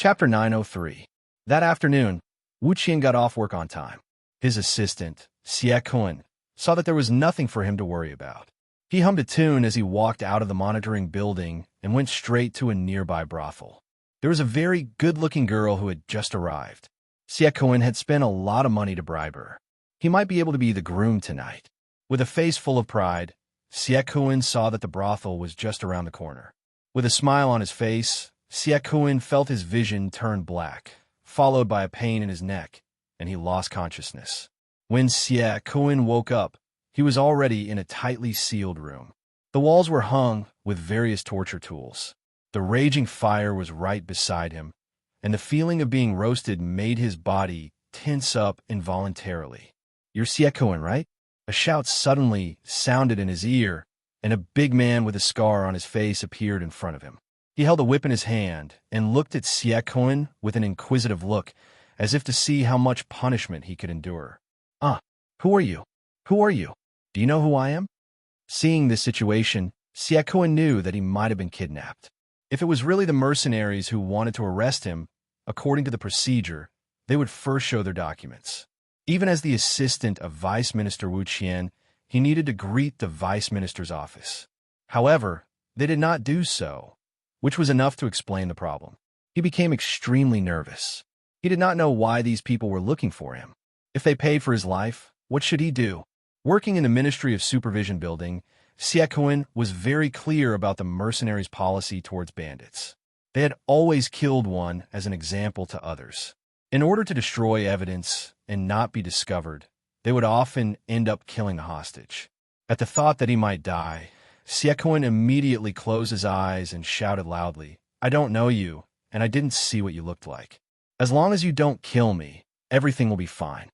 Chapter 903. That afternoon, Wu Qian got off work on time. His assistant, Xie Kun, saw that there was nothing for him to worry about. He hummed a tune as he walked out of the monitoring building and went straight to a nearby brothel. There was a very good-looking girl who had just arrived. Xie Kun had spent a lot of money to bribe her. He might be able to be the groom tonight. With a face full of pride, Xie Kun saw that the brothel was just around the corner. With a smile on his face, Xie Kun felt his vision turn black, followed by a pain in his neck, and he lost consciousness. When Xie Kun woke up, he was already in a tightly sealed room. The walls were hung with various torture tools. The raging fire was right beside him, and the feeling of being roasted made his body tense up involuntarily. "You're Xie Kun, right?" A shout suddenly sounded in his ear, and a big man with a scar on his face appeared in front of him. He held a whip in his hand and looked at Xie Kun with an inquisitive look, as if to see how much punishment he could endure. Who are you? Who are you? Do you know who I am?" Seeing this situation, Xie Kun knew that he might have been kidnapped. If it was really the mercenaries who wanted to arrest him, according to the procedure, they would first show their documents. Even as the assistant of Vice Minister Wu Qian, he needed to greet the Vice Minister's office. However, they did not do so, which was enough to explain the problem. He became extremely nervous. He did not know why these people were looking for him. If they paid for his life, what should he do? Working in the Ministry of Supervision building, Xie Kun was very clear about the mercenaries' policy towards bandits. They had always killed one as an example to others. In order to destroy evidence and not be discovered, they would often end up killing the hostage. At the thought that he might die, Xie Kun immediately closed his eyes and shouted loudly, "I don't know you, and I didn't see what you looked like. As long as you don't kill me, everything will be fine."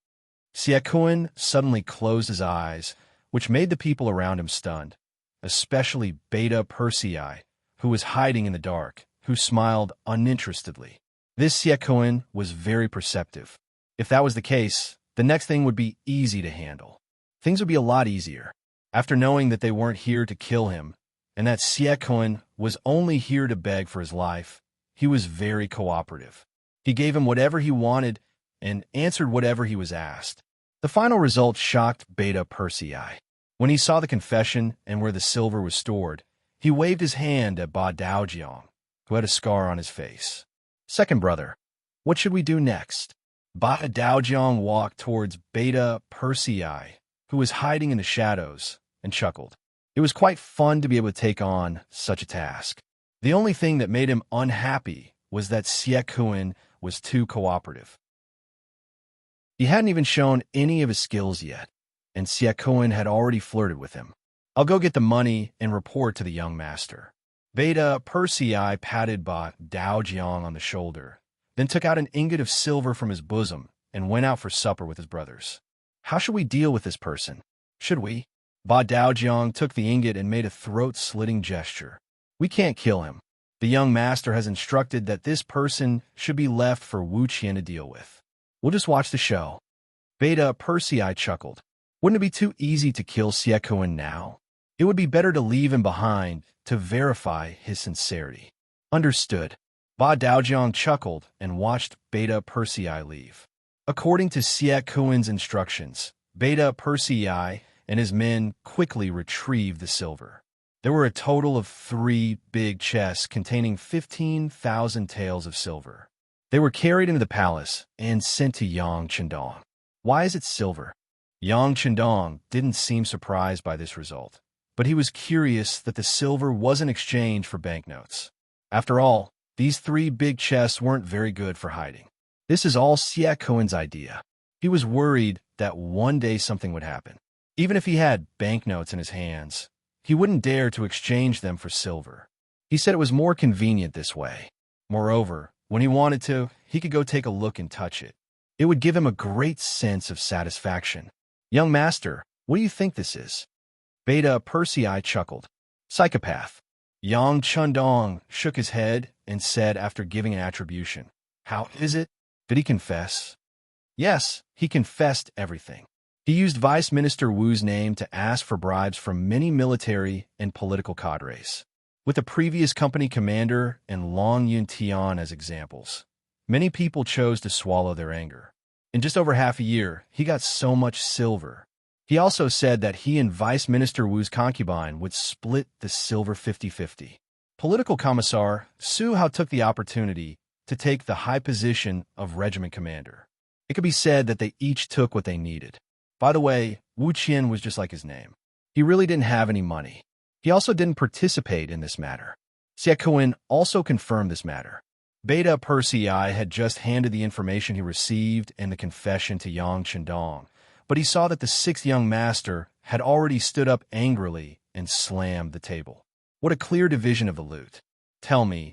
Xie Kun suddenly closed his eyes, which made the people around him stunned, especially Beta Persei, who was hiding in the dark, who smiled uninterestedly. This Xie Kun was very perceptive. If that was the case, the next thing would be easy to handle. Things would be a lot easier. After knowing that they weren't here to kill him, and that Xie Kun was only here to beg for his life, he was very cooperative. He gave him whatever he wanted and answered whatever he was asked. The final result shocked Beta Persei. When he saw the confession and where the silver was stored, he waved his hand at Ba Daojiang, who had a scar on his face. "Second brother, what should we do next?" Ba Daojiang walked towards Beta Persei, who was hiding in the shadows, and chuckled. It was quite fun to be able to take on such a task. The only thing that made him unhappy was that Xie Kun was too cooperative. He hadn't even shown any of his skills yet, and Xie Kun had already flirted with him. "I'll go get the money and report to the young master." Beta Persei patted Ba Daojiang on the shoulder, then took out an ingot of silver from his bosom and went out for supper with his brothers. "How should we deal with this person? Should we?" Ba Daojiang took the ingot and made a throat-slitting gesture. "We can't kill him. The young master has instructed that this person should be left for Wu Qian to deal with. We'll just watch the show." Beta Persei chuckled. Wouldn't it be too easy to kill Xie Kun now? It would be better to leave him behind to verify his sincerity. "Understood." Ba Daojiang chuckled and watched Beta Persei leave. According to Xie Kun's instructions, Beta Persei and his men quickly retrieved the silver. There were a total of 3 big chests containing 15,000 taels of silver. They were carried into the palace and sent to Yang Chendong. "Why is it silver?" Yang Chendong didn't seem surprised by this result, but he was curious that the silver wasn't exchanged for banknotes. After all, these 3 big chests weren't very good for hiding. This is all Xie Kun's idea. He was worried that one day something would happen. Even if he had banknotes in his hands, he wouldn't dare to exchange them for silver. He said it was more convenient this way. Moreover, when he wanted to, he could go take a look and touch it. It would give him a great sense of satisfaction. "Young master, what do you think this is?" Beta Persei chuckled. "Psychopath." Yang Chendong shook his head and said after giving an attribution, "How is it? Did he confess?" "Yes, he confessed everything. He used Vice Minister Wu's name to ask for bribes from many military and political cadres, with the previous company commander and Long Yuntian as examples. Many people chose to swallow their anger. In just over half a year, he got so much silver. He also said that he and Vice Minister Wu's concubine would split the silver 50-50. Political commissar Su Hao took the opportunity to take the high position of regiment commander. It could be said that they each took what they needed. By the way, Wu Qian was just like his name. He really didn't have any money. He also didn't participate in this matter. Xie Qian also confirmed this matter. Beta Percy had just handed the information he received and the confession to Yang Chendong, but he saw that the sixth young master had already stood up angrily and slammed the table. What a clear division of the loot. Tell me,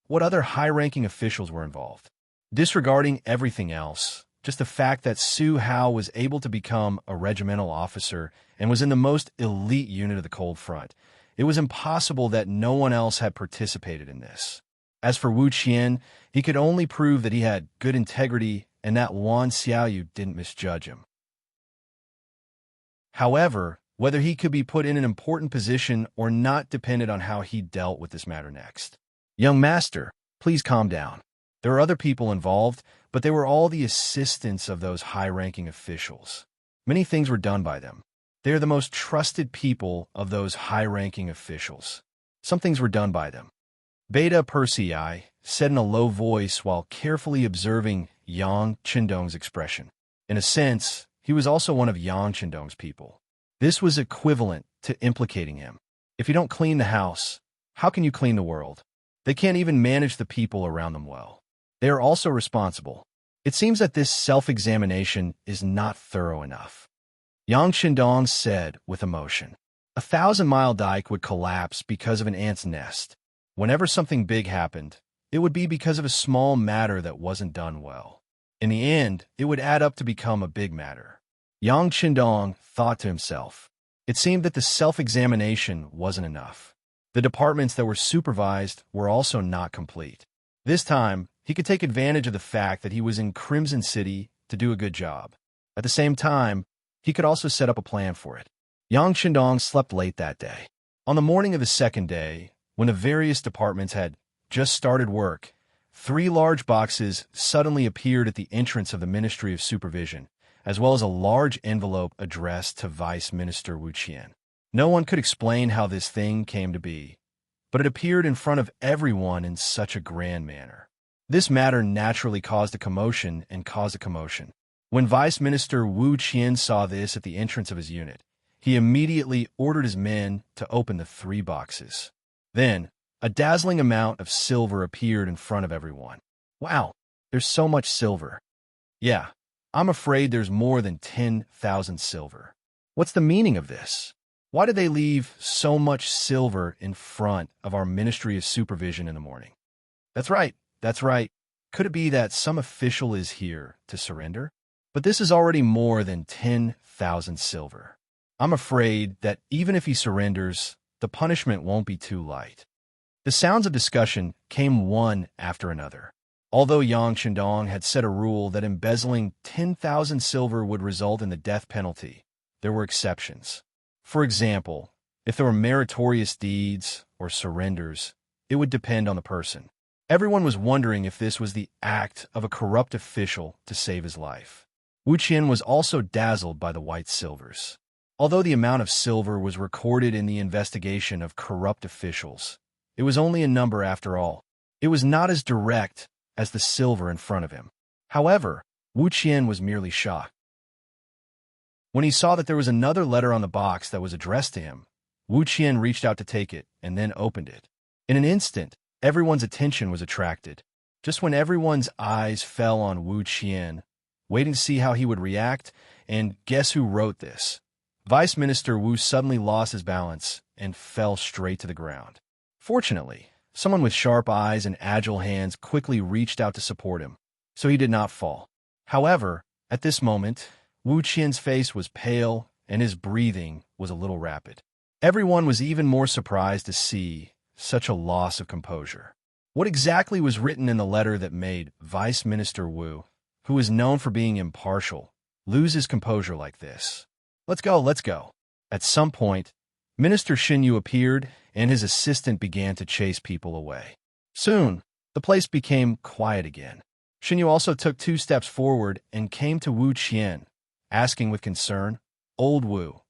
what other high-ranking officials were involved? Disregarding everything else, just the fact that Su Hao was able to become a regimental officer and was in the most elite unit of the Cold Front, it was impossible that no one else had participated in this. As for Wu Qian, he could only prove that he had good integrity and that Wan Xiaoyu didn't misjudge him. However, whether he could be put in an important position or not depended on how he dealt with this matter next. Young master, please calm down. There are other people involved, but they were all the assistants of those high-ranking officials. Many things were done by them. They are the most trusted people of those high-ranking officials. Some things were done by them. Beta Percy said in a low voice while carefully observing Yang Chendong's expression. In a sense, he was also one of Yang Chendong's people. This was equivalent to implicating him. If you don't clean the house, how can you clean the world? They can't even manage the people around them well. They are also responsible. It seems that this self-examination is not thorough enough. Yang Chendong said with emotion. 1,000-mile dike would collapse because of an ant's nest. Whenever something big happened, it would be because of a small matter that wasn't done well. In the end, it would add up to become a big matter. Yang Chendong thought to himself. It seemed that the self-examination wasn't enough. The departments that were supervised were also not complete. This time, he could take advantage of the fact that he was in Crimson City to do a good job. At the same time, he could also set up a plan for it. Yang Chendong slept late that day. On the morning of the second day, when the various departments had just started work, 3 large boxes suddenly appeared at the entrance of the Ministry of Supervision, as well as a large envelope addressed to Vice Minister Wu Qian. No one could explain how this thing came to be, but it appeared in front of everyone in such a grand manner. This matter naturally caused a commotion and caused a commotion. When Vice Minister Wu Qian saw this at the entrance of his unit, he immediately ordered his men to open the 3 boxes. Then, a dazzling amount of silver appeared in front of everyone. Wow, there's so much silver. Yeah, I'm afraid there's more than 10,000 silver. What's the meaning of this? Why did they leave so much silver in front of our Ministry of Supervision in the morning? That's right. Could it be that some official is here to surrender? But this is already more than 10,000 silver. I'm afraid that even if he surrenders, the punishment won't be too light. The sounds of discussion came one after another. Although Yang Chendong had set a rule that embezzling 10,000 silver would result in the death penalty, there were exceptions. For example, if there were meritorious deeds or surrenders, it would depend on the person. Everyone was wondering if this was the act of a corrupt official to save his life. Wu Qian was also dazzled by the white silvers. Although the amount of silver was recorded in the investigation of corrupt officials, it was only a number after all. It was not as direct as the silver in front of him. However, Wu Qian was merely shocked. When he saw that there was another letter on the box that was addressed to him, Wu Qian reached out to take it and then opened it. In an instant, everyone's attention was attracted. Just when everyone's eyes fell on Wu Qian, waiting to see how he would react, and guess who wrote this? Vice Minister Wu suddenly lost his balance and fell straight to the ground. Fortunately, someone with sharp eyes and agile hands quickly reached out to support him, so he did not fall. However, at this moment, Wu Qian's face was pale and his breathing was a little rapid. Everyone was even more surprised to see such a loss of composure. What exactly was written in the letter that made Vice Minister Wu, who is known for being impartial, lose his composure like this? Let's go. At some point, Minister Xinyu appeared and his assistant began to chase people away. Soon, the place became quiet again. Xinyu also took 2 steps forward and came to Wu Qian, asking with concern, "Old Wu,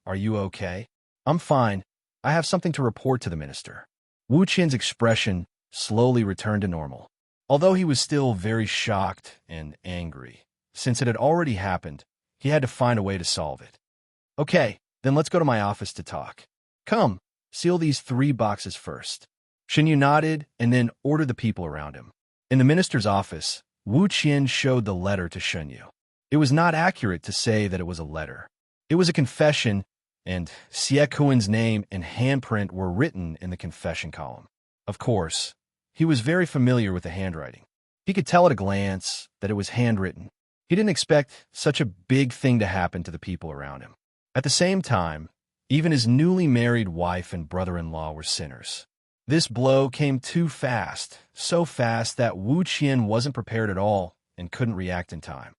are you okay?" "I'm fine. I have something to report to the minister." Wu Qian's expression slowly returned to normal, although he was still very shocked and angry. Since it had already happened, he had to find a way to solve it. "Okay, then let's go to my office to talk. Come, seal these 3 boxes first." Xinyu nodded and then ordered the people around him. In the minister's office, Wu Qian showed the letter to Xinyu. It was not accurate to say that it was a letter. It was a confession, and Xie Kuan's name and handprint were written in the confession column. Of course, he was very familiar with the handwriting. He could tell at a glance that it was handwritten. He didn't expect such a big thing to happen to the people around him. At the same time, even his newly married wife and brother-in-law were sinners. This blow came too fast, so fast that Wu Qian wasn't prepared at all and couldn't react in time.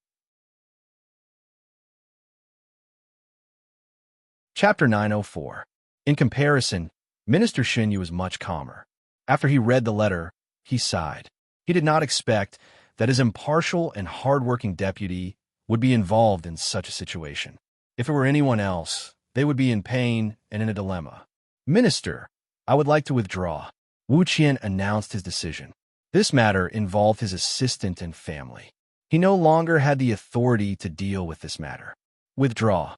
Chapter 904. In comparison, Minister Xinyu was much calmer. After he read the letter, he sighed. He did not expect that his impartial and hard-working deputy would be involved in such a situation. If it were anyone else, they would be in pain and in a dilemma. "Minister, I would like to withdraw." Wu Qian announced his decision. This matter involved his assistant and family. He no longer had the authority to deal with this matter. "Withdraw."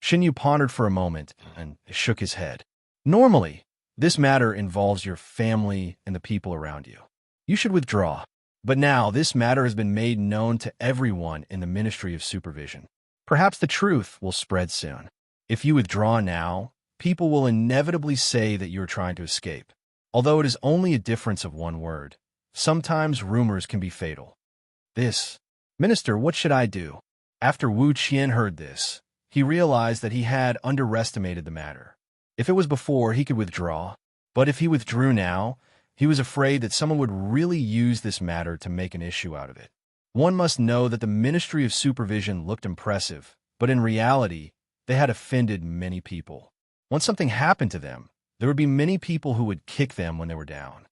Xinyu pondered for a moment and shook his head. "Normally, this matter involves your family and the people around you. You should withdraw. But now this matter has been made known to everyone in the Ministry of Supervision. Perhaps the truth will spread soon. If you withdraw now, people will inevitably say that you are trying to escape. Although it is only a difference of 1 word, sometimes rumors can be fatal." Minister, what should I do?" After Wu Qian heard this, he realized that he had underestimated the matter. If it was before, he could withdraw. But if he withdrew now, he was afraid that someone would really use this matter to make an issue out of it. One must know that the Ministry of Supervision looked impressive, but in reality, they had offended many people. Once something happened to them, there would be many people who would kick them when they were down.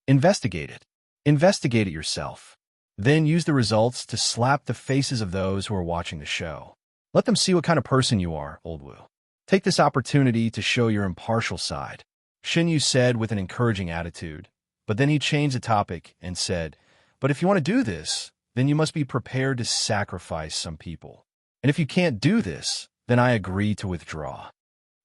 Investigate it. Investigate it yourself. Then use the results to slap the faces of those who are watching the show. Let them see what kind of person you are, Old Wu. Take this opportunity to show your impartial side. Xinyu said with an encouraging attitude, but then he changed the topic and said, "But if you want to do this, then you must be prepared to sacrifice some people. And if you can't do this, then I agree to withdraw."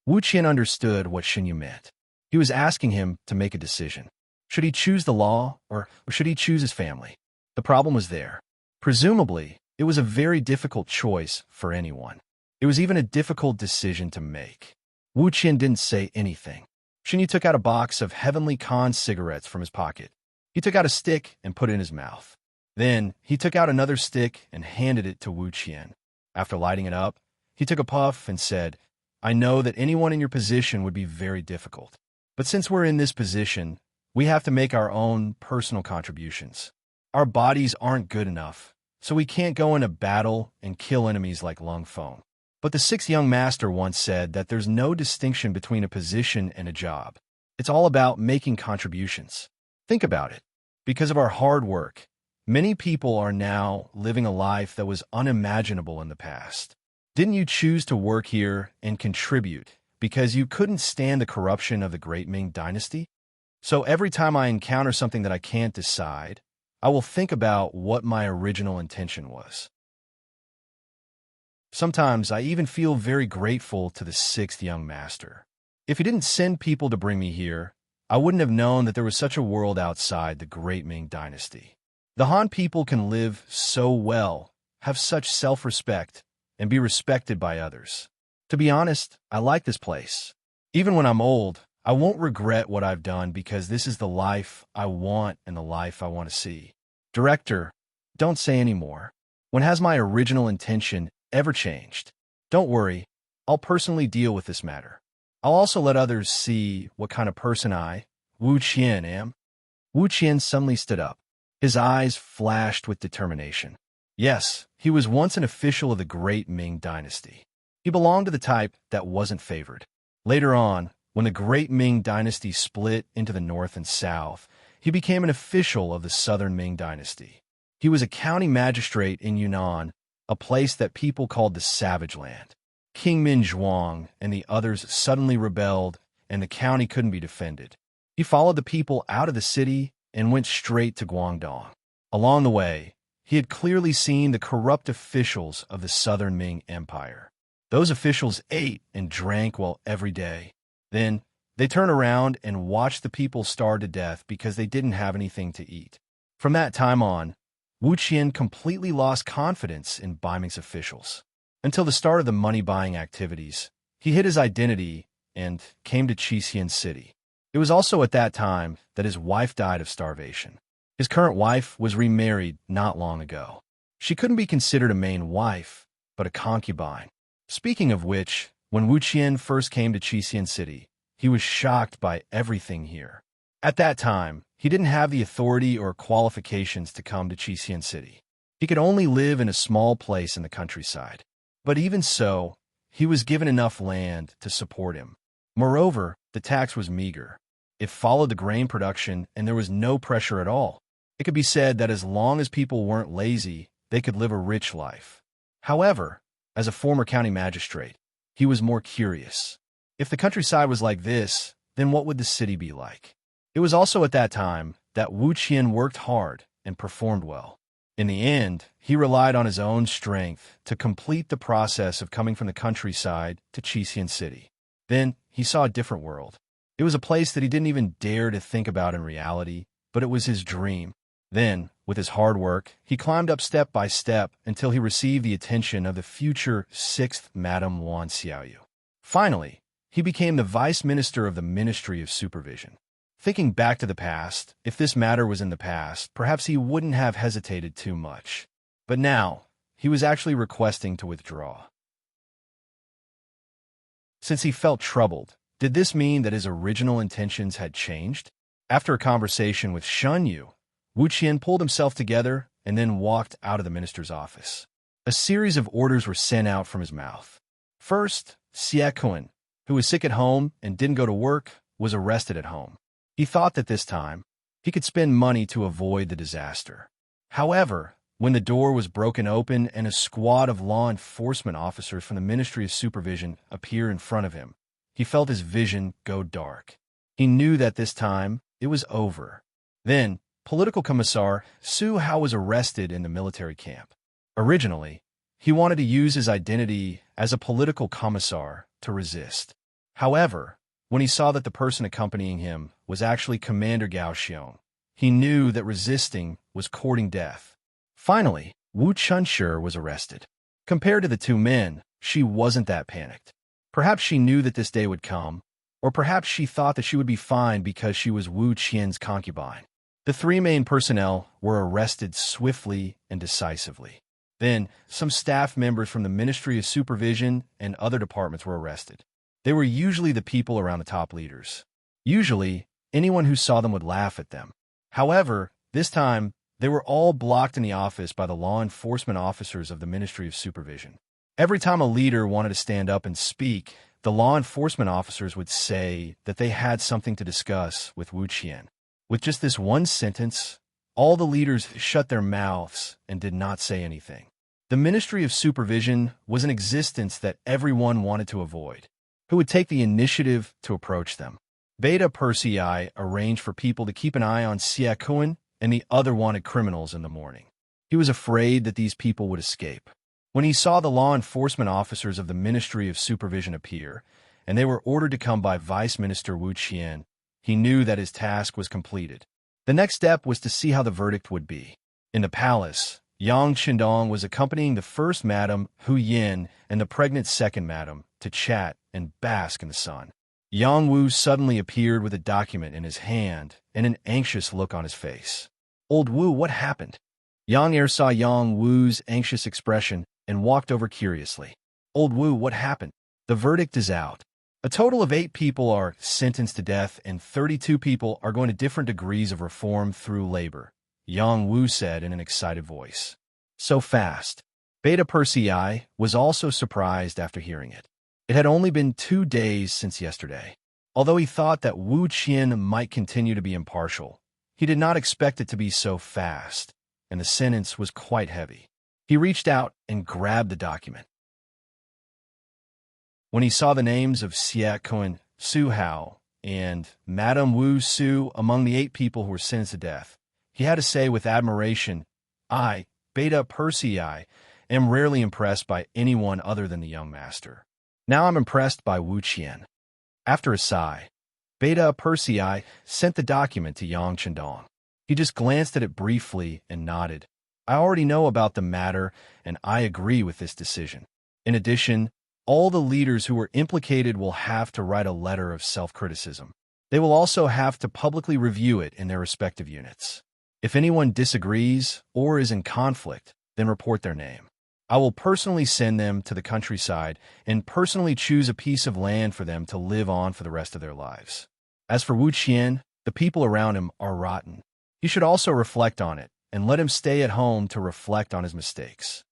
Wu Qian understood what Xinyu meant. He was asking him to make a decision. Should he choose the law, or should he choose his family? The problem was there. Presumably, it was a very difficult choice for anyone. It was even a difficult decision to make. Wu Qian didn't say anything. Xinyu took out a box of Heavenly Khan cigarettes from his pocket. He took out a stick and put it in his mouth. Then, he took out another stick and handed it to Wu Qian. After lighting it up, he took a puff and said, "I know that anyone in your position would be very difficult. But since we're in this position, we have to make our own personal contributions. Our bodies aren't good enough, so we can't go into battle and kill enemies like Lung Feng. But the 6th young master once said that there's no distinction between a position and a job. It's all about making contributions. Think about it. Because of our hard work, many people are now living a life that was unimaginable in the past. Didn't you choose to work here and contribute because you couldn't stand the corruption of the Great Ming Dynasty? So every time I encounter something that I can't decide, I will think about what my original intention was. Sometimes I even feel very grateful to the 6th young master. If he didn't send people to bring me here, I wouldn't have known that there was such a world outside the Great Ming Dynasty. The Han people can live so well, have such self-respect, and be respected by others. To be honest, I like this place. Even when I'm old, I won't regret what I've done because this is the life I want and the life I want to see. Director, don't say any more. When has my original intention ever changed? Don't worry, I'll personally deal with this matter. I'll also let others see what kind of person I, Wu Qian, am." Wu Qian suddenly stood up. His eyes flashed with determination. Yes, he was once an official of the Great Ming Dynasty. He belonged to the type that wasn't favored. Later on, when the Great Ming Dynasty split into the North and South, he became an official of the Southern Ming Dynasty. He was a county magistrate in Yunnan, a place that people called the Savage Land. King Min Zhuang and the others suddenly rebelled, and the county couldn't be defended. He followed the people out of the city and went straight to Guangdong. Along the way, he had clearly seen the corrupt officials of the Southern Ming Empire. Those officials ate and drank well every day. Then, they turned around and watched the people starve to death because they didn't have anything to eat. From that time on, Wu Qian completely lost confidence in Baiming's officials. Until the start of the money-buying activities, he hid his identity and came to Qixian City. It was also at that time that his wife died of starvation. His current wife was remarried not long ago. She couldn't be considered a main wife, but a concubine. Speaking of which, when Wu Qian first came to Qixian City, he was shocked by everything here. At that time, he didn't have the authority or qualifications to come to Qixian City. He could only live in a small place in the countryside. But even so, he was given enough land to support him. Moreover, the tax was meager. It followed the grain production, and there was no pressure at all. It could be said that as long as people weren't lazy, they could live a rich life. However, as a former county magistrate, he was more curious. If the countryside was like this, then what would the city be like? It was also at that time that Wu Qian worked hard and performed well. In the end, he relied on his own strength to complete the process of coming from the countryside to Qixian City. Then, he saw a different world. It was a place that he didn't even dare to think about in reality, but it was his dream. Then, with his hard work, he climbed up step by step until he received the attention of the future 6th Madame Wan Xiaoyu. Finally, he became the vice minister of the Ministry of Supervision. Thinking back to the past, if this matter was in the past, perhaps he wouldn't have hesitated too much. But now, he was actually requesting to withdraw. Since he felt troubled, did this mean that his original intentions had changed? After a conversation with Shen Yu, Wu Qian pulled himself together and then walked out of the minister's office. A series of orders were sent out from his mouth. First, Xie Kun, who was sick at home and didn't go to work, was arrested at home. He thought that this time, he could spend money to avoid the disaster. However, when the door was broken open and a squad of law enforcement officers from the Ministry of Supervision appeared in front of him, he felt his vision go dark. He knew that this time, it was over. Then, Political Commissar Su Hao was arrested in the military camp. Originally, he wanted to use his identity as a political commissar to resist. However, when he saw that the person accompanying him was actually Commander Gao Xiong, he knew that resisting was courting death. Finally, Wu Chunshi was arrested. Compared to the two men, she wasn't that panicked. Perhaps she knew that this day would come, or perhaps she thought that she would be fine because she was Wu Qian's concubine. The three main personnel were arrested swiftly and decisively. Then, some staff members from the Ministry of Supervision and other departments were arrested. They were usually the people around the top leaders. Usually, anyone who saw them would laugh at them. However, this time, they were all blocked in the office by the law enforcement officers of the Ministry of Supervision. Every time a leader wanted to stand up and speak, the law enforcement officers would say that they had something to discuss with Wu Qian. With just this one sentence, all the leaders shut their mouths and did not say anything. The Ministry of Supervision was an existence that everyone wanted to avoid. Who would take the initiative to approach them? Beta Persei arranged for people to keep an eye on Xie Kun and the other wanted criminals in the morning. He was afraid that these people would escape. When he saw the law enforcement officers of the Ministry of Supervision appear, and they were ordered to come by Vice Minister Wu Qian, he knew that his task was completed. The next step was to see how the verdict would be. In the palace, Yang Qindong was accompanying the first Madam Hu Yin and the pregnant second Madam to chat and bask in the sun. Yang Wu suddenly appeared with a document in his hand and an anxious look on his face. "Old Wu, what happened?" Yang Er saw Yang Wu's anxious expression and walked over curiously. "Old Wu, what happened?" "The verdict is out. A total of 8 people are sentenced to death and 32 people are going to different degrees of reform through labor," Yang Wu said in an excited voice. So fast. Beta Persei was also surprised after hearing it. It had only been 2 days since yesterday. Although he thought that Wu Qian might continue to be impartial, he did not expect it to be so fast. and the sentence was quite heavy. He reached out and grabbed the document. When he saw the names of Xie Kun, Su Hao, and Madame Wu Su among the 8 people who were sentenced to death, he had to say with admiration, "I, Beta Persei, am rarely impressed by anyone other than the young master. Now I'm impressed by Wu Qian." After a sigh, Beta Persei sent the document to Yang Chendong. He just glanced at it briefly and nodded. "I already know about the matter, and I agree with this decision. In addition, all the leaders who were implicated will have to write a letter of self-criticism. They will also have to publicly review it in their respective units. If anyone disagrees or is in conflict, then report their name. I will personally send them to the countryside and personally choose a piece of land for them to live on for the rest of their lives. As for Wu Qian, the people around him are rotten. He should also reflect on it and let him stay at home to reflect on his mistakes."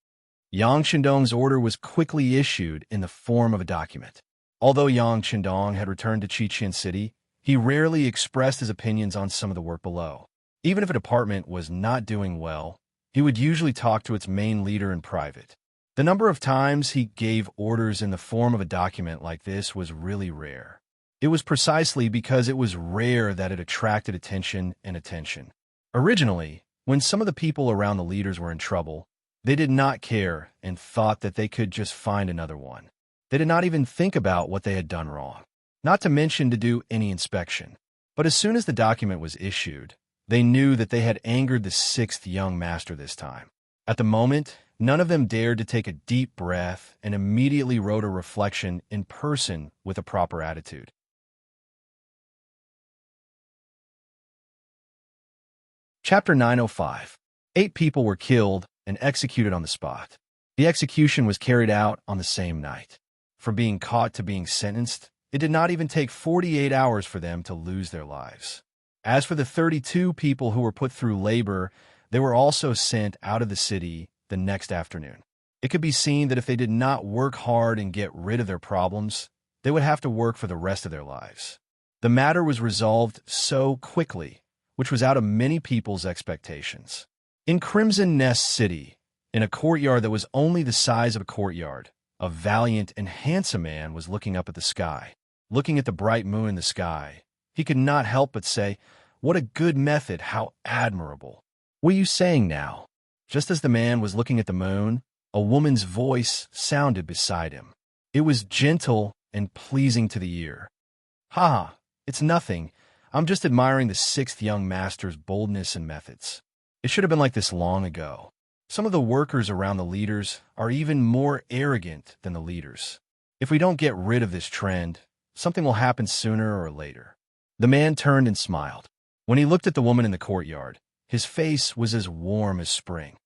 Yang Chendong's order was quickly issued in the form of a document. Although Yang Chendong had returned to Qiqian City, he rarely expressed his opinions on some of the work below. Even if a department was not doing well, he would usually talk to its main leader in private. The number of times he gave orders in the form of a document like this was really rare. It was precisely because it was rare that it attracted attention and attention. Originally, when some of the people around the leaders were in trouble, they did not care and thought that they could just find another one. They did not even think about what they had done wrong, not to mention to do any inspection. But as soon as the document was issued, they knew that they had angered the 6th young master this time. At the moment, none of them dared to take a deep breath and immediately wrote a reflection in person with a proper attitude. Chapter 905. 8 people were killed and executed on the spot. The execution was carried out on the same night. From being caught to being sentenced, it did not even take 48 hours for them to lose their lives. As for the 32 people who were put through labor, they were also sent out of the city the next afternoon. It could be seen that if they did not work hard and get rid of their problems, they would have to work for the rest of their lives. The matter was resolved so quickly, which was out of many people's expectations. In Crimson Nest City, in a courtyard that was only the size of a courtyard, a valiant and handsome man was looking up at the sky. Looking at the bright moon in the sky, he could not help but say, "What a good method, how admirable." "What are you saying now?" Just as the man was looking at the moon, a woman's voice sounded beside him. It was gentle and pleasing to the ear. "Ha, it's nothing. I'm just admiring the 6th young master's boldness and methods. It should have been like this long ago. Some of the workers around the leaders are even more arrogant than the leaders. If we don't get rid of this trend, something will happen sooner or later." The man turned and smiled. When he looked at the woman in the courtyard, his face was as warm as spring.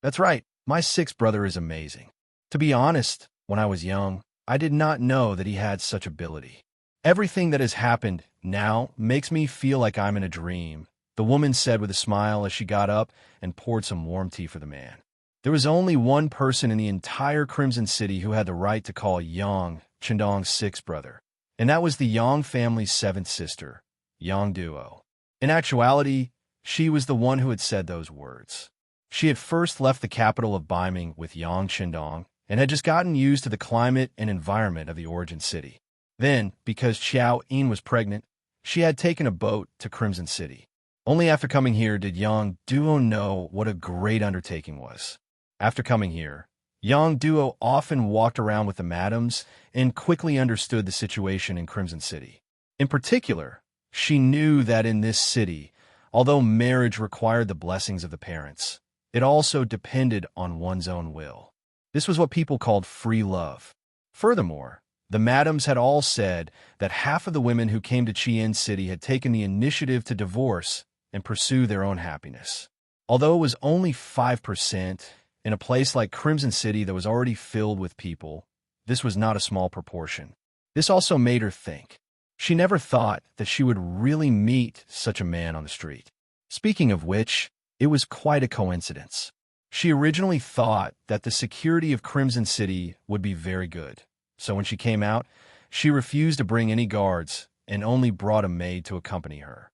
"That's right, my 6th brother is amazing. To be honest, when I was young, I did not know that he had such ability. Everything that has happened now makes me feel like I'm in a dream," the woman said with a smile as she got up and poured some warm tea for the man. There was only one person in the entire Crimson City who had the right to call Yang Chendong's 6th brother, and that was the Yang family's 7th sister, Yang Duo. In actuality, she was the one who had said those words. She had first left the capital of Baiming with Yang Chendong and had just gotten used to the climate and environment of the origin city. Then, because Xiao Yin was pregnant, she had taken a boat to Crimson City. Only after coming here did Yang Duo know what a great undertaking was. After coming here, Yang Duo often walked around with the madams and quickly understood the situation in Crimson City. In particular, she knew that in this city, although marriage required the blessings of the parents, it also depended on one's own will. This was what people called free love. Furthermore, the madams had all said that half of the women who came to Qian City had taken the initiative to divorce and pursue their own happiness. Although it was only 5%, in a place like Crimson City that was already filled with people, this was not a small proportion. This also made her think. She never thought that she would really meet such a man on the street. Speaking of which, it was quite a coincidence. She originally thought that the security of Crimson City would be very good, so when she came out, she refused to bring any guards and only brought a maid to accompany her.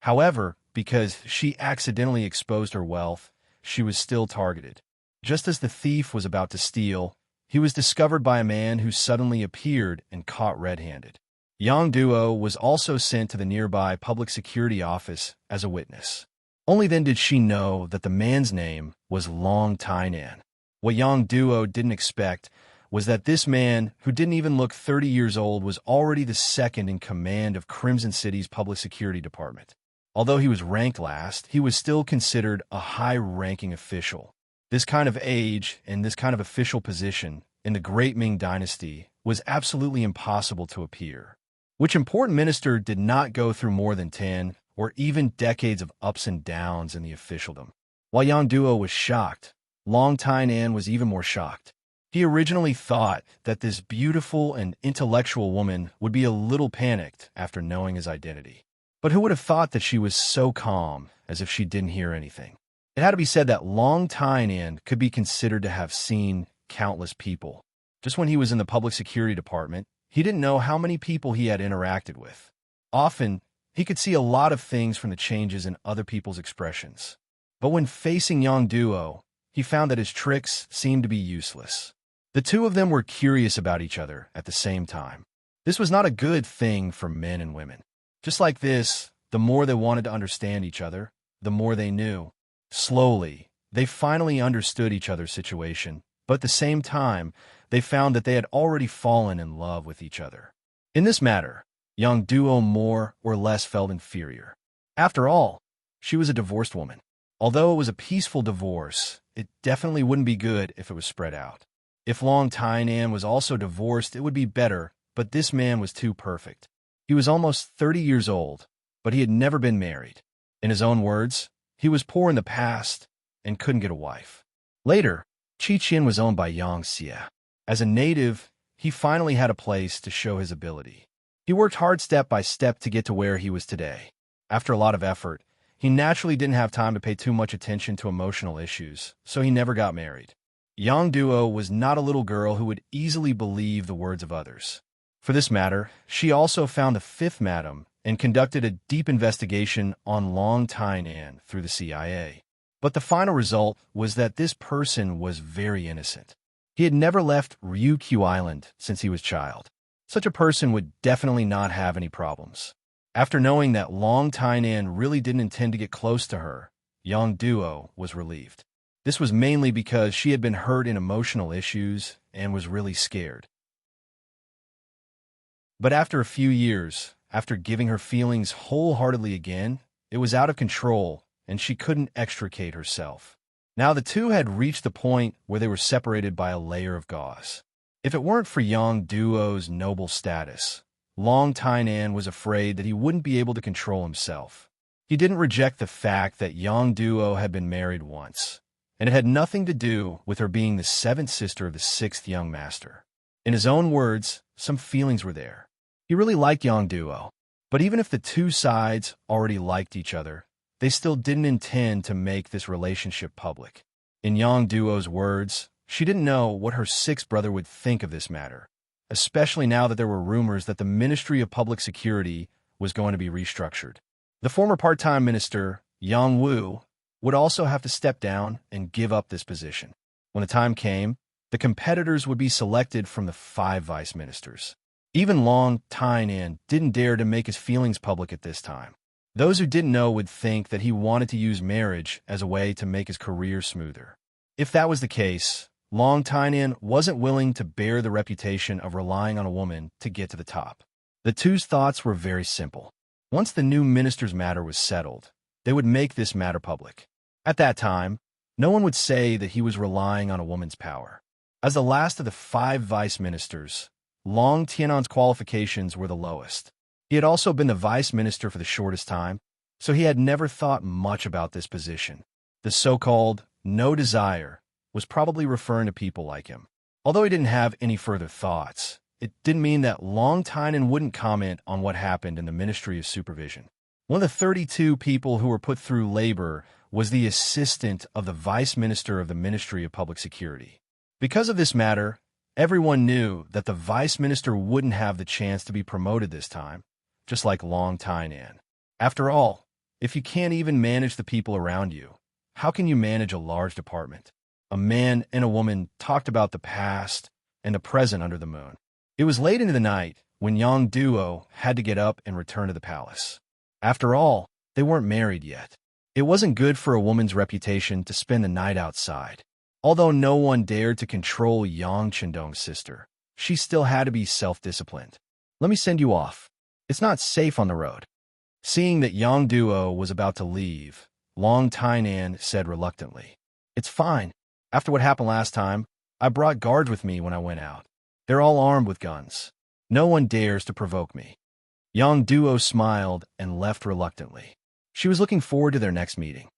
However, because she accidentally exposed her wealth, she was still targeted. Just as the thief was about to steal, he was discovered by a man who suddenly appeared and caught red-handed. Yang Duo was also sent to the nearby public security office as a witness. Only then did she know that the man's name was Long Tainan. What Yang Duo didn't expect was that this man, who didn't even look 30 years old, was already the second in command of Crimson City's public security department. Although he was ranked last, he was still considered a high-ranking official. This kind of age and this kind of official position in the Great Ming Dynasty was absolutely impossible to appear. Which important minister did not go through more than 10 or even decades of ups and downs in the officialdom? While Yang Duo was shocked, Long Tainan was even more shocked. He originally thought that this beautiful and intellectual woman would be a little panicked after knowing his identity. But who would have thought that she was so calm, as if she didn't hear anything? It had to be said that Long Tainan could be considered to have seen countless people. Just when he was in the public security department, he didn't know how many people he had interacted with. Often, he could see a lot of things from the changes in other people's expressions. But when facing Yang Duo, he found that his tricks seemed to be useless. The two of them were curious about each other at the same time. This was not a good thing for men and women. Just like this, the more they wanted to understand each other, the more they knew. Slowly, they finally understood each other's situation, but at the same time, they found that they had already fallen in love with each other. In this matter, Yang Duo more or less felt inferior. After all, she was a divorced woman. Although it was a peaceful divorce, it definitely wouldn't be good if it was spread out. If Long Tainan was also divorced, it would be better, but this man was too perfect. He was almost 30 years old, but he had never been married. In his own words, he was poor in the past and couldn't get a wife. Later, Qiqian was owned by Yang Xie. As a native, he finally had a place to show his ability. He worked hard step by step to get to where he was today. After a lot of effort, he naturally didn't have time to pay too much attention to emotional issues, so he never got married. Yang Duo was not a little girl who would easily believe the words of others. For this matter, she also found the fifth madam and conducted a deep investigation on Long Tainan through the CIA. But the final result was that this person was very innocent. He had never left Ryukyu Island since he was a child. Such a person would definitely not have any problems. After knowing that Long Tainan really didn't intend to get close to her, Yang Duo was relieved. This was mainly because she had been hurt in emotional issues and was really scared. But after a few years, after giving her feelings wholeheartedly again, it was out of control and she couldn't extricate herself. Now the two had reached the point where they were separated by a layer of gauze. If it weren't for Yang Duo's noble status, Long Tainan was afraid that he wouldn't be able to control himself. He didn't reject the fact that Yang Duo had been married once, and it had nothing to do with her being the seventh sister of the sixth young master. In his own words, some feelings were there. He really liked Yang Duo, but even if the two sides already liked each other, they still didn't intend to make this relationship public. In Yang Duo's words, she didn't know what her sixth brother would think of this matter, especially now that there were rumors that the Ministry of Public Security was going to be restructured. The former part-time minister, Yang Wu, would also have to step down and give up this position. When the time came, the competitors would be selected from the 5 vice ministers. Even Long Tainan didn't dare to make his feelings public at this time. Those who didn't know would think that he wanted to use marriage as a way to make his career smoother. If that was the case, Long Tainan wasn't willing to bear the reputation of relying on a woman to get to the top. The two's thoughts were very simple. Once the new minister's matter was settled, they would make this matter public. At that time, no one would say that he was relying on a woman's power. As the last of the 5 vice ministers, Long Tianan's qualifications were the lowest. He had also been the vice minister for the shortest time, so he had never thought much about this position. The so-called no desire was probably referring to people like him. Although he didn't have any further thoughts, it didn't mean that Long Tainan wouldn't comment on what happened in the Ministry of Supervision. One of the 32 people who were put through labor was the assistant of the vice minister of the Ministry of Public Security. Because of this matter, everyone knew that the vice minister wouldn't have the chance to be promoted this time, just like Long Tainan. After all, If you can't even manage the people around you, how can you manage a large department? A man and a woman talked about the past and the present under the moon. It was late into the night when young duo had to get up and return to the palace. After all, they weren't married yet. It wasn't good for a woman's reputation to spend the night outside. Although no one dared to control Yang Chendong's sister, she still had to be self-disciplined. Let me send you off. It's not safe on the road. Seeing that Yang Duo was about to leave, Long Tainan said reluctantly, "It's fine. After what happened last time, I brought guards with me when I went out. They're all armed with guns. No one dares to provoke me." Yang Duo smiled and left reluctantly. She was looking forward to their next meeting.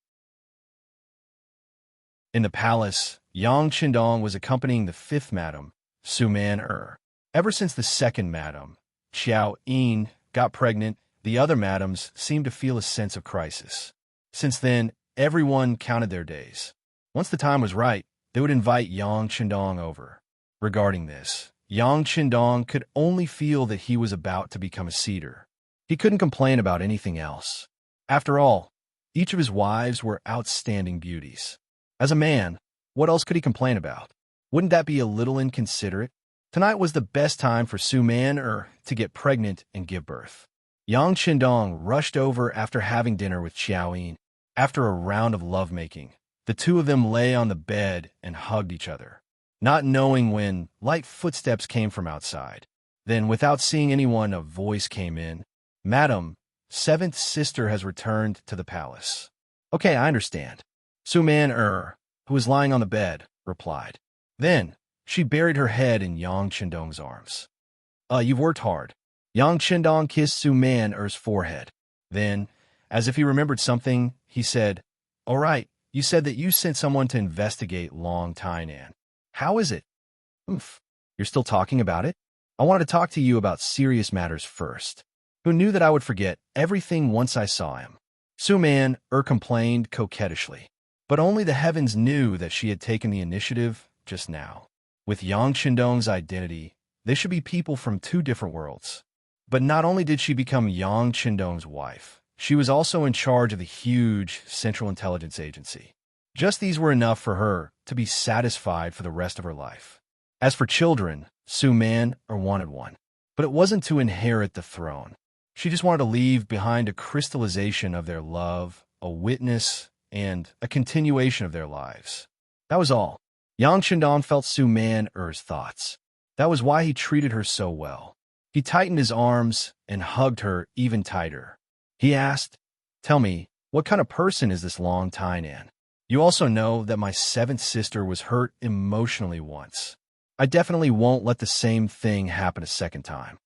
In the palace, Yang Chendong was accompanying the fifth madam, Suman Ever since the second madam, Xiao Yin, got pregnant, the other madams seemed to feel a sense of crisis. Since then, everyone counted their days. Once the time was right, they would invite Yang Chendong over. Regarding this, Yang Chendong could only feel that he was about to become a cedar. He couldn't complain about anything else. After all, each of his wives were outstanding beauties. As a man, what else could he complain about? Wouldn't that be a little inconsiderate? Tonight was the best time for Suman to get pregnant and give birth. Yang Chendong rushed over after having dinner with Xiaoyin. After a round of lovemaking, the two of them lay on the bed and hugged each other, not knowing when light footsteps came from outside. Then, without seeing anyone, a voice came in. "Madam, seventh sister has returned to the palace." "Okay, I understand." Suman who was lying on the bed, replied. Then, she buried her head in Yang Chendong's arms. You've worked hard." Yang Chendong kissed Suman forehead. Then, as if he remembered something, he said, "All right, you said that you sent someone to investigate Long Tainan. How is it?" "Oof, you're still talking about it? I wanted to talk to you about serious matters first." "Who knew that I would forget everything once I saw him?" Suman complained coquettishly. But only the heavens knew that she had taken the initiative just now. With Yang Chendong's identity, they should be people from two different worlds. But not only did she become Yang Chendong's wife, she was also in charge of the huge Central Intelligence Agency. Just these were enough for her to be satisfied for the rest of her life. As for children, Suman wanted one. But it wasn't to inherit the throne. She just wanted to leave behind a crystallization of their love, a witness, and a continuation of their lives. That was all. Yang Chendong felt Suman thoughts. That was why he treated her so well. He tightened his arms and hugged her even tighter. He asked, "Tell me, what kind of person is this Long Tainan? You also know that my seventh sister was hurt emotionally once. I definitely won't let the same thing happen a second time."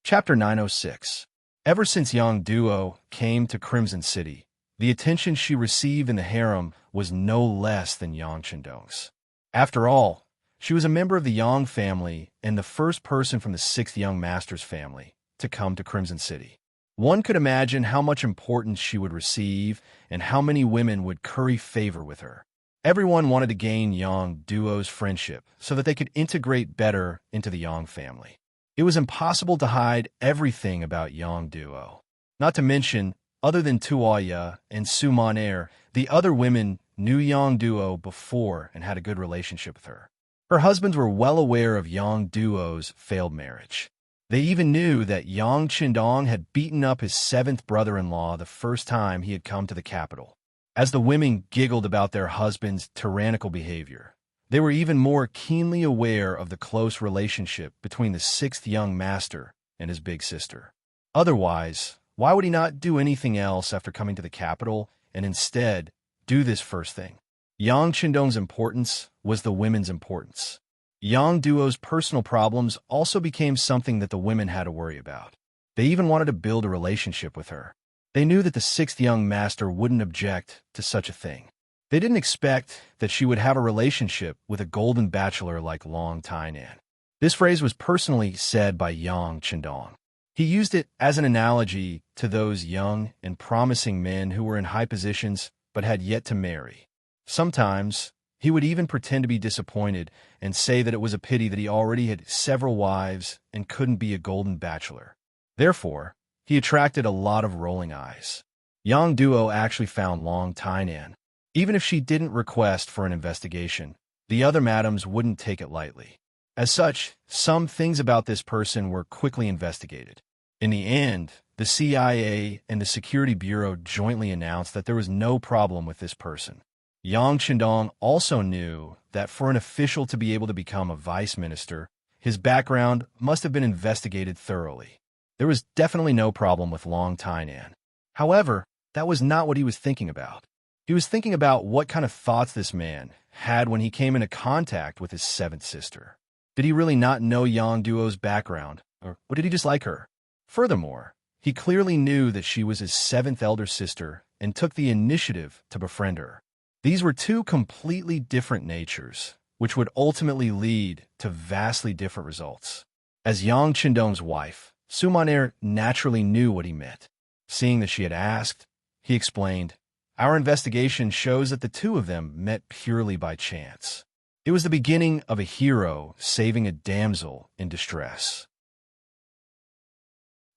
Chapter 906. Ever since Yang Duo came to Crimson City, the attention she received in the harem was no less than Yang Chendong's. After all, she was a member of the Yang family and the first person from the sixth young master's family to come to Crimson City. One could imagine how much importance she would receive and how many women would curry favor with her. Everyone wanted to gain Yang Duo's friendship so that they could integrate better into the Yang family. It was impossible to hide everything about Yang Duo. Not to mention, other than Tuoya and Suman the other women knew Yang Duo before and had a good relationship with her. Her husbands were well aware of Yang Duo's failed marriage. They even knew that Yang Chendong had beaten up his seventh brother-in-law the first time he had come to the capital. As the women giggled about their husband's tyrannical behavior, they were even more keenly aware of the close relationship between the sixth young master and his big sister. Otherwise, why would he not do anything else after coming to the capital and instead do this first thing? Yang Chendong's importance was the women's importance. Yang Duo's personal problems also became something that the women had to worry about. They even wanted to build a relationship with her. They knew that the sixth young master wouldn't object to such a thing. They didn't expect that she would have a relationship with a golden bachelor like Long Tainan. This phrase was personally said by Yang Chendong. He used it as an analogy to those young and promising men who were in high positions but had yet to marry. Sometimes, He would even pretend to be disappointed and say that it was a pity that he already had several wives and couldn't be a golden bachelor. Therefore, he attracted a lot of rolling eyes. Yang Duo actually found Long Tainan. Even if she didn't request for an investigation, the other madams wouldn't take it lightly. As such, some things about this person were quickly investigated. In the end, the CIA and the Security Bureau jointly announced that there was no problem with this person. Yang Qindong also knew that for an official to be able to become a vice minister, his background must have been investigated thoroughly. There was definitely no problem with Long Tainan. However, that was not what he was thinking about. He was thinking about what kind of thoughts this man had when he came into contact with his seventh sister. Did he really not know Yang Duo's background, or did he just like her? Furthermore, he clearly knew that she was his seventh elder sister and took the initiative to befriend her. These were two completely different natures, which would ultimately lead to vastly different results. As Yang Qindong's wife, Sumaner naturally knew what he meant. Seeing that she had asked, he explained, "Our investigation shows that the two of them met purely by chance. It was the beginning of a hero saving a damsel in distress."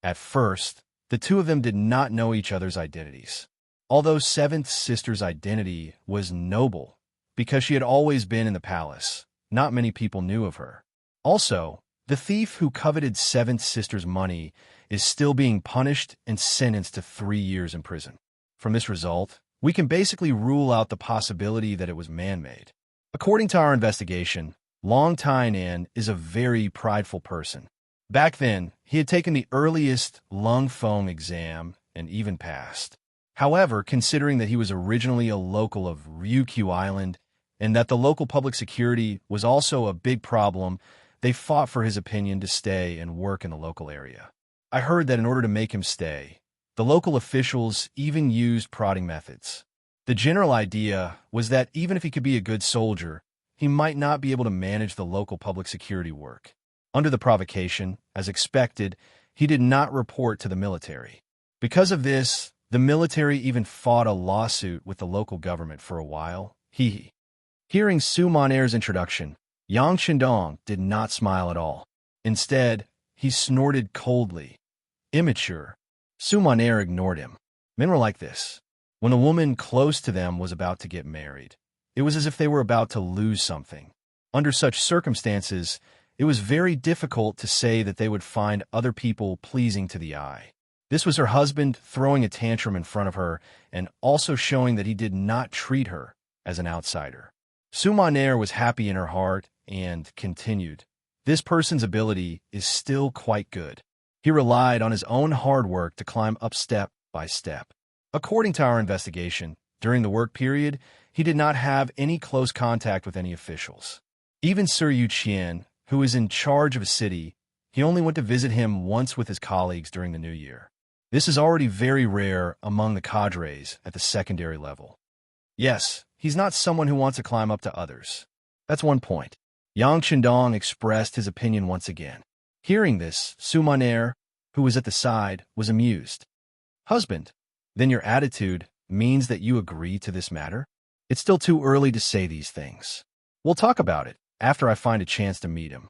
At first, the two of them did not know each other's identities. Although seventh sister's identity was noble, because she had always been in the palace, not many people knew of her. Also, the thief who coveted seventh sister's money is still being punished and sentenced to 3 years in prison. From this result, we can basically rule out the possibility that it was man-made. According to our investigation, Long Tainan is a very prideful person. Back then, he had taken the earliest Lung Feng exam and even passed. However, considering that he was originally a local of Ryukyu Island and that the local public security was also a big problem, they fought for his opinion to stay and work in the local area. I heard that in order to make him stay, the local officials even used prodding methods. The general idea was that even if he could be a good soldier, he might not be able to manage the local public security work. Under the provocation, as expected, he did not report to the military. Because of this, the military even fought a lawsuit with the local government for a while. Hearing Su Maner's introduction, Yang Qindong did not smile at all. Instead, he snorted coldly. Immature. Su Maner ignored him. Men were like this. When a woman close to them was about to get married, it was as if they were about to lose something. Under such circumstances, it was very difficult to say that they would find other people pleasing to the eye. This was her husband throwing a tantrum in front of her and also showing that he did not treat her as an outsider. Su Maner was happy in her heart and continued, "This person's ability is still quite good. He relied on his own hard work to climb up step by step. According to our investigation, during the work period, he did not have any close contact with any officials. Even Sir Yu Qian, who is in charge of a city, he only went to visit him once with his colleagues during the New Year. This is already very rare among the cadres at the secondary level. Yes, he's not someone who wants to climb up to others. That's one point." Yang Qindong expressed his opinion once again. Hearing this, Su Maner, who was at the side, was amused. "Husband, then your attitude means that you agree to this matter? It's still too early to say these things. We'll talk about it after I find a chance to meet him."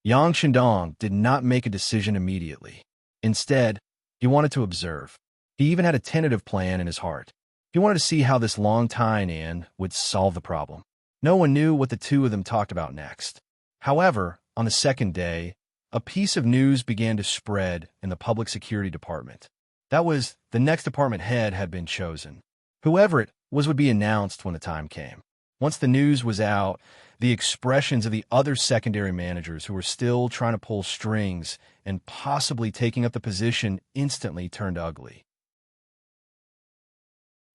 Yang Qindong did not make a decision immediately. Instead, he wanted to observe. He even had a tentative plan in his heart. He wanted to see how this Long Tainan would solve the problem. No one knew what the two of them talked about next. However, on the second day, a piece of news began to spread in the public security department. That was, the next department head had been chosen. Whoever it was would be announced when the time came. Once the news was out, the expressions of the other secondary managers who were still trying to pull strings and possibly taking up the position instantly turned ugly.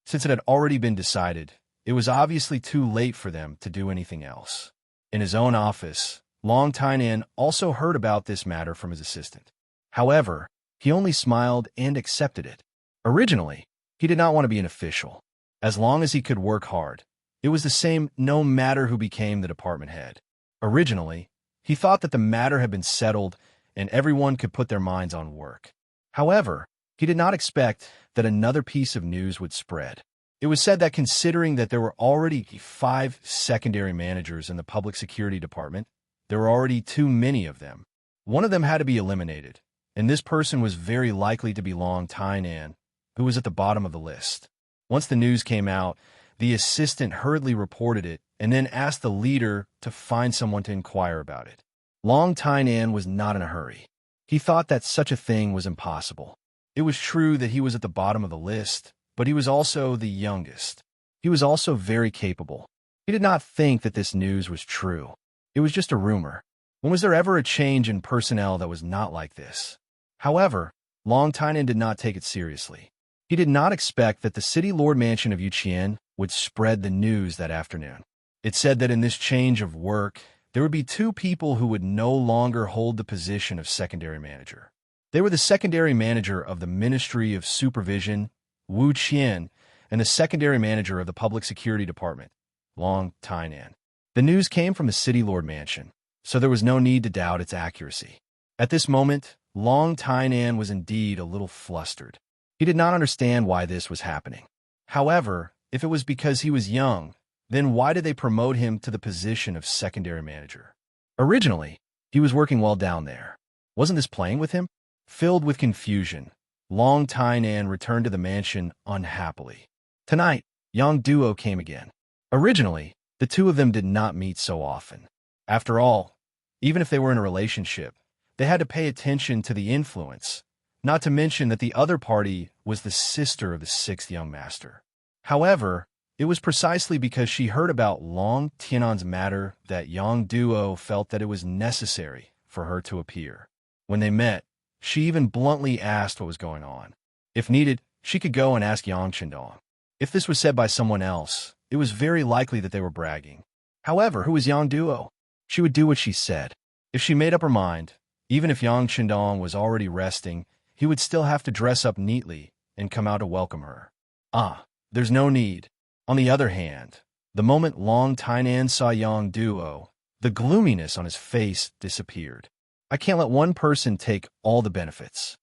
Since it had already been decided, it was obviously too late for them to do anything else. In his own office, Long Tainan also heard about this matter from his assistant. However, he only smiled and accepted it. Originally, he did not want to be an official. As long as he could work hard, it was the same no matter who became the department head. Originally, he thought that the matter had been settled and everyone could put their minds on work. However, he did not expect that another piece of news would spread. It was said that considering that there were already 5 secondary managers in the public security department, there were already too many of them. One of them had to be eliminated, and this person was very likely to be Long Tainan, who was at the bottom of the list. Once the news came out, the assistant hurriedly reported it and then asked the leader to find someone to inquire about it. Long Tainan was not in a hurry. He thought that such a thing was impossible. It was true that he was at the bottom of the list, but he was also the youngest. He was also very capable. He did not think that this news was true. It was just a rumor. When was there ever a change in personnel that was not like this? However, Long Tainan did not take it seriously. He did not expect that the city lord mansion of Yuqian would spread the news that afternoon. It said that in this change of work, there would be 2 people who would no longer hold the position of secondary manager. They were the secondary manager of the Ministry of Supervision, Wu Qian, and the secondary manager of the Public Security Department, Long Tainan. The news came from the city lord mansion, so there was no need to doubt its accuracy. At this moment, Long Tainan was indeed a little flustered. He did not understand why this was happening. However, if it was because he was young, then why did they promote him to the position of secondary manager? Originally, he was working well down there. Wasn't this playing with him? Filled with confusion, Long Tainan returned to the mansion unhappily. Tonight, Yang Duo came again. Originally, the 2 of them did not meet so often. After all, even if they were in a relationship, they had to pay attention to the influence, not to mention that the other party was the sister of the 6th young master. However, it was precisely because she heard about Long Tianan's matter that Yang Duo felt that it was necessary for her to appear. When they met, she even bluntly asked what was going on. If needed, she could go and ask Yang Chendong. If this was said by someone else, it was very likely that they were bragging. However, who was Yang Duo? She would do what she said. If she made up her mind, even if Yang Chendong was already resting, he would still have to dress up neatly and come out to welcome her. There's no need. On the other hand, the moment Long Tainan saw Yang Duo, the gloominess on his face disappeared. I can't let one person take all the benefits.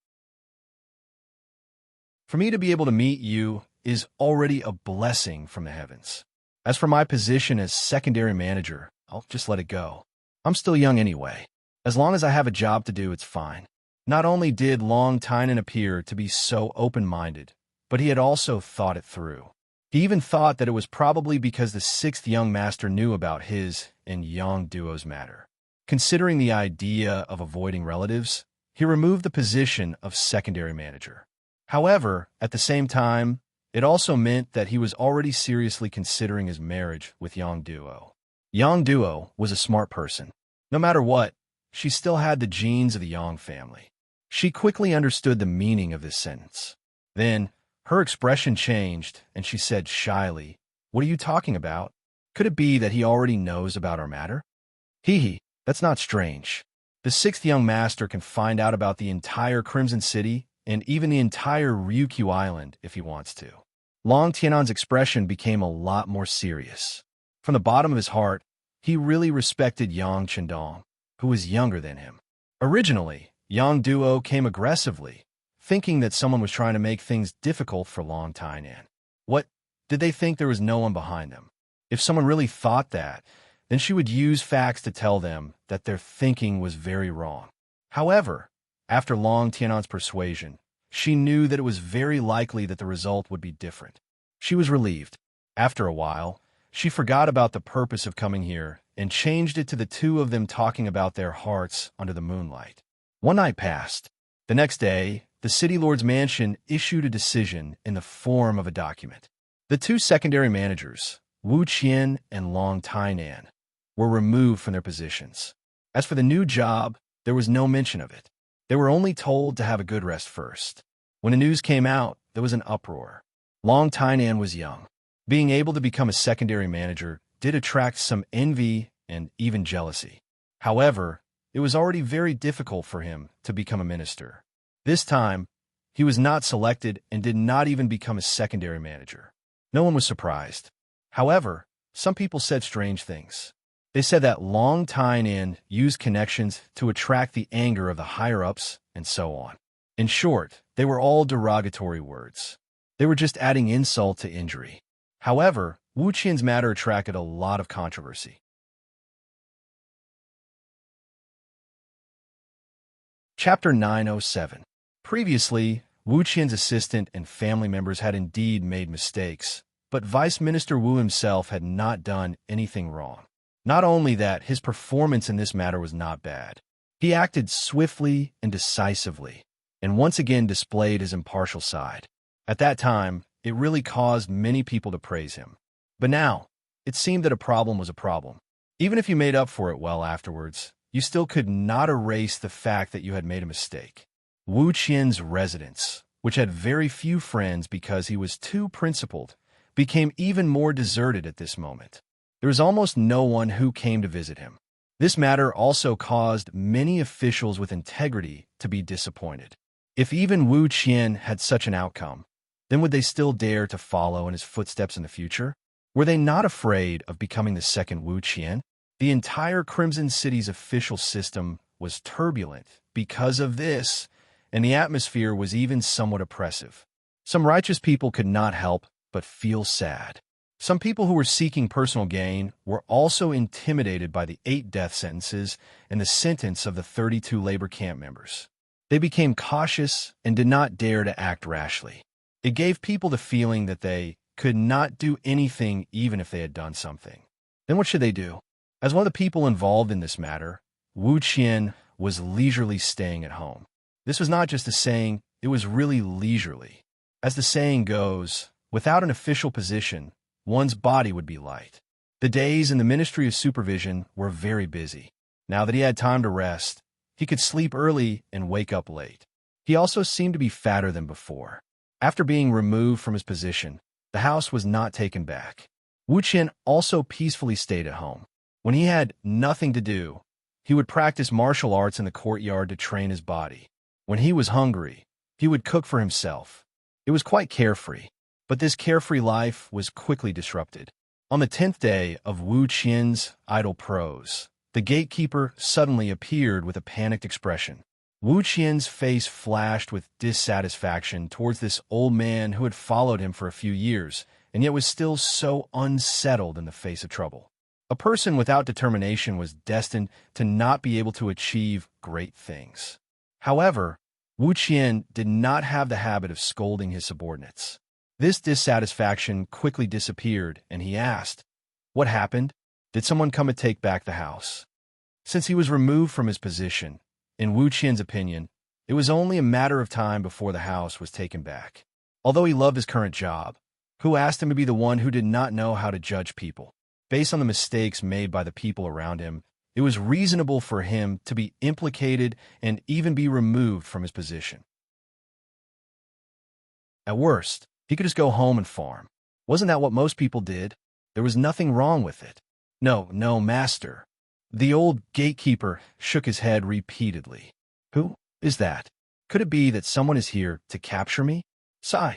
For me to be able to meet you is already a blessing from the heavens. As for my position as secondary manager, I'll just let it go. I'm still young anyway. As long as I have a job to do, it's fine. Not only did Long Tainan appear to be so open-minded, but he had also thought it through. He even thought that it was probably because the 6th young master knew about his and Yang Duo's matter. Considering the idea of avoiding relatives, he removed the position of secondary manager. However, at the same time, it also meant that he was already seriously considering his marriage with Yang Duo. Yang Duo was a smart person. No matter what, she still had the genes of the Yang family. She quickly understood the meaning of this sentence. Then, her expression changed, and she said shyly, "What are you talking about? Could it be that he already knows about our matter?" Hee, that's not strange. The 6th young master can find out about the entire Crimson City and even the entire Ryukyu Island if he wants to. Long Tianan's expression became a lot more serious. From the bottom of his heart, he really respected Yang Chendong, who was younger than him. Originally, Yang Duo came aggressively, thinking that someone was trying to make things difficult for Long Tainan. What? Did they think there was no one behind them? If someone really thought that, then she would use facts to tell them that their thinking was very wrong. However, after Long Tianan's persuasion, she knew that it was very likely that the result would be different. She was relieved. After a while, she forgot about the purpose of coming here and changed it to the 2 of them talking about their hearts under the moonlight. One night passed. The next day, the city lord's mansion issued a decision in the form of a document. The 2 secondary managers, Wu Qian and Long Tainan, were removed from their positions. As for the new job, there was no mention of it. They were only told to have a good rest first. When the news came out, there was an uproar. Long Tainan was young. Being able to become a secondary manager did attract some envy and even jealousy. However, it was already very difficult for him to become a minister. This time, he was not selected and did not even become a secondary manager. No one was surprised. However, some people said strange things. They said that Long Tainan used connections to attract the anger of the higher-ups and so on. In short, they were all derogatory words. They were just adding insult to injury. However, Wu Qian's matter attracted a lot of controversy. Chapter 907. Previously, Wu Qian's assistant and family members had indeed made mistakes, but Vice Minister Wu himself had not done anything wrong. Not only that, his performance in this matter was not bad. He acted swiftly and decisively, and once again displayed his impartial side. At that time, it really caused many people to praise him. But now, it seemed that a problem was a problem. Even if you made up for it well afterwards, you still could not erase the fact that you had made a mistake. Wu Qian's residence, which had very few friends because he was too principled, became even more deserted at this moment. There was almost no one who came to visit him. This matter also caused many officials with integrity to be disappointed. If even Wu Qian had such an outcome, then would they still dare to follow in his footsteps in the future? Were they not afraid of becoming the second Wu Qian? The entire Crimson City's official system was turbulent because of this, and the atmosphere was even somewhat oppressive. Some righteous people could not help but feel sad. Some people who were seeking personal gain were also intimidated by the 8 death sentences and the sentence of the 32 labor camp members. They became cautious and did not dare to act rashly. It gave people the feeling that they could not do anything even if they had done something. Then what should they do? As one of the people involved in this matter, Wu Qian was leisurely staying at home. This was not just a saying, it was really leisurely. As the saying goes, without an official position, one's body would be light. The days in the Ministry of Supervision were very busy. Now that he had time to rest, he could sleep early and wake up late. He also seemed to be fatter than before. After being removed from his position, the house was not taken back. Wu Qian also peacefully stayed at home. When he had nothing to do, he would practice martial arts in the courtyard to train his body. When he was hungry, he would cook for himself. It was quite carefree, but this carefree life was quickly disrupted. On the 10th day of Wu Qian's idle prose, the gatekeeper suddenly appeared with a panicked expression. Wu Qian's face flashed with dissatisfaction towards this old man who had followed him for a few years, and yet was still so unsettled in the face of trouble. A person without determination was destined to not be able to achieve great things. However, Wu Qian did not have the habit of scolding his subordinates. This dissatisfaction quickly disappeared, and he asked, "What happened? Did someone come to take back the house?" Since he was removed from his position, in Wu Qian's opinion, it was only a matter of time before the house was taken back. Although he loved his current job, who asked him to be the one who did not know how to judge people? Based on the mistakes made by the people around him, it was reasonable for him to be implicated and even be removed from his position. At worst, he could just go home and farm. Wasn't that what most people did? There was nothing wrong with it. No, master. The old gatekeeper shook his head repeatedly. Who is that? Could it be that someone is here to capture me? Sigh.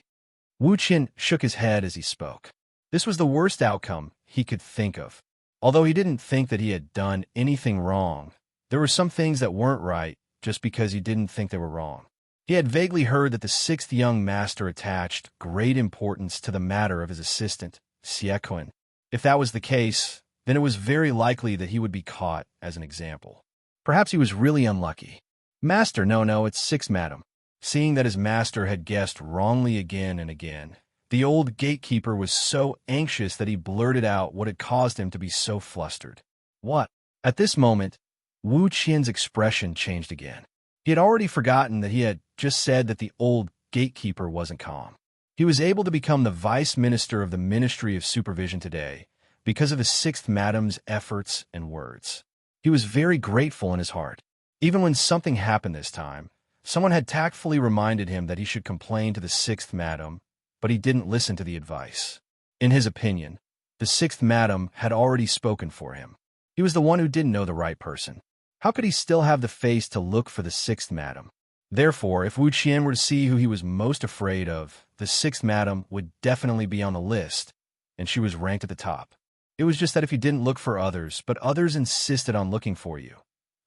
Wu Qian shook his head as he spoke. This was the worst outcome he could think of. Although he didn't think that he had done anything wrong, there were some things that weren't right just because he didn't think they were wrong. He had vaguely heard that the 6th young master attached great importance to the matter of his assistant, Xie. If that was the case, then it was very likely that he would be caught as an example. Perhaps he was really unlucky. Master, no, it's 6, madam. Seeing that his master had guessed wrongly again and again, the old gatekeeper was so anxious that he blurted out what had caused him to be so flustered. What? At this moment, Wu Qian's expression changed again. He had already forgotten that he had just said that the old gatekeeper wasn't calm. He was able to become the vice minister of the Ministry of Supervision today because of his 6th madam's efforts and words. He was very grateful in his heart. Even when something happened this time, someone had tactfully reminded him that he should complain to the 6th madam, but he didn't listen to the advice. In his opinion, the 6th madam had already spoken for him. He was the one who didn't know the right person. How could he still have the face to look for the 6th madam? Therefore, if Wu Qian were to see who he was most afraid of, the 6th madam would definitely be on the list, and she was ranked at the top. It was just that if you didn't look for others, but others insisted on looking for you,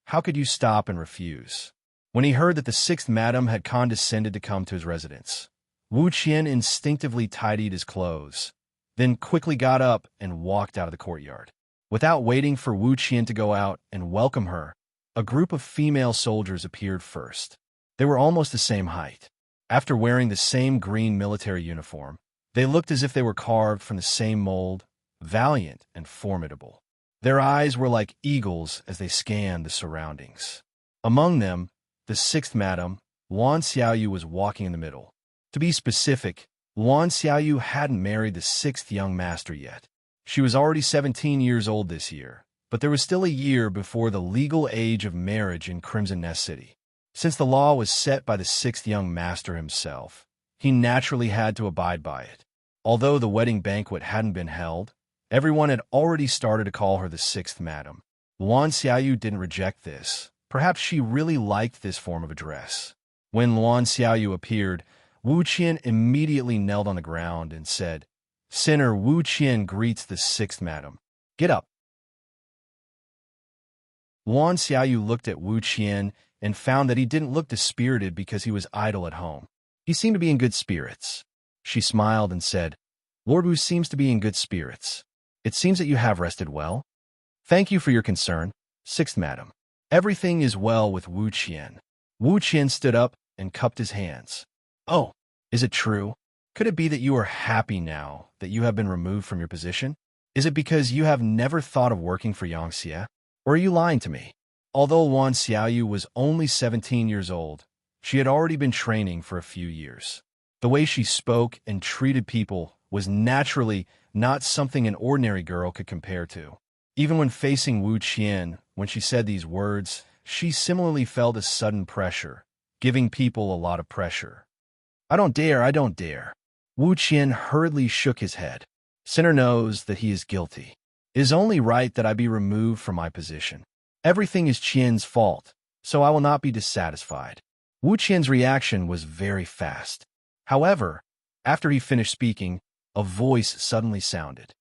how could you stop and refuse? When he heard that the 6th madam had condescended to come to his residence, Wu Qian instinctively tidied his clothes, then quickly got up and walked out of the courtyard. Without waiting for Wu Qian to go out and welcome her, a group of female soldiers appeared first. They were almost the same height. After wearing the same green military uniform, they looked as if they were carved from the same mold, valiant and formidable. Their eyes were like eagles as they scanned the surroundings. Among them, the sixth madam, Luan Xiaoyu, was walking in the middle. To be specific, Luan Xiaoyu hadn't married the sixth young master yet. She was already 17 years old this year, but there was still a year before the legal age of marriage in Crimson Nest City. Since the law was set by the sixth young master himself, he naturally had to abide by it. Although the wedding banquet hadn't been held, everyone had already started to call her the sixth madam. Luan Xiaoyu didn't reject this. Perhaps she really liked this form of address. When Luan Xiaoyu appeared, Wu Qian immediately knelt on the ground and said, "Sinner Wu Qian greets the sixth madam. Get up." Luan Xiaoyu looked at Wu Qian and found that he didn't look dispirited because he was idle at home. He seemed to be in good spirits. She smiled and said, "Lord Wu seems to be in good spirits. It seems that you have rested well. Thank you for your concern, sixth madam. Everything is well with Wu Qian." Wu Qian stood up and cupped his hands. "Oh, is it true? Could it be that you are happy now that you have been removed from your position? Is it because you have never thought of working for Yang Xie? Or are you lying to me?" Although Luan Xiaoyu was only 17 years old, she had already been training for a few years. The way she spoke and treated people was naturally not something an ordinary girl could compare to. Even when facing Wu Qian, when she said these words, she similarly felt a sudden pressure, giving people a lot of pressure. I don't dare." Wu Qian hurriedly shook his head. "Sinner knows that he is guilty. It is only right that I be removed from my position. Everything is Qian's fault, so I will not be dissatisfied." Wu Qian's reaction was very fast. However, after he finished speaking, a voice suddenly sounded.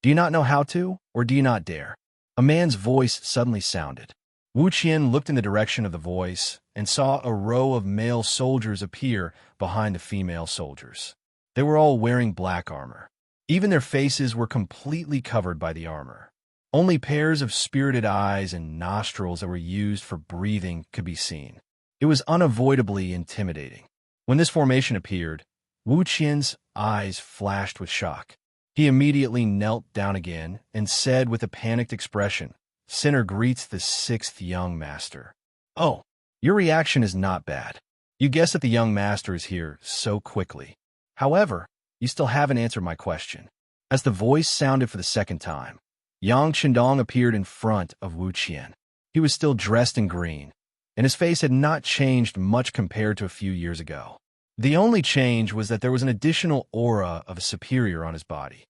"Do you not know how to, or do you not dare?" A man's voice suddenly sounded. Wu Qian looked in the direction of the voice and saw a row of male soldiers appear behind the female soldiers. They were all wearing black armor. Even their faces were completely covered by the armor. Only pairs of spirited eyes and nostrils that were used for breathing could be seen. It was unavoidably intimidating. When this formation appeared, Wu Qian's eyes flashed with shock. He immediately knelt down again and said with a panicked expression, "Sinner greets the sixth young master." "Oh, your reaction is not bad. You guess that the young master is here so quickly. However, you still haven't answered my question." As the voice sounded for the second time, Yang Qindong appeared in front of Wu Qian. He was still dressed in green, and his face had not changed much compared to a few years ago. The only change was that there was an additional aura of a superior on his body.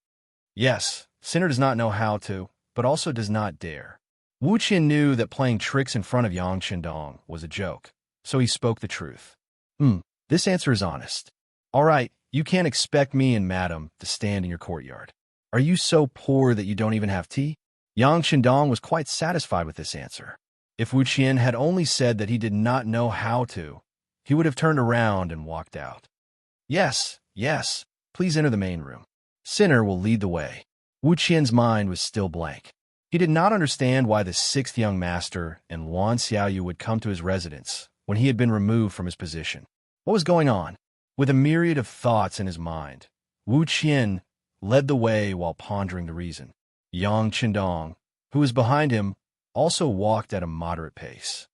Yes, Sinner does not know how to, but also does not dare. Wu Qian knew that playing tricks in front of Yang Qindong was a joke, so he spoke the truth. This answer is honest. All right, you can't expect me and Madam to stand in your courtyard. Are you so poor that you don't even have tea? Yang Qindong was quite satisfied with this answer. If Wu Qian had only said that he did not know how to, he would have turned around and walked out. Yes, please enter the main room. Sinner will lead the way." Wu Qian's mind was still blank. He did not understand why the sixth young master and Luan Xiaoyu would come to his residence when he had been removed from his position. What was going on? With a myriad of thoughts in his mind, Wu Qian led the way while pondering the reason. Yang Qindong, who was behind him, also walked at a moderate pace.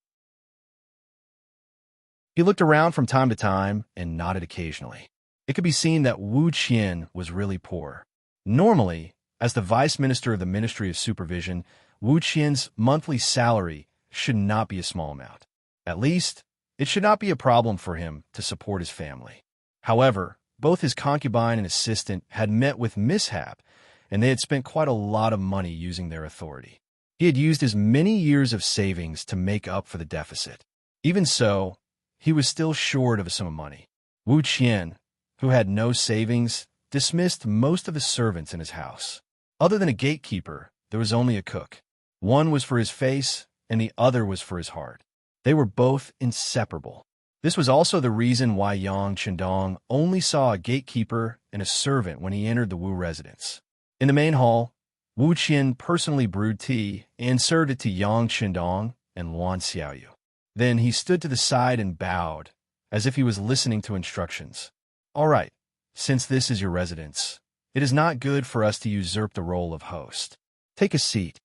He looked around from time to time and nodded occasionally. It could be seen that Wu Qian was really poor. Normally, as the vice minister of the Ministry of Supervision, Wu Qian's monthly salary should not be a small amount. At least, it should not be a problem for him to support his family. However, both his concubine and assistant had met with mishap, and they had spent quite a lot of money using their authority. He had used his many years of savings to make up for the deficit. Even so, he was still short of a sum of money. Wu Qian, who had no savings, dismissed most of the servants in his house. Other than a gatekeeper, there was only a cook. One was for his face, and the other was for his heart. They were both inseparable. This was also the reason why Yang Qindong only saw a gatekeeper and a servant when he entered the Wu residence. In the main hall, Wu Qian personally brewed tea and served it to Yang Qindong and Luan Xiaoyu. Then he stood to the side and bowed, as if he was listening to instructions. "All right, since this is your residence, it is not good for us to usurp the role of host. Take a seat."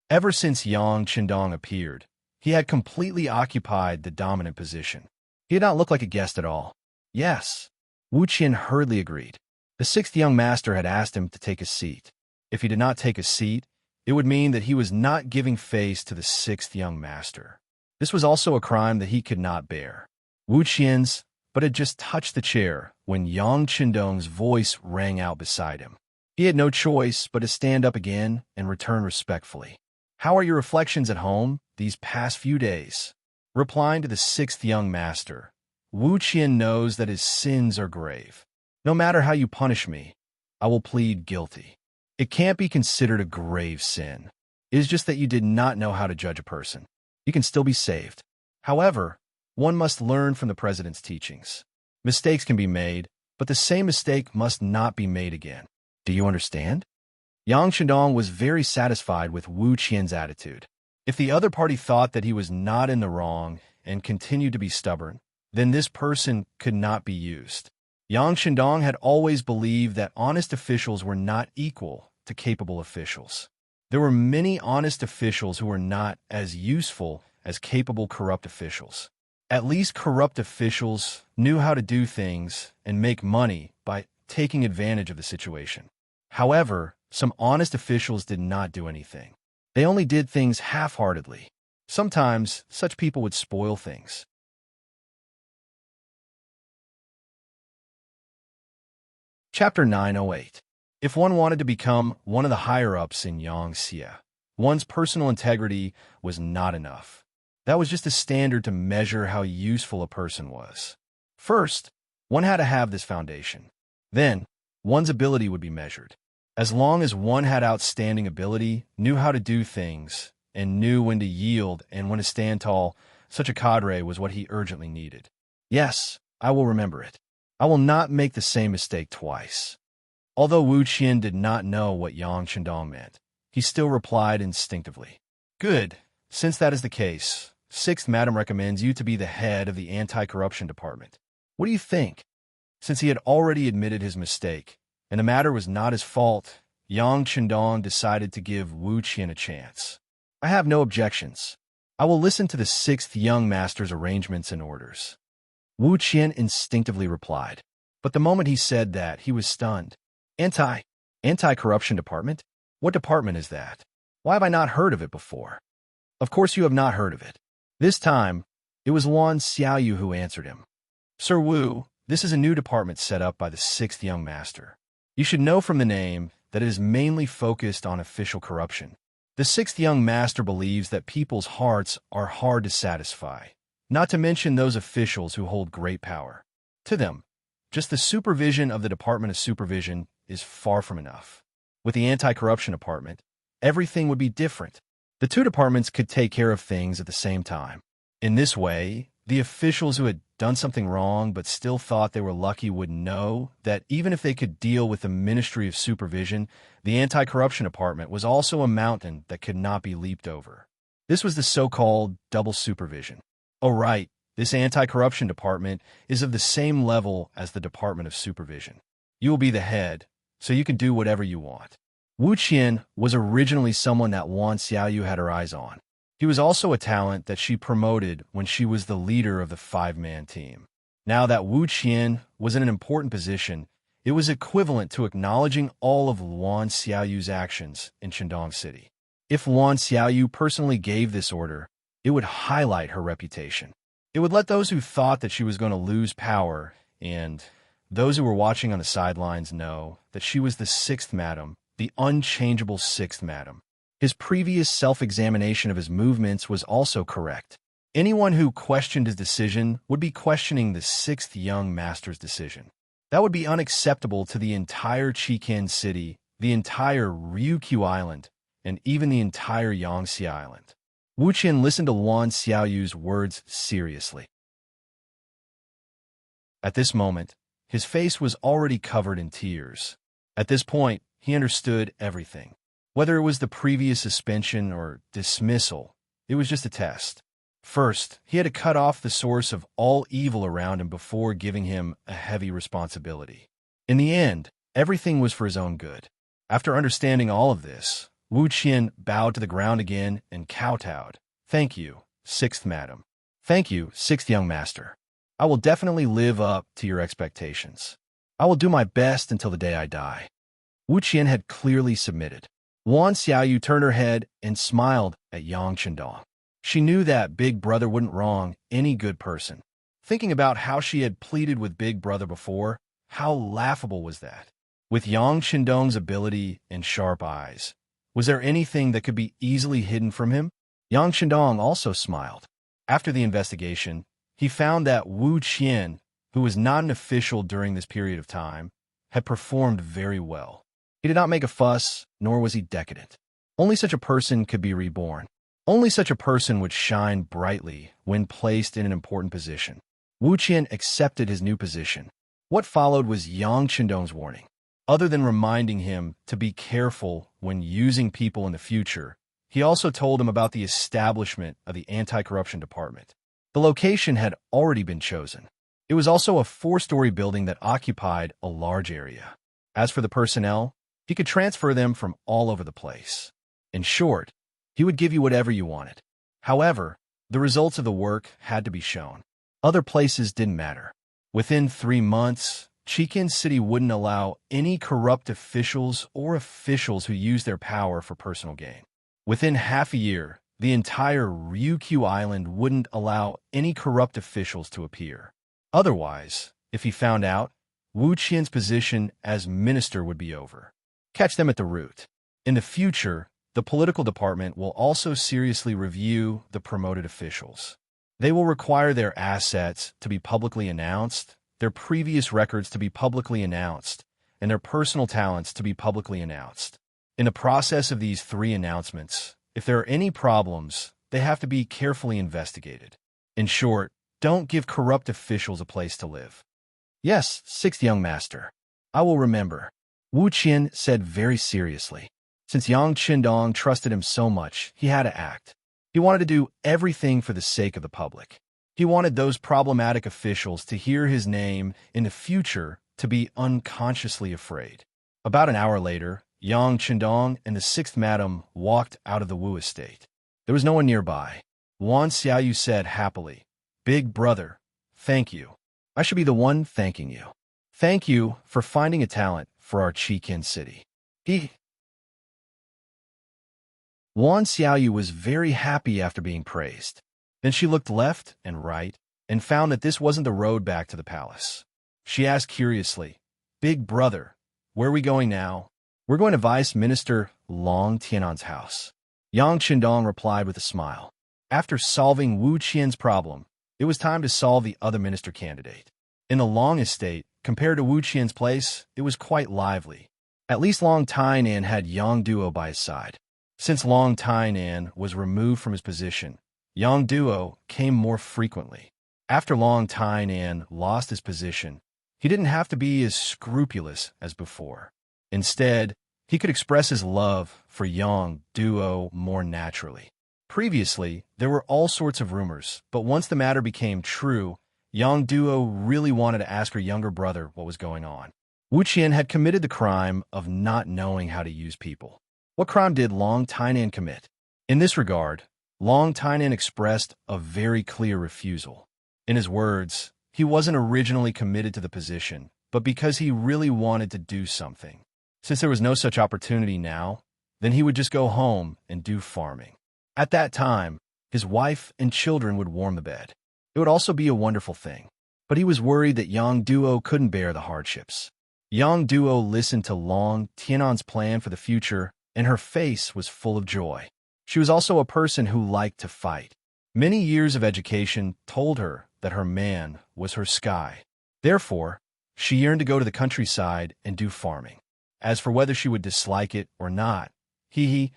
Ever since Yang Qindong appeared, he had completely occupied the dominant position. He did not look like a guest at all. "Yes," Wu Qian hurriedly agreed. The sixth young master had asked him to take a seat. If he did not take a seat, it would mean that he was not giving face to the sixth young master. This was also a crime that he could not bear. Wu Qian's but had just touched the chair when Yang Qindong's voice rang out beside him. He had no choice but to stand up again and return respectfully. "How are your reflections at home these past few days?" Replying to the sixth young master, Wu Qian knows that his sins are grave. "No matter how you punish me, I will plead guilty." It can't be considered a grave sin. It is just that you did not know how to judge a person. You can still be saved. However, one must learn from the president's teachings. Mistakes can be made, but the same mistake must not be made again. Do you understand? Yang Qindong was very satisfied with Wu Qian's attitude. If the other party thought that he was not in the wrong and continued to be stubborn, then this person could not be used. Yang Qindong had always believed that honest officials were not equal to capable officials. There were many honest officials who were not as useful as capable corrupt officials. At least corrupt officials knew how to do things and make money by taking advantage of the situation. However, some honest officials did not do anything. They only did things half-heartedly. Sometimes, such people would spoil things. Chapter 908. If one wanted to become one of the higher-ups in Yangxia, one's personal integrity was not enough. That was just a standard to measure how useful a person was. First, one had to have this foundation. Then, one's ability would be measured. As long as one had outstanding ability, knew how to do things, and knew when to yield and when to stand tall, such a cadre was what he urgently needed. Yes, I will remember it. I will not make the same mistake twice. Although Wu Qian did not know what Yang Qindong meant, he still replied instinctively. "Good. Since that is the case, Sixth Madam recommends you to be the head of the anti-corruption department. What do you think?" Since he had already admitted his mistake, and the matter was not his fault, Yang Qindong decided to give Wu Qian a chance. "I have no objections. I will listen to the sixth young master's arrangements and orders." Wu Qian instinctively replied. But the moment he said that, he was stunned. Anti-corruption department? What department is that? Why have I not heard of it before?" "Of course you have not heard of it." This time, it was Luan Xiaoyu who answered him. "Sir Wu, this is a new department set up by the sixth young master. You should know from the name that it is mainly focused on official corruption. The sixth young master believes that people's hearts are hard to satisfy, not to mention those officials who hold great power. To them, just the supervision of the Department of Supervision is far from enough. With the anti-corruption department, everything would be different. The two departments could take care of things at the same time. In this way, the officials who had done something wrong but still thought they were lucky would know that even if they could deal with the Ministry of Supervision, the anti-corruption department was also a mountain that could not be leaped over. This was the so-called double supervision. Oh right, this anti-corruption department is of the same level as the Department of Supervision. You will be the head, so you can do whatever you want. Wu Qian was originally someone that Luan Xiaoyu had her eyes on. He was also a talent that she promoted when she was the leader of the five-man team. Now that Wu Qian was in an important position, it was equivalent to acknowledging all of Luan Xiaoyu's actions in Qindong City. If Luan Xiaoyu personally gave this order, it would highlight her reputation. It would let those who thought that she was going to lose power and those who were watching on the sidelines know that she was the sixth madam, the unchangeable sixth madam. His previous self-examination of his movements was also correct. Anyone who questioned his decision would be questioning the sixth young master's decision. That would be unacceptable to the entire Chikan city, the entire Ryukyu Island, and even the entire Yangxi Island. Wu Qian listened to Luan Xiaoyu's words seriously. At this moment, His face was already covered in tears. At this point, he understood everything. Whether it was the previous suspension or dismissal, it was just a test. First, he had to cut off the source of all evil around him before giving him a heavy responsibility. In the end, everything was for his own good. After understanding all of this, Wu Qian bowed to the ground again and kowtowed. "Thank you, sixth madam. Thank you, sixth young master. I will definitely live up to your expectations. I will do my best until the day I die." Wu Qian had clearly submitted. Wan Xiaoyu turned her head and smiled at Yang Chendong. She knew that Big Brother wouldn't wrong any good person. Thinking about how she had pleaded with Big Brother before, how laughable was that? With Yang Chendong's ability and sharp eyes, was there anything that could be easily hidden from him? Yang Chendong also smiled. After the investigation, he found that Wu Qian, who was not an official during this period of time, had performed very well. He did not make a fuss, nor was he decadent. Only such a person could be reborn. Only such a person would shine brightly when placed in an important position. Wu Qian accepted his new position. What followed was Yang Chendong's warning. Other than reminding him to be careful when using people in the future, he also told him about the establishment of the anti-corruption department. The location had already been chosen. It was also a 4-story building that occupied a large area. As for the personnel, he could transfer them from all over the place. In short, he would give you whatever you wanted. However, the results of the work had to be shown. Other places didn't matter. Within 3 months, Chikin City wouldn't allow any corrupt officials or officials who used their power for personal gain. Within half a year, the entire Ryukyu Island wouldn't allow any corrupt officials to appear. Otherwise, if he found out, Wu Qian's position as minister would be over. Catch them at the root. In the future, the political department will also seriously review the promoted officials. They will require their assets to be publicly announced, their previous records to be publicly announced, and their personal talents to be publicly announced. In the process of these 3 announcements, if there are any problems, they have to be carefully investigated. In short, don't give corrupt officials a place to live. "Yes, sixth young master. I will remember," Wu Qian said very seriously. Since Yang Chendong trusted him so much, he had to act. He wanted to do everything for the sake of the public. He wanted those problematic officials to hear his name in the future to be unconsciously afraid. About an hour later, Yang Chendong and the 6th madam walked out of the Wu estate. There was no one nearby. Wan Xiaoyu said happily, "Big Brother, thank you. I should be the one thanking you. Thank you for finding a talent for our Chikin city." Wan Xiaoyu was very happy after being praised. Then she looked left and right and found that this wasn't the road back to the palace. She asked curiously, "Big Brother, where are we going now?" "We're going to Vice Minister Long Tianan's house." Yang Chendong replied with a smile. After solving Wu Qian's problem, it was time to solve the other minister candidate. In the Long estate, compared to Wu Qian's place, it was quite lively. At least Long Tainan had Yang Duo by his side. Since Long Tainan was removed from his position, Yang Duo came more frequently. After Long Tainan lost his position, he didn't have to be as scrupulous as before. Instead, he could express his love for Yang Duo more naturally. Previously, there were all sorts of rumors, but once the matter became true, Yang Duo really wanted to ask her younger brother what was going on. Wu Qian had committed the crime of not knowing how to use people. What crime did Long Tainan commit? In this regard, Long Tainan expressed a very clear refusal. In his words, he wasn't originally committed to the position, but because he really wanted to do something. Since there was no such opportunity now, then he would just go home and do farming. At that time, his wife and children would warm the bed. It would also be a wonderful thing. But he was worried that Yang Duo couldn't bear the hardships. Yang Duo listened to Long Tianan's plan for the future, and her face was full of joy. She was also a person who liked to fight. Many years of education told her that her man was her sky. Therefore, she yearned to go to the countryside and do farming. As for whether she would dislike it or not, if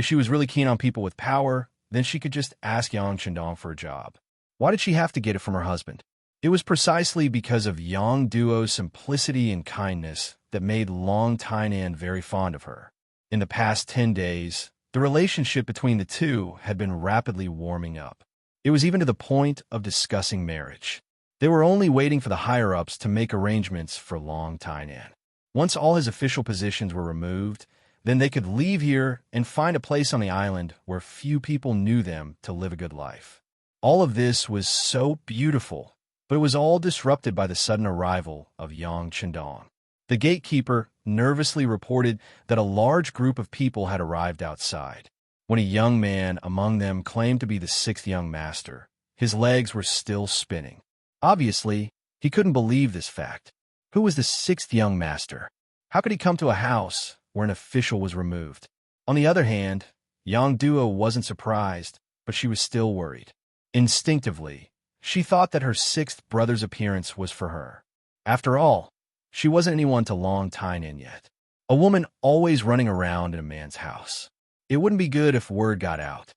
she was really keen on people with power, then she could just ask Yang Chendong for a job. Why did she have to get it from her husband? It was precisely because of Yang Duo's simplicity and kindness that made Long Tainan very fond of her. In the past 10 days, the relationship between the two had been rapidly warming up. It was even to the point of discussing marriage. They were only waiting for the higher-ups to make arrangements for Long Tainan. Once all his official positions were removed, then they could leave here and find a place on the island where few people knew them to live a good life. All of this was so beautiful, but it was all disrupted by the sudden arrival of Yang Chendong. The gatekeeper nervously reported that a large group of people had arrived outside. When a young man among them claimed to be the sixth young master, his legs were still spinning. Obviously, he couldn't believe this fact. Who was the sixth young master? How could he come to a house where an official was removed? On the other hand, Yang Duo wasn't surprised, but she was still worried. Instinctively, she thought that her sixth brother's appearance was for her. After all, she wasn't anyone to Long Tainan yet. A woman always running around in a man's house. It wouldn't be good if word got out.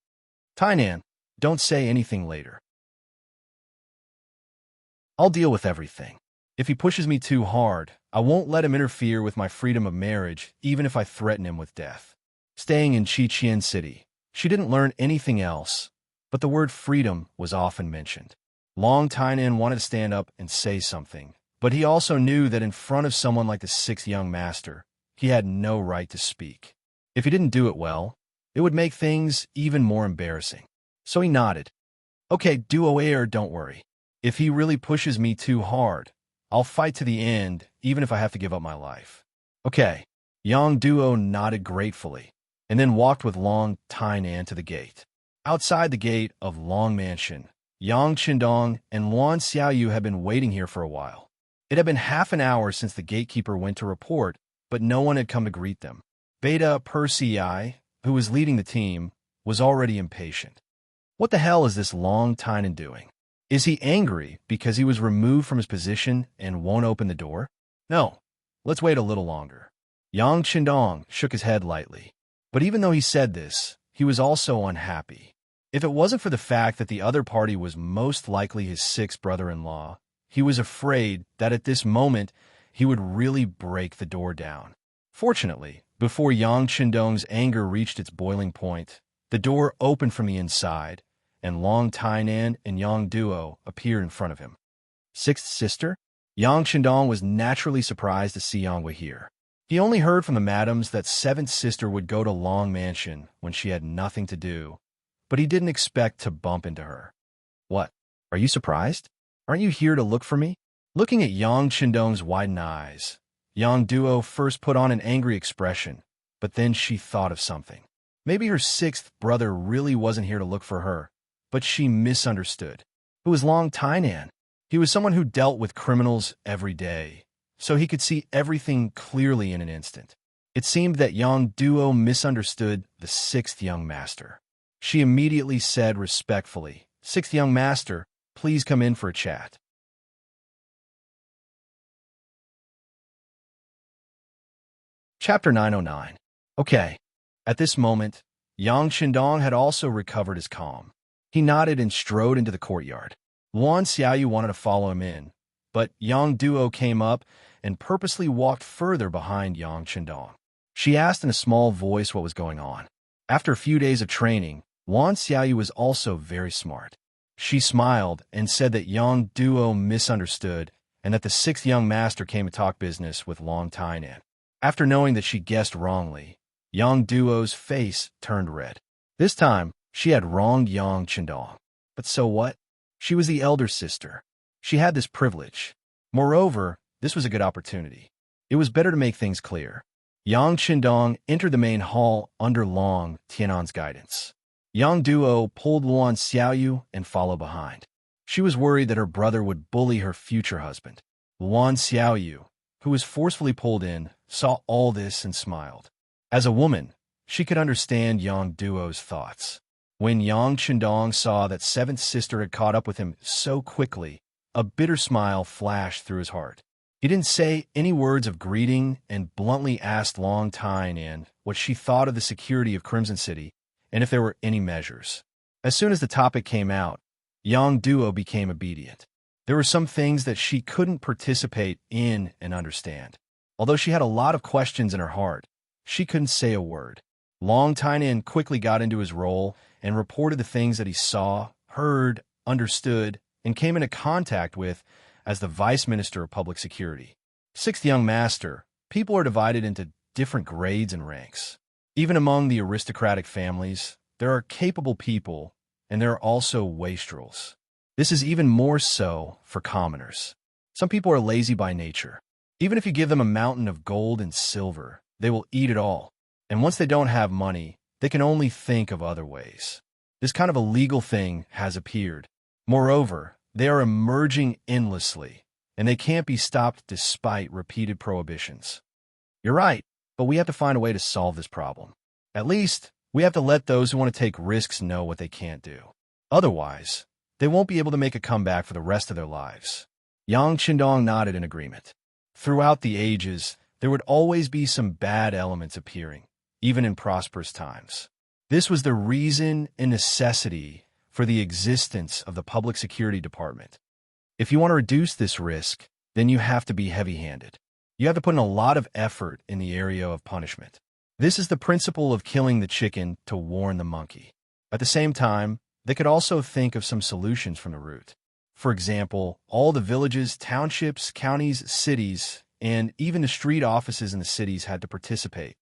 Tainan, don't say anything later. I'll deal with everything. If he pushes me too hard, I won't let him interfere with my freedom of marriage, even if I threaten him with death. Staying in Qiqian City, she didn't learn anything else, but the word freedom was often mentioned. Long Tainan wanted to stand up and say something, but he also knew that in front of someone like the sixth young master, he had no right to speak. If he didn't do it well, it would make things even more embarrassing. So he nodded. Okay, Duo Air, don't worry. If he really pushes me too hard, I'll fight to the end, even if I have to give up my life. Okay. Yang Duo nodded gratefully, and then walked with Long Tainan to the gate. Outside the gate of Long Mansion, Yang Chendong and Luan Xiaoyu had been waiting here for a while. It had been half an hour since the gatekeeper went to report, but no one had come to greet them. Beta Persei, who was leading the team, was already impatient. What the hell is this Long Tainan doing? Is he angry because he was removed from his position and won't open the door? No, let's wait a little longer. Yang Chendong shook his head lightly. But even though he said this, he was also unhappy. If it wasn't for the fact that the other party was most likely his sixth brother-in-law, he was afraid that at this moment he would really break the door down. Fortunately, before Yang Chendong's anger reached its boiling point, the door opened from the inside, and Long Tainan and Yang Duo appeared in front of him. Sixth sister? Yang Chendong was naturally surprised to see Yang Wei here. He only heard from the madams that seventh sister would go to Long Mansion when she had nothing to do, but he didn't expect to bump into her. What? Are you surprised? Aren't you here to look for me? Looking at Yang Chendong's widened eyes, Yang Duo first put on an angry expression, but then she thought of something. Maybe her sixth brother really wasn't here to look for her, but she misunderstood. Who was Long Tainan? He was someone who dealt with criminals every day, so he could see everything clearly in an instant. It seemed that Yang Duo misunderstood the sixth young master. She immediately said respectfully, "Sixth young master, please come in for a chat." Chapter 909. Okay. At this moment, Yang Chendong had also recovered his calm. He nodded and strode into the courtyard. Luan Xiaoyu wanted to follow him in, but Yang Duo came up and purposely walked further behind Yang Chendong. She asked in a small voice what was going on. After a few days of training, Luan Xiaoyu was also very smart. She smiled and said that Yang Duo misunderstood and that the sixth young master came to talk business with Long Tainan. After knowing that she guessed wrongly, Yang Duo's face turned red. This time, she had wronged Yang Chendong. But so what? She was the elder sister. She had this privilege. Moreover, this was a good opportunity. It was better to make things clear. Yang Chendong entered the main hall under Long Tianan's guidance. Yang Duo pulled Luan Xiaoyu and followed behind. She was worried that her brother would bully her future husband. Luan Xiaoyu, who was forcefully pulled in, saw all this and smiled. As a woman, she could understand Yang Duo's thoughts. When Yang Chendong saw that seventh sister had caught up with him so quickly, a bitter smile flashed through his heart. He didn't say any words of greeting and bluntly asked Long Tainan what she thought of the security of Crimson City and if there were any measures. As soon as the topic came out, Yang Duo became obedient. There were some things that she couldn't participate in and understand. Although she had a lot of questions in her heart, she couldn't say a word. Long Tynan quickly got into his role and reported the things that he saw, heard, understood, and came into contact with as the Vice Minister of Public Security. Sixth young master, people are divided into different grades and ranks. Even among the aristocratic families, there are capable people, and there are also wastrels. This is even more so for commoners. Some people are lazy by nature. Even if you give them a mountain of gold and silver, they will eat it all. And once they don't have money, they can only think of other ways. This kind of illegal thing has appeared. Moreover, they are emerging endlessly, and they can't be stopped despite repeated prohibitions. You're right, but we have to find a way to solve this problem. At least, we have to let those who want to take risks know what they can't do. Otherwise, they won't be able to make a comeback for the rest of their lives. Yang Qindong nodded in agreement. Throughout the ages, there would always be some bad elements appearing, even in prosperous times. This was the reason and necessity for the existence of the Public Security Department. If you want to reduce this risk, then you have to be heavy-handed. You have to put in a lot of effort in the area of punishment. This is the principle of killing the chicken to warn the monkey. At the same time, they could also think of some solutions from the root. For example, all the villages, townships, counties, cities, and even the street offices in the cities had to participate.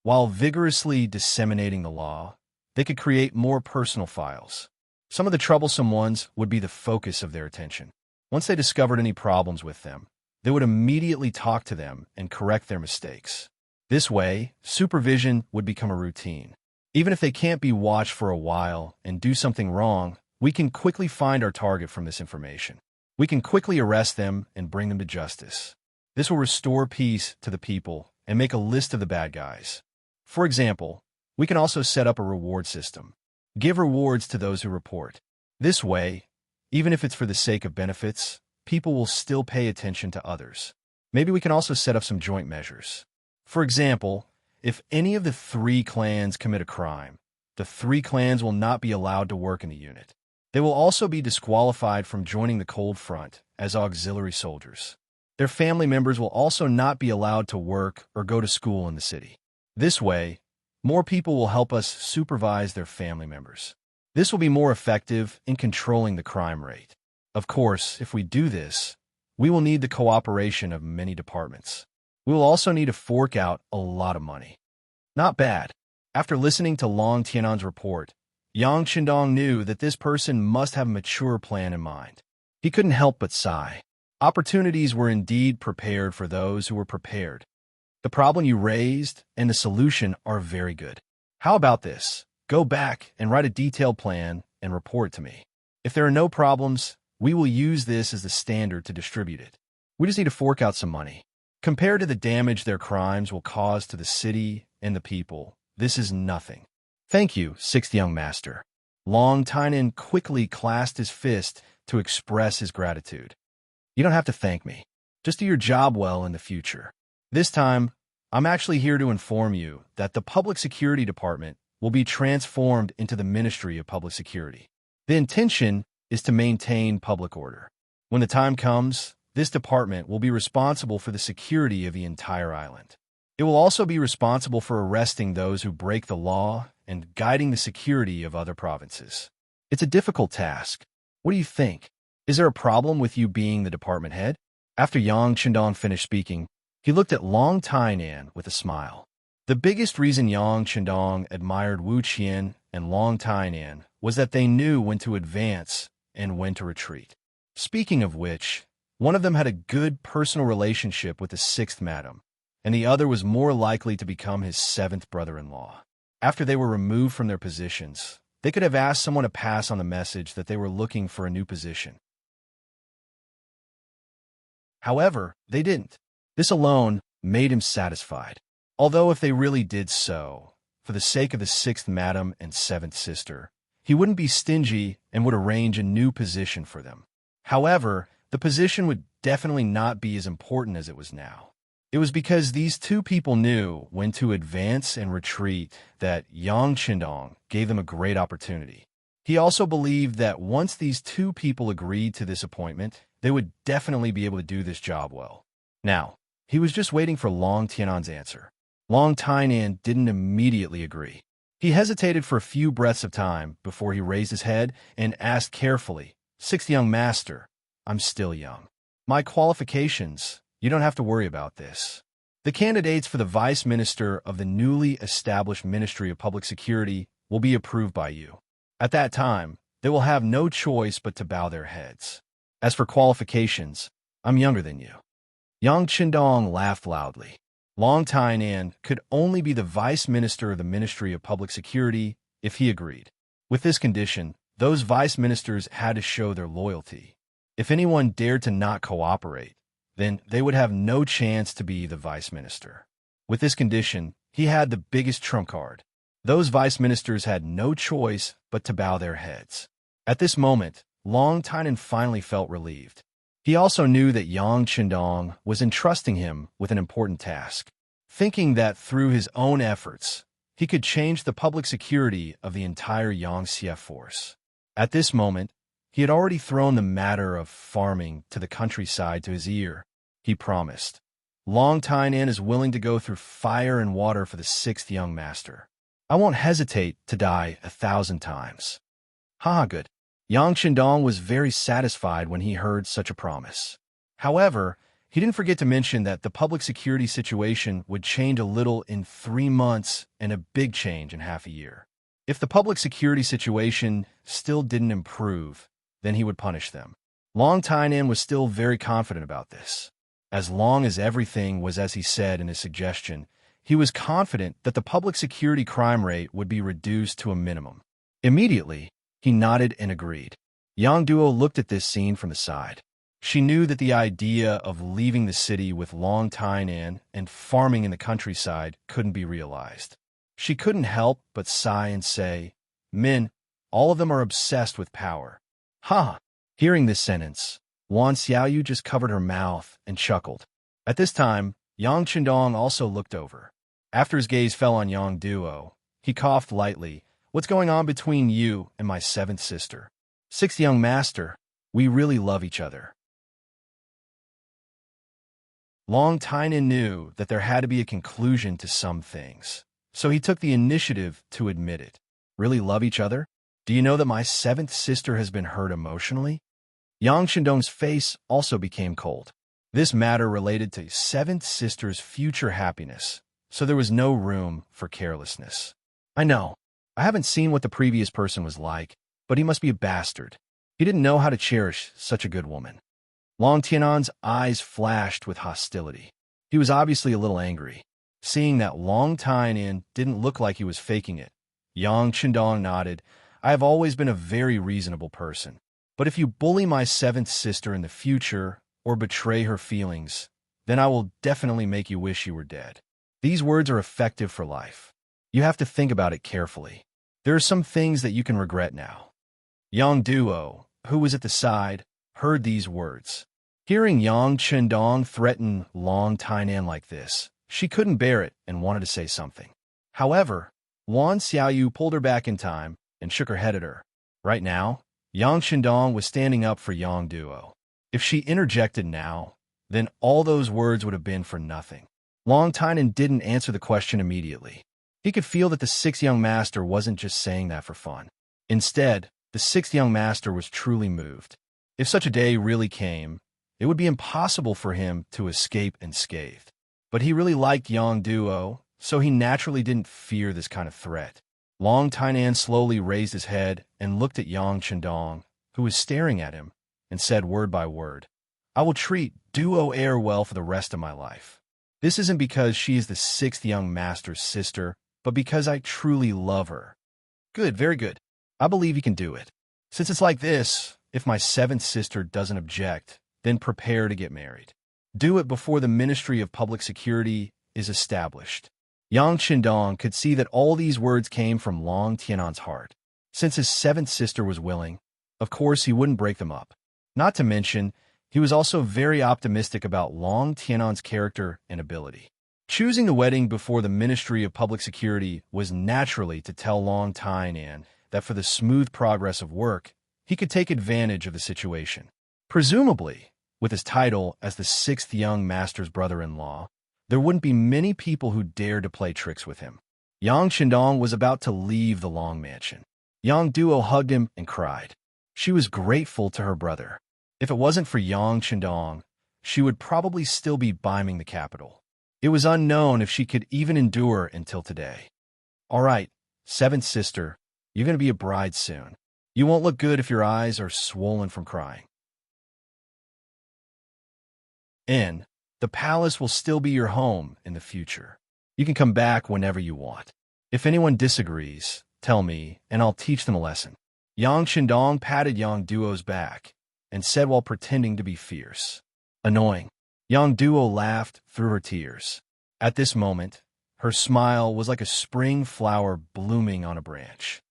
While vigorously disseminating the law, they could create more personal files. Some of the troublesome ones would be the focus of their attention. Once they discovered any problems with them, they would immediately talk to them and correct their mistakes. This way, supervision would become a routine. Even if they can't be watched for a while and do something wrong, we can quickly find our target from this information. We can quickly arrest them and bring them to justice. This will restore peace to the people and make a list of the bad guys. For example, we can also set up a reward system. Give rewards to those who report. This way, even if it's for the sake of benefits, people will still pay attention to others. Maybe we can also set up some joint measures. For example, if any of the 3 clans commit a crime, the 3 clans will not be allowed to work in the unit. They will also be disqualified from joining the Cold Front as auxiliary soldiers. Their family members will also not be allowed to work or go to school in the city. This way, more people will help us supervise their family members. This will be more effective in controlling the crime rate. Of course, if we do this, we will need the cooperation of many departments. We will also need to fork out a lot of money. Not bad. After listening to Long Tianan's report, Yang Qindong knew that this person must have a mature plan in mind. He couldn't help but sigh. Opportunities were indeed prepared for those who were prepared. The problem you raised and the solution are very good. How about this? Go back and write a detailed plan and report to me. If there are no problems, we will use this as the standard to distribute it. We just need to fork out some money. Compared to the damage their crimes will cause to the city and the people, this is nothing. Thank you, 6th young master. Long Tynan quickly clasped his fist to express his gratitude. You don't have to thank me. Just do your job well in the future. This time, I'm actually here to inform you that the Public Security Department will be transformed into the Ministry of Public Security. The intention is to maintain public order. When the time comes, this department will be responsible for the security of the entire island. It will also be responsible for arresting those who break the law and guiding the security of other provinces. It's a difficult task. What do you think? Is there a problem with you being the department head? After Yang Qindong finished speaking, he looked at Long Tainan with a smile. The biggest reason Yang Qindong admired Wu Qian and Long Tainan was that they knew when to advance and when to retreat. Speaking of which, one of them had a good personal relationship with the 6th madam, and the other was more likely to become his 7th brother-in-law. After they were removed from their positions, they could have asked someone to pass on the message that they were looking for a new position. However, they didn't. This alone made him satisfied. Although if they really did so, for the sake of the 6th madam and 7th sister, he wouldn't be stingy and would arrange a new position for them. However, the position would definitely not be as important as it was now. It was because these 2 people knew when to advance and retreat that Yang Qindong gave them a great opportunity. He also believed that once these two people agreed to this appointment, they would definitely be able to do this job well. Now, he was just waiting for Long Tianan's answer. Long Tainan didn't immediately agree. He hesitated for a few breaths of time before he raised his head and asked carefully, "Sixth young master, I'm still young. My qualifications, you don't have to worry about this. The candidates for the vice minister of the newly established Ministry of Public Security will be approved by you. At that time, they will have no choice but to bow their heads. As for qualifications, I'm younger than you." Yang Qindong laughed loudly. Long Tainan could only be the vice minister of the Ministry of Public Security if he agreed. With this condition, those vice ministers had to show their loyalty. If anyone dared to not cooperate, then they would have no chance to be the vice minister. With this condition, he had the biggest trump card. Those vice ministers had no choice but to bow their heads. At this moment, Long Tainan finally felt relieved. He also knew that Yang Qindong was entrusting him with an important task, thinking that through his own efforts, he could change the public security of the entire Yangtze force. At this moment, he had already thrown the matter of farming to the countryside to his ear. He promised, "Long Tainan is willing to go through fire and water for the sixth young master. I won't hesitate to die 1,000 times." Ha, good. Yang Qindong was very satisfied when he heard such a promise. However, he didn't forget to mention that the public security situation would change a little in 3 months and a big change in half a year. If the public security situation still didn't improve, then he would punish them. Long Tainan was still very confident about this. As long as everything was as he said in his suggestion, he was confident that the public security crime rate would be reduced to a minimum. Immediately, he nodded and agreed. Yang Duo looked at this scene from the side. She knew that the idea of leaving the city with Long Tainan and farming in the countryside couldn't be realized. She couldn't help but sigh and say, "Men, all of them are obsessed with power." Ha! Hearing this sentence, Wan Xiaoyu just covered her mouth and chuckled. At this time, Yang Qindong also looked over. After his gaze fell on Yang Duo, he coughed lightly. "What's going on between you and my seventh sister?" "Sixth young master, we really love each other." Long Tainan knew that there had to be a conclusion to some things, so he took the initiative to admit it. "Really love each other? Do you know that my seventh sister has been hurt emotionally?" Yang Qindong's face also became cold. This matter related to seventh sister's future happiness, so there was no room for carelessness. "I know. I haven't seen what the previous person was like, but he must be a bastard. He didn't know how to cherish such a good woman." Long Tianan's eyes flashed with hostility. He was obviously a little angry. Seeing that Long Tainan didn't look like he was faking it, Yang Qindong nodded. "I have always been a very reasonable person. But if you bully my seventh sister in the future or betray her feelings, then I will definitely make you wish you were dead." These words are effective for life. You have to think about it carefully. There are some things that you can regret now. Yang Duo, who was at the side, heard these words. Hearing Yang Qindong threaten Long Tainan like this, she couldn't bear it and wanted to say something. However, Wan Xiaoyu pulled her back in time and shook her head at her. Right now, Yang Qindong was standing up for Yang Duo. If she interjected now, then all those words would have been for nothing. Long Tainan didn't answer the question immediately. He could feel that the sixth young master wasn't just saying that for fun. Instead, the sixth young master was truly moved. If such a day really came, it would be impossible for him to escape unscathed. But he really liked Yang Duo, so he naturally didn't fear this kind of threat. Long Tainan slowly raised his head and looked at Yang Qindong, who was staring at him, and said word by word, "I will treat Duo Air well for the rest of my life. This isn't because she is the sixth young master's sister, but because I truly love her." "Good, very good. I believe you can do it. Since it's like this, if my seventh sister doesn't object, then prepare to get married. Do it before the Ministry of Public Security is established." Yang Qindong could see that all these words came from Long Tianan's heart. Since his seventh sister was willing, of course he wouldn't break them up. Not to mention, he was also very optimistic about Long Tianan's character and ability. Choosing the wedding before the Ministry of Public Security was naturally to tell Long Tainan that for the smooth progress of work, he could take advantage of the situation. Presumably, with his title as the sixth young master's brother-in-law, there wouldn't be many people who dared to play tricks with him. Yang Qindong was about to leave the Long Mansion. Yang Duo hugged him and cried. She was grateful to her brother. If it wasn't for Yang Qindong, she would probably still be biming the capital. It was unknown if she could even endure until today. All right, seventh sister, you're going to be a bride soon. You won't look good if your eyes are swollen from crying. And the palace will still be your home in the future. You can come back whenever you want. If anyone disagrees, tell me, and I'll teach them a lesson. Yang Qindong patted Yang Duo's back and said while pretending to be fierce. Annoying. Yang Duo laughed through her tears. At this moment, her smile was like a spring flower blooming on a branch.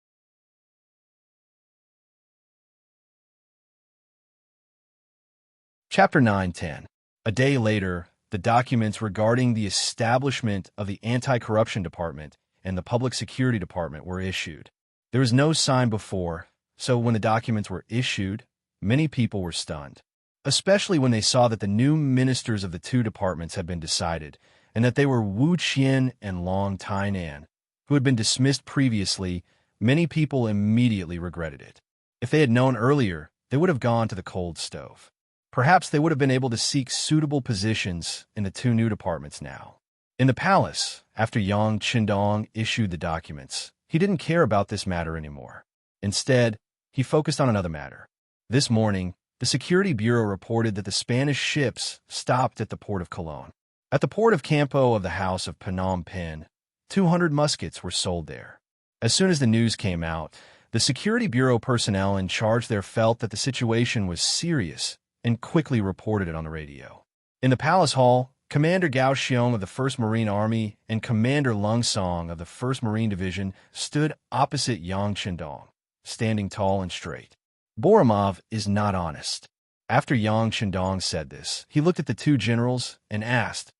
Chapter 9-10. A day later, the documents regarding the establishment of the Anti-Corruption Department and the Public Security Department were issued. There was no sign before, so when the documents were issued, many people were stunned, especially when they saw that the new ministers of the two departments had been decided, and that they were Wu Qian and Long Tainan, who had been dismissed previously. Many people immediately regretted it. If they had known earlier, they would have gone to the cold stove. Perhaps they would have been able to seek suitable positions in the two new departments now. In the palace, after Yang Qindong issued the documents, he didn't care about this matter anymore. Instead, he focused on another matter. This morning, the Security Bureau reported that the Spanish ships stopped at the port of Cologne. At the port of Campo of the House of Phnom Penh, 200 muskets were sold there. As soon as the news came out, the Security Bureau personnel in charge there felt that the situation was serious and quickly reported it on the radio. In the palace hall, Commander Gao Xiong of the 1st Marine Army and Commander Lung Song of the 1st Marine Division stood opposite Yang Qindong, standing tall and straight. Borimov is not honest. After Yang Qindong said this, he looked at the two generals and asked,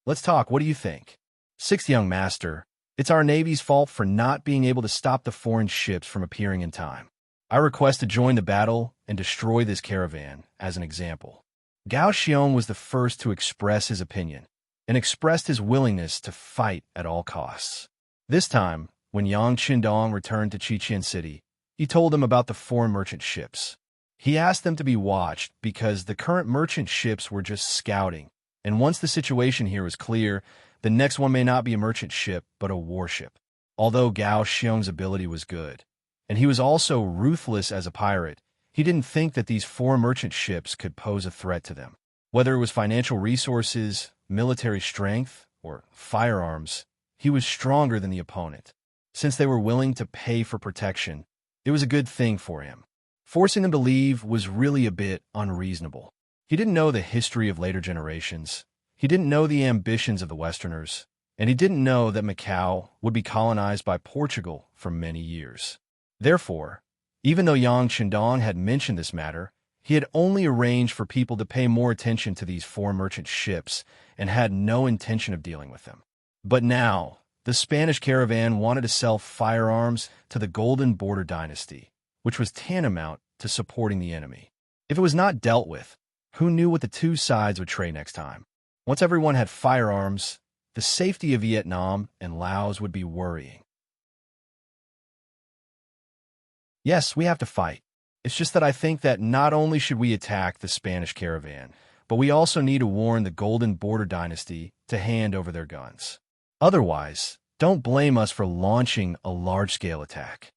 "Let's talk, what do you think?" "Sixth young master, it's our Navy's fault for not being able to stop the foreign ships from appearing in time. I request to join the battle and destroy this caravan, as an example." Gao Xiong was the first to express his opinion, and expressed his willingness to fight at all costs. This time, when Yang Qindong returned to Qiqian City, he told them about the foreign merchant ships. He asked them to be watched because the current merchant ships were just scouting, and once the situation here was clear, the next one may not be a merchant ship, but a warship. Although Gao Xiong's ability was good, and he was also ruthless as a pirate, he didn't think that these foreign merchant ships could pose a threat to them. Whether it was financial resources, military strength, or firearms, he was stronger than the opponent. Since they were willing to pay for protection, it was a good thing for him. Forcing them to leave was really a bit unreasonable. He didn't know the history of later generations. He didn't know the ambitions of the Westerners, and he didn't know that Macau would be colonized by Portugal for many years. Therefore, even though Yang Qindong had mentioned this matter, he had only arranged for people to pay more attention to these foreign merchant ships and had no intention of dealing with them. But now, the Spanish caravan wanted to sell firearms to the Golden Border Dynasty, which was tantamount to supporting the enemy. If it was not dealt with, who knew what the two sides would trade next time? Once everyone had firearms, the safety of Vietnam and Laos would be worrying. Yes, we have to fight. It's just that I think that not only should we attack the Spanish caravan, but we also need to warn the Golden Border Dynasty to hand over their guns. Otherwise, don't blame us for launching a large-scale attack.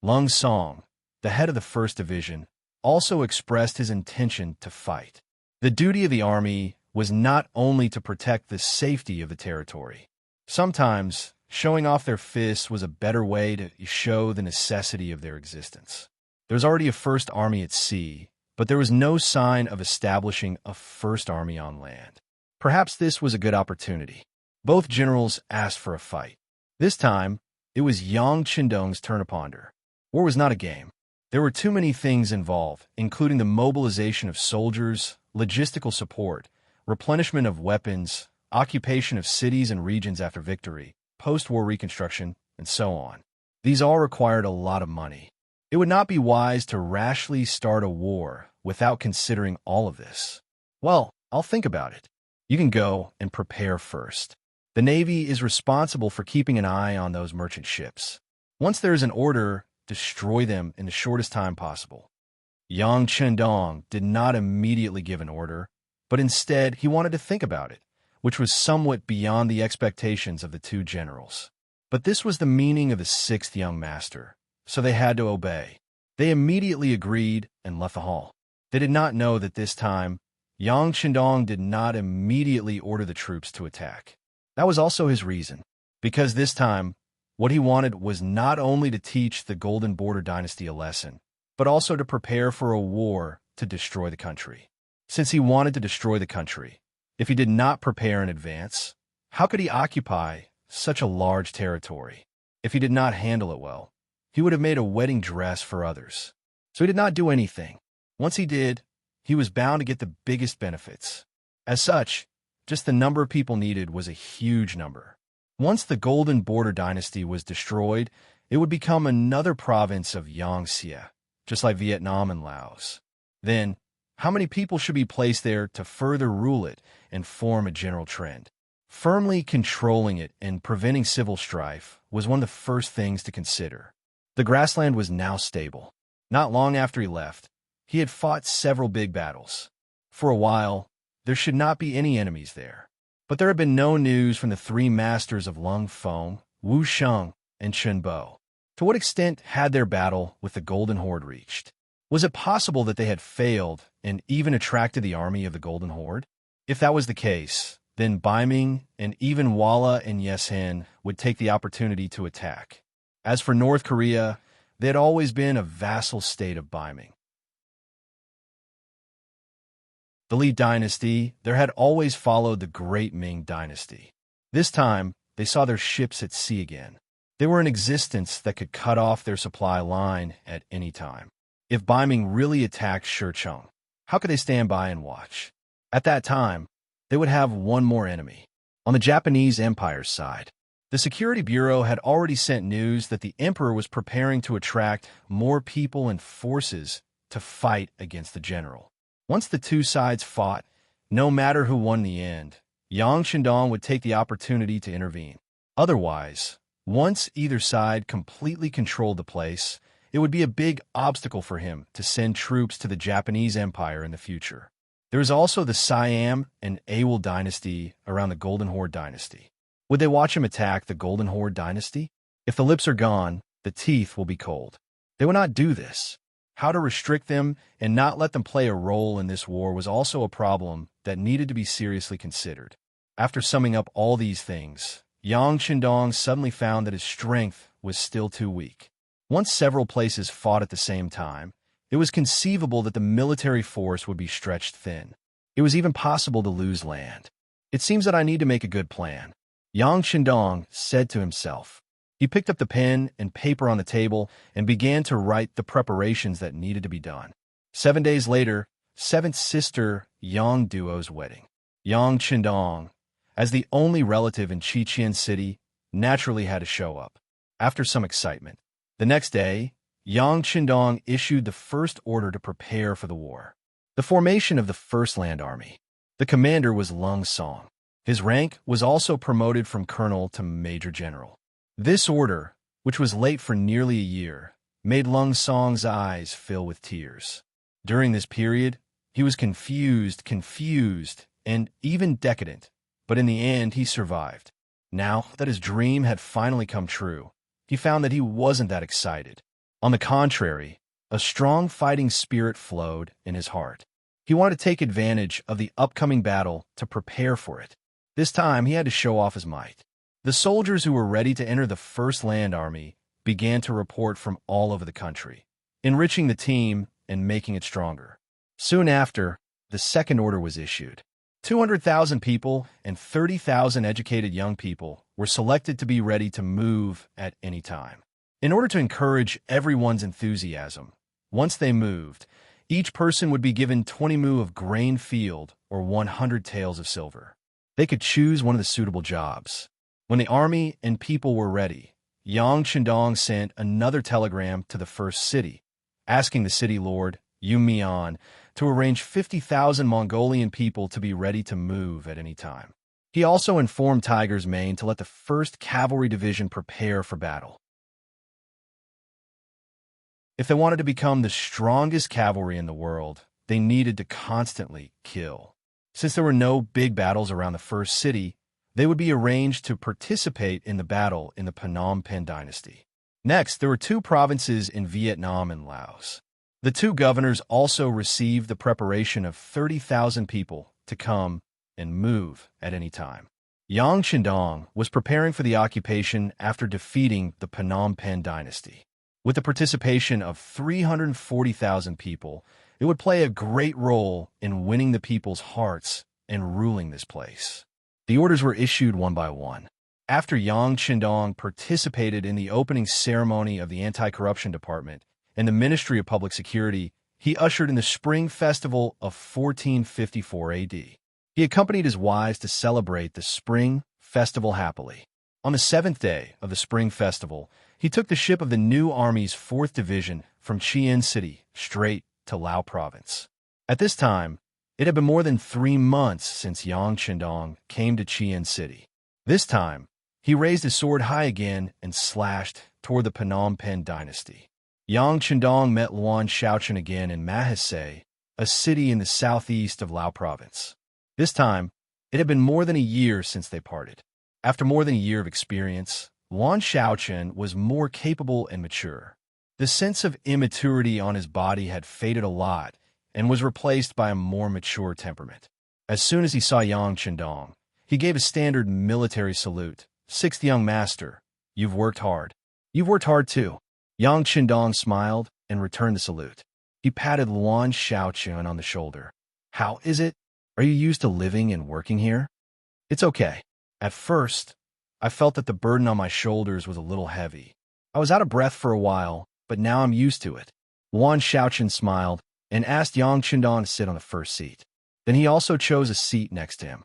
Lung Song, the head of the 1st Division, also expressed his intention to fight. The duty of the army was not only to protect the safety of the territory. Sometimes, showing off their fists was a better way to show the necessity of their existence. There was already a 1st Army at sea, but there was no sign of establishing a 1st Army on land. Perhaps this was a good opportunity. Both generals asked for a fight. This time, it was Yang Qindong's turn to ponder. War was not a game. There were too many things involved, including the mobilization of soldiers, logistical support, replenishment of weapons, occupation of cities and regions after victory, post-war reconstruction, and so on. These all required a lot of money. It would not be wise to rashly start a war without considering all of this. Well, I'll think about it. You can go and prepare first. The Navy is responsible for keeping an eye on those merchant ships. Once there is an order, destroy them in the shortest time possible. Yang Chendong did not immediately give an order, but instead he wanted to think about it, which was somewhat beyond the expectations of the two generals. But this was the meaning of the sixth young master, so they had to obey. They immediately agreed and left the hall. They did not know that this time, Yang Chendong did not immediately order the troops to attack. That was also his reason, because this time, what he wanted was not only to teach the Golden Border Dynasty a lesson, but also to prepare for a war to destroy the country. Since he wanted to destroy the country, if he did not prepare in advance, how could he occupy such a large territory? If he did not handle it well, he would have made a wedding dress for others. So he did not do anything. Once he did, he was bound to get the biggest benefits. As such, just the number of people needed was a huge number. Once the Golden Border Dynasty was destroyed, it would become another province of Yangtze, just like Vietnam and Laos. Then, how many people should be placed there to further rule it and form a general trend? Firmly controlling it and preventing civil strife was one of the first things to consider. The grassland was now stable. Not long after he left, he had fought several big battles. For a while, there should not be any enemies there. But there had been no news from the three masters of Lung Feng, Wu Sheng, and Chen Bo. To what extent had their battle with the Golden Horde reached? Was it possible that they had failed and even attracted the army of the Golden Horde? If that was the case, then Baiming and even Walla and Yesen would take the opportunity to attack. As for North Korea, they had always been a vassal state of Baiming. The Li dynasty there had always followed the Great Ming dynasty. This time, they saw their ships at sea again. They were an existence that could cut off their supply line at any time. If Baiming really attacked Shecheng, how could they stand by and watch? At that time, they would have one more enemy. On the Japanese Empire's side, the Security Bureau had already sent news that the Emperor was preparing to attract more people and forces to fight against the general. Once the two sides fought, no matter who won the end, Yang Chendong would take the opportunity to intervene. Otherwise, once either side completely controlled the place, it would be a big obstacle for him to send troops to the Japanese Empire in the future. There is also the Siam and Awol dynasty around the Golden Horde dynasty. Would they watch him attack the Golden Horde dynasty? If the lips are gone, the teeth will be cold. They would not do this. How to restrict them and not let them play a role in this war was also a problem that needed to be seriously considered. After summing up all these things, Yang Chendong suddenly found that his strength was still too weak. Once several places fought at the same time, it was conceivable that the military force would be stretched thin. It was even possible to lose land. It seems that I need to make a good plan, Yang Chendong said to himself. He picked up the pen and paper on the table and began to write the preparations that needed to be done. 7 days later, seventh sister Yang Duo's wedding. Yang Chendong, as the only relative in Chichen City, naturally had to show up. After some excitement, the next day, Yang Chendong issued the first order to prepare for the war. The formation of the First Land Army. The commander was Lung Song. His rank was also promoted from colonel to major general. This order, which was late for nearly a year, made Lung Song's eyes fill with tears. During this period, he was confused, and even decadent, but in the end he survived. Now that his dream had finally come true, he found that he wasn't that excited. On the contrary, a strong fighting spirit flowed in his heart. He wanted to take advantage of the upcoming battle to prepare for it. This time he had to show off his might. The soldiers who were ready to enter the First Land Army began to report from all over the country, enriching the team and making it stronger. Soon after, the second order was issued. 200,000 people and 30,000 educated young people were selected to be ready to move at any time. In order to encourage everyone's enthusiasm, once they moved, each person would be given 20 mu of grain field or 100 taels of silver. They could choose one of the suitable jobs. When the army and people were ready, Yang Chendong sent another telegram to the first city, asking the city lord, Yu Mian, to arrange 50,000 Mongolian people to be ready to move at any time. He also informed Tiger's Mane to let the 1st Cavalry Division prepare for battle. If they wanted to become the strongest cavalry in the world, they needed to constantly kill. Since there were no big battles around the first city, they would be arranged to participate in the battle in the Phnom Penh dynasty. Next, there were 2 provinces in Vietnam and Laos. The 2 governors also received the preparation of 30,000 people to come and move at any time. Yang Chendong was preparing for the occupation after defeating the Phnom Penh dynasty. With the participation of 340,000 people, it would play a great role in winning the people's hearts and ruling this place. The orders were issued one by one. After Yang Chendong participated in the opening ceremony of the Anti-Corruption Department and the Ministry of Public Security, he ushered in the Spring Festival of 1454 AD. He accompanied his wives to celebrate the Spring Festival happily. On the 7th day of the Spring Festival, he took the ship of the new Army's 4th Division from Chien City straight to Lao Province. At this time, it had been more than 3 months since Yang Chendong came to Chien City. This time, he raised his sword high again and slashed toward the Phnom Penh dynasty. Yang Chendong met Luan Shaochen again in Mahase, a city in the southeast of Lao Province. This time, it had been more than a year since they parted. After more than a year of experience, Luan Shaochen was more capable and mature. The sense of immaturity on his body had faded a lot and was replaced by a more mature temperament. As soon as he saw Yang Chendong, he gave a standard military salute. 6th young master, you've worked hard. You've worked hard too. Yang Chendong smiled and returned the salute. He patted Luan Shaochen on the shoulder. How is it? Are you used to living and working here? It's okay. At first, I felt that the burden on my shoulders was a little heavy. I was out of breath for a while, but now I'm used to it. Luan Shaochen smiled and asked Yang Chendong to sit on the first seat. Then he also chose a seat next to him.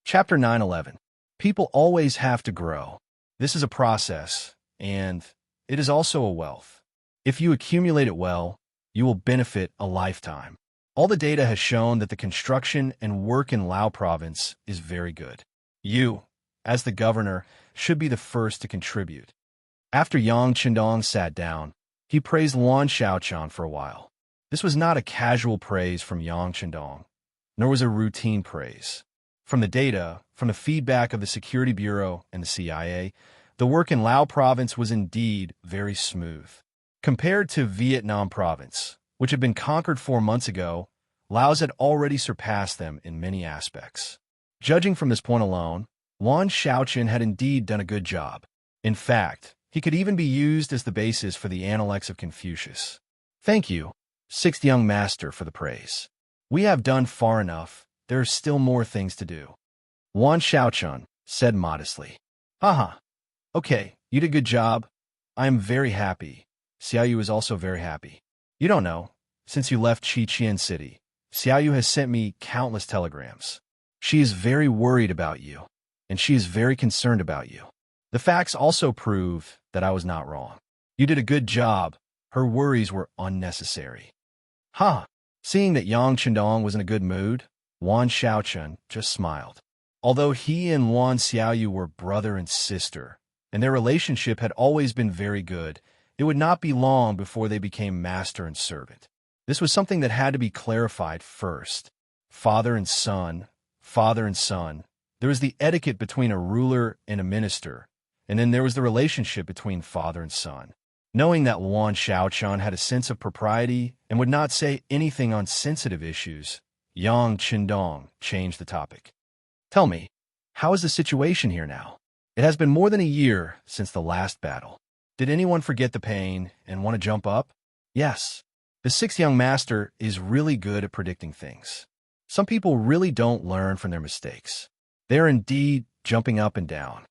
Chapter 9:11. People always have to grow. This is a process, and it is also a wealth. If you accumulate it well, you will benefit a lifetime. All the data has shown that the construction and work in Lao Province is very good. You, as the governor, should be the first to contribute. After Yang Chendong sat down, he praised Luan Shaochen for a while. This was not a casual praise from Yang Chendong, nor was it a routine praise. From the data, from the feedback of the Security Bureau and the CIA, the work in Lao Province was indeed very smooth. Compared to Vietnam Province, which had been conquered 4 months ago, Laos had already surpassed them in many aspects. Judging from this point alone, Luan Shaochen had indeed done a good job. In fact, he could even be used as the basis for the Analects of Confucius. Thank you, 6th young master, for the praise. We have done far enough. There are still more things to do. Luan Shaochen said modestly. Haha. Okay, you did a good job. I am very happy. Xiaoyu is also very happy. You don't know, since you left Chien City, Xiaoyu has sent me countless telegrams. She is very worried about you, and she is very concerned about you. The facts also prove that I was not wrong. You did a good job. Her worries were unnecessary. Ha! Seeing that Yang Chendong was in a good mood, Luan Shaochen just smiled. Although he and Luan Xiaoyu were brother and sister, and their relationship had always been very good, it would not be long before they became master and servant. This was something that had to be clarified first. Father and son. There was the etiquette between a ruler and a minister, and then there was the relationship between father and son. Knowing that Luan Shaochen had a sense of propriety and would not say anything on sensitive issues, Yang Chendong changed the topic. Tell me, how is the situation here now? It has been more than a year since the last battle. Did anyone forget the pain and want to jump up? Yes. The 6th young master is really good at predicting things. Some people really don't learn from their mistakes. They are indeed jumping up and down.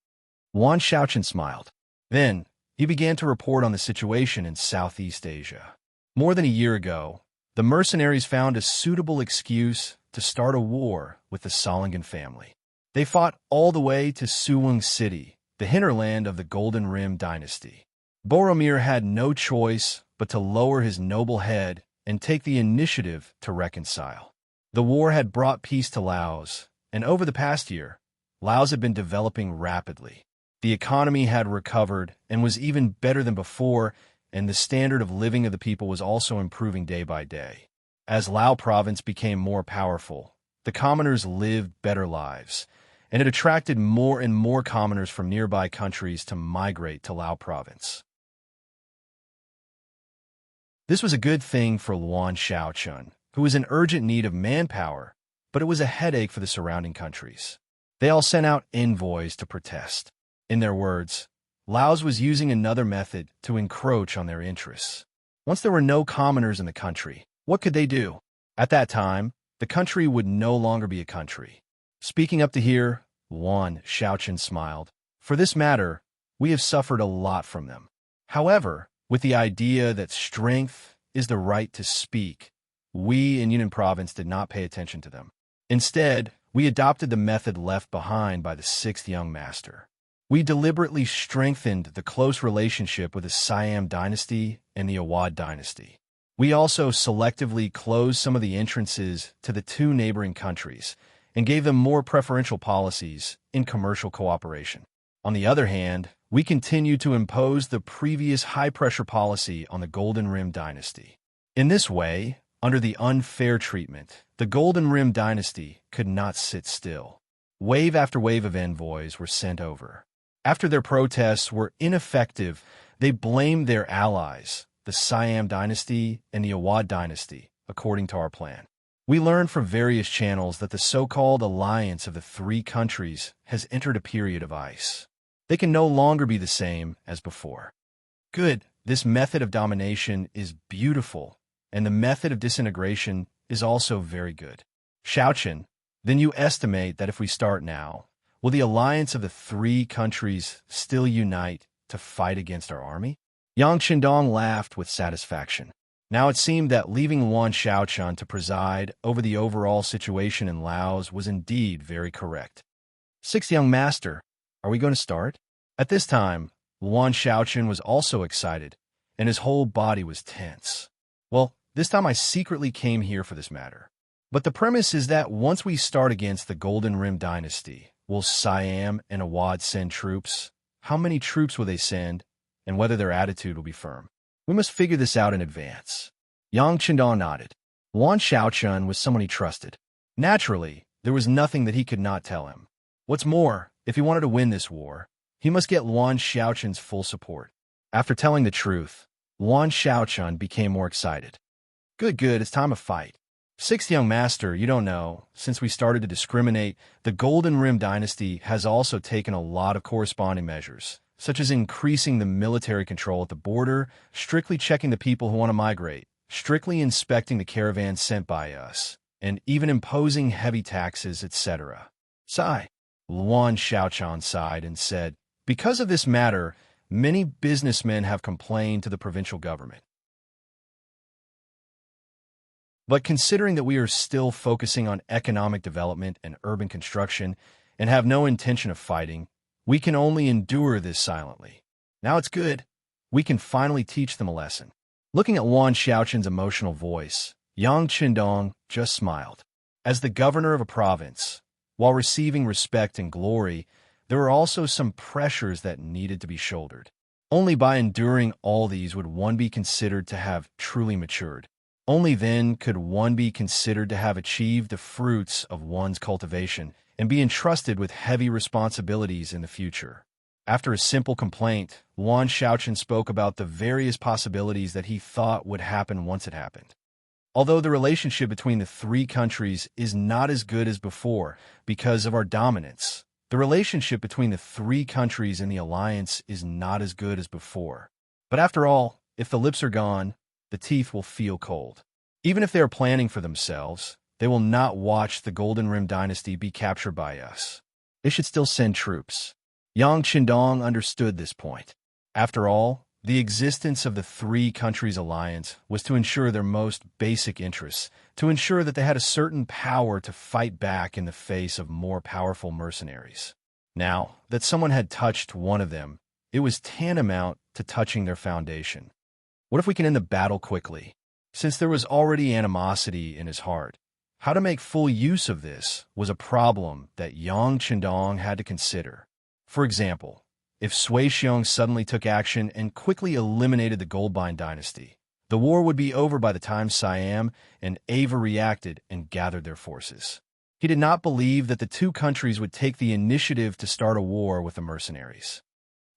Luan Shaochen smiled. Then, he began to report on the situation in Southeast Asia. More than a year ago, the mercenaries found a suitable excuse to start a war with the Solingen family. They fought all the way to Suwung City, the hinterland of the Golden Rim dynasty. Boromir had no choice but to lower his noble head and take the initiative to reconcile. The war had brought peace to Laos, and over the past year, Laos had been developing rapidly. The economy had recovered and was even better than before, and the standard of living of the people was also improving day by day. As Lao province became more powerful, the commoners lived better lives, and it attracted more and more commoners from nearby countries to migrate to Lao province. This was a good thing for Luan Xiaochun, who was in urgent need of manpower, but it was a headache for the surrounding countries. They all sent out envoys to protest. In their words, Laos was using another method to encroach on their interests. Once there were no commoners in the country, what could they do? At that time, the country would no longer be a country. Speaking up to here, Luan Xiaochun smiled. For this matter, we have suffered a lot from them. However, with the idea that strength is the right to speak, we in Yunnan province did not pay attention to them. Instead, we adopted the method left behind by the sixth young master. We deliberately strengthened the close relationship with the Siam dynasty and the Awad dynasty. We also selectively closed some of the entrances to the two neighboring countries and gave them more preferential policies in commercial cooperation. On the other hand, we continued to impose the previous high-pressure policy on the Golden Rim dynasty. In this way, under the unfair treatment, the Golden Rim dynasty could not sit still. Wave after wave of envoys were sent over. After their protests were ineffective, they blamed their allies, the Siam dynasty and the Awad dynasty, according to our plan. We learned from various channels that the so-called alliance of the three countries has entered a period of ice. They can no longer be the same as before. Good, this method of domination is beautiful, and the method of disintegration is also very good. Xiaochun, then you estimate that if we start now, will the alliance of the three countries still unite to fight against our army? Yang Qindong laughed with satisfaction. Now it seemed that leaving Luan Xiaochun to preside over the overall situation in Laos was indeed very correct. Sixth young master, are we going to start? At this time, Luan Xiaochun was also excited, and his whole body was tense. Well, this time I secretly came here for this matter. But the premise is that once we start against the Golden Rim dynasty, will Siam and Awad send troops? How many troops will they send, and whether their attitude will be firm? We must figure this out in advance. Yang Qindong nodded. Luan Xiaochun was someone he trusted. Naturally, there was nothing that he could not tell him. What's more, if he wanted to win this war, he must get Luan Xiaochun's full support. After telling the truth, Luan Xiaochun became more excited. Good, it's time to fight. Sixth young master, you don't know, since we started to discriminate, the Golden Rim dynasty has also taken a lot of corresponding measures, such as increasing the military control at the border, strictly checking the people who want to migrate, strictly inspecting the caravans sent by us, and even imposing heavy taxes, etc. Sigh. Luan Xiaochun sighed and said, because of this matter, many businessmen have complained to the provincial government. But considering that we are still focusing on economic development and urban construction and have no intention of fighting, we can only endure this silently. Now it's good. We can finally teach them a lesson. Looking at Luan Xiaochun's emotional voice, Yang Qindong just smiled. As the governor of a province, while receiving respect and glory, there were also some pressures that needed to be shouldered. Only by enduring all these would one be considered to have truly matured. Only then could one be considered to have achieved the fruits of one's cultivation and be entrusted with heavy responsibilities in the future. After a simple complaint, Luan Xiaochun spoke about the various possibilities that he thought would happen once it happened. Although the relationship between the three countries is not as good as before because of our dominance, the relationship between the three countries in the alliance is not as good as before. But after all, if the lips are gone, the teeth will feel cold. Even if they are planning for themselves, they will not watch the Golden Rim dynasty be captured by us. They should still send troops. Yang Qindong understood this point. After all, The existence of the three countries' alliance was to ensure their most basic interests, to ensure that they had a certain power to fight back in the face of more powerful mercenaries. Now, that someone had touched one of them, it was tantamount to touching their foundation. What if we can end the battle quickly? Since there was already animosity in his heart, how to make full use of this was a problem that Yang Qindong had to consider. For example, if Sui Xiong suddenly took action and quickly eliminated the Goldbein dynasty, the war would be over by the time Siam and Ava reacted and gathered their forces. He did not believe that the two countries would take the initiative to start a war with the mercenaries.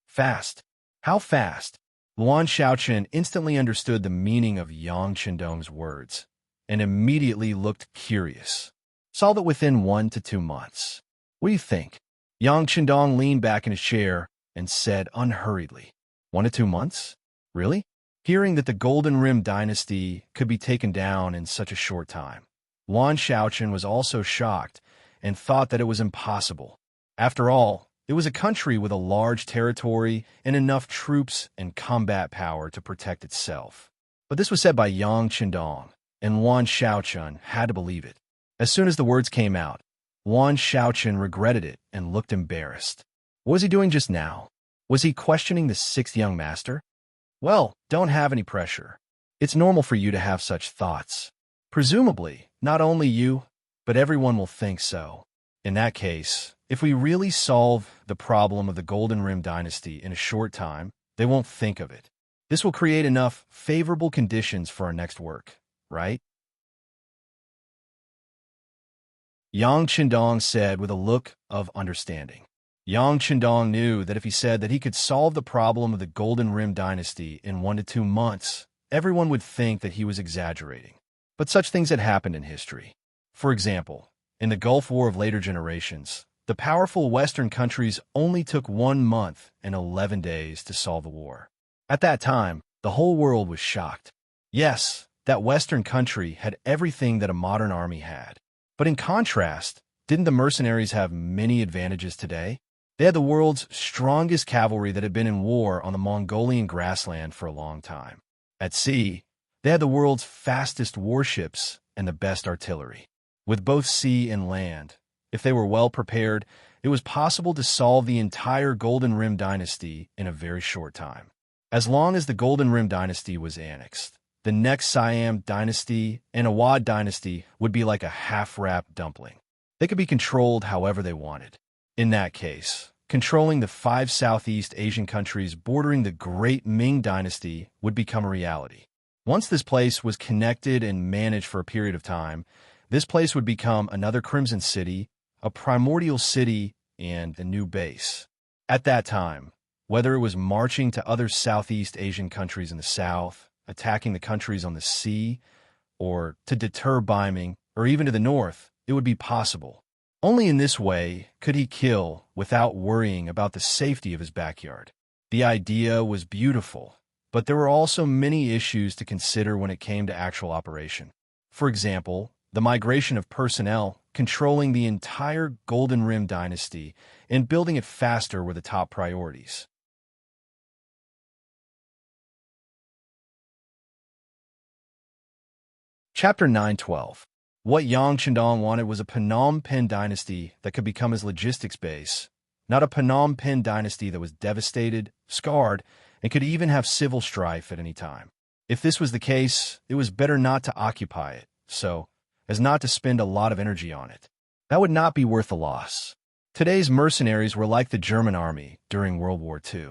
Fast. How fast? Luan Xiaoqian instantly understood the meaning of Yang Qindong's words and immediately looked curious. Solve it within 1 to 2 months. What do you think? Yang Qindong leaned back in his chair and said unhurriedly, 1 to 2 months? Really? Hearing that the Golden Rim dynasty could be taken down in such a short time, Luan Xiaoqian was also shocked and thought that it was impossible. After all, it was a country with a large territory and enough troops and combat power to protect itself. But this was said by Yang Qindong, and Luan Xiaoqian had to believe it. As soon as the words came out, Luan Xiaoqian regretted it and looked embarrassed. What was he doing just now? Was he questioning the sixth young master? Well, don't have any pressure. It's normal for you to have such thoughts. Presumably, not only you, but everyone will think so. In that case, if we really solve the problem of the Golden Rim dynasty in a short time, they won't think of it. This will create enough favorable conditions for our next work, right? Yang Qindong said with a look of understanding. Yang Qindong knew that if he said that he could solve the problem of the Golden Rim dynasty in 1 to 2 months, everyone would think that he was exaggerating. But such things had happened in history. For example, in the Gulf War of later generations, the powerful Western countries only took 1 month and 11 days to solve the war. At that time, the whole world was shocked. Yes, that Western country had everything that a modern army had. But in contrast, didn't the mercenaries have many advantages today? They had the world's strongest cavalry that had been in war on the Mongolian grassland for a long time. At sea, they had the world's fastest warships and the best artillery. With both sea and land, if they were well prepared, it was possible to solve the entire Golden Rim dynasty in a very short time. As long as the Golden Rim dynasty was annexed, the next Siam dynasty and Awad dynasty would be like a half-wrapped dumpling. They could be controlled however they wanted. In that case, controlling the 5 Southeast Asian countries bordering the Great Ming dynasty would become a reality. Once this place was connected and managed for a period of time, this place would become another Crimson City, a primordial city, and a new base. At that time, whether it was marching to other Southeast Asian countries in the south, attacking the countries on the sea, or to deter Beiming, or even to the north, it would be possible. Only in this way could he kill without worrying about the safety of his backyard. The idea was beautiful, but there were also many issues to consider when it came to actual operation. For example, the migration of personnel, controlling the entire Golden Rim dynasty, and building it faster were the top priorities. Chapter 9:12. What Yang Qindong wanted was a Phnom Penh dynasty that could become his logistics base, not a Phnom Penh dynasty that was devastated, scarred, and could even have civil strife at any time. If this was the case, it was better not to occupy it, so as not to spend a lot of energy on it. That would not be worth the loss. Today's mercenaries were like the German army during World War II.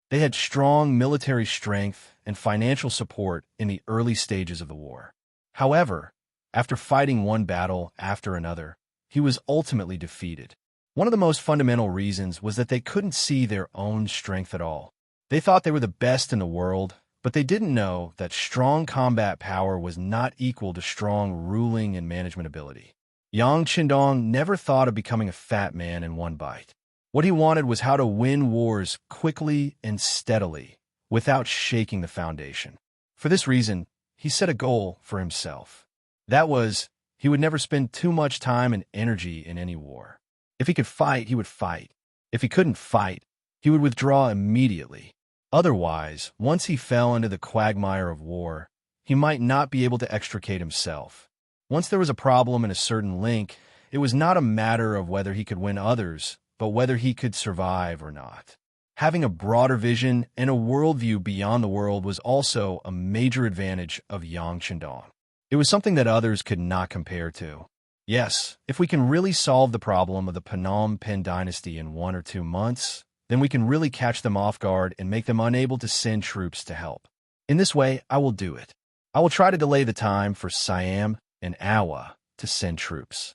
They had strong military strength and financial support in the early stages of the war. However, after fighting one battle after another, he was ultimately defeated. One of the most fundamental reasons was that they couldn't see their own strength at all. They thought they were the best in the world, but they didn't know that strong combat power was not equal to strong ruling and management ability. Yang Qindong never thought of becoming a fat man in one bite. What he wanted was how to win wars quickly and steadily, without shaking the foundation. For this reason, he set a goal for himself. That was, he would never spend too much time and energy in any war. If he could fight, he would fight. If he couldn't fight, he would withdraw immediately. Otherwise, once he fell into the quagmire of war, he might not be able to extricate himself. Once there was a problem in a certain link, it was not a matter of whether he could win others, but whether he could survive or not. Having a broader vision and a worldview beyond the world was also a major advantage of Yang Chendong. It was something that others could not compare to. Yes, if we can really solve the problem of the Phnom Penh dynasty in 1 or 2 months, then we can really catch them off guard and make them unable to send troops to help. In this way, I will do it. I will try to delay the time for Siam and Awa to send troops.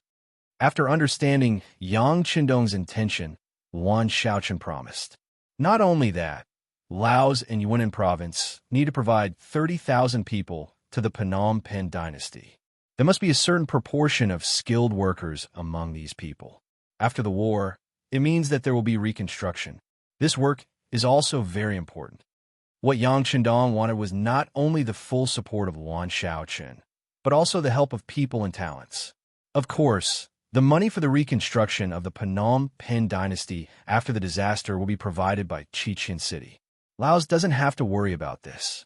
After understanding Yang Chendong's intention, Yuan Shaochen promised. Not only that, Laos and Yunnan province need to provide 30,000 people to the Phnom Penh dynasty. There must be a certain proportion of skilled workers among these people. After the war, it means that there will be reconstruction. This work is also very important. What Yang Chendong wanted was not only the full support of Yuan Shaochen, but also the help of people and talents. Of course, the money for the reconstruction of the Phnom Penh dynasty after the disaster will be provided by Chichen City. Laos doesn't have to worry about this.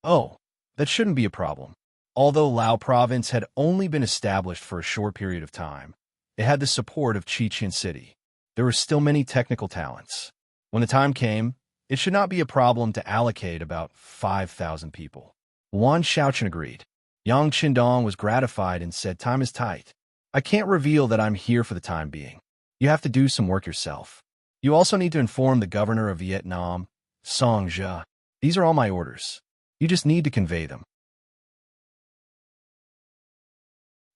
Oh, that shouldn't be a problem. Although Lao province had only been established for a short period of time, it had the support of Chichen City. There were still many technical talents. When the time came, it should not be a problem to allocate about 5,000 people. Yuan Shaochen agreed. Yang Chendong was gratified and said, "Time is tight. I can't reveal that I'm here for the time being. You have to do some work yourself. You also need to inform the governor of Vietnam, Song Jia. These are all my orders. You just need to convey them."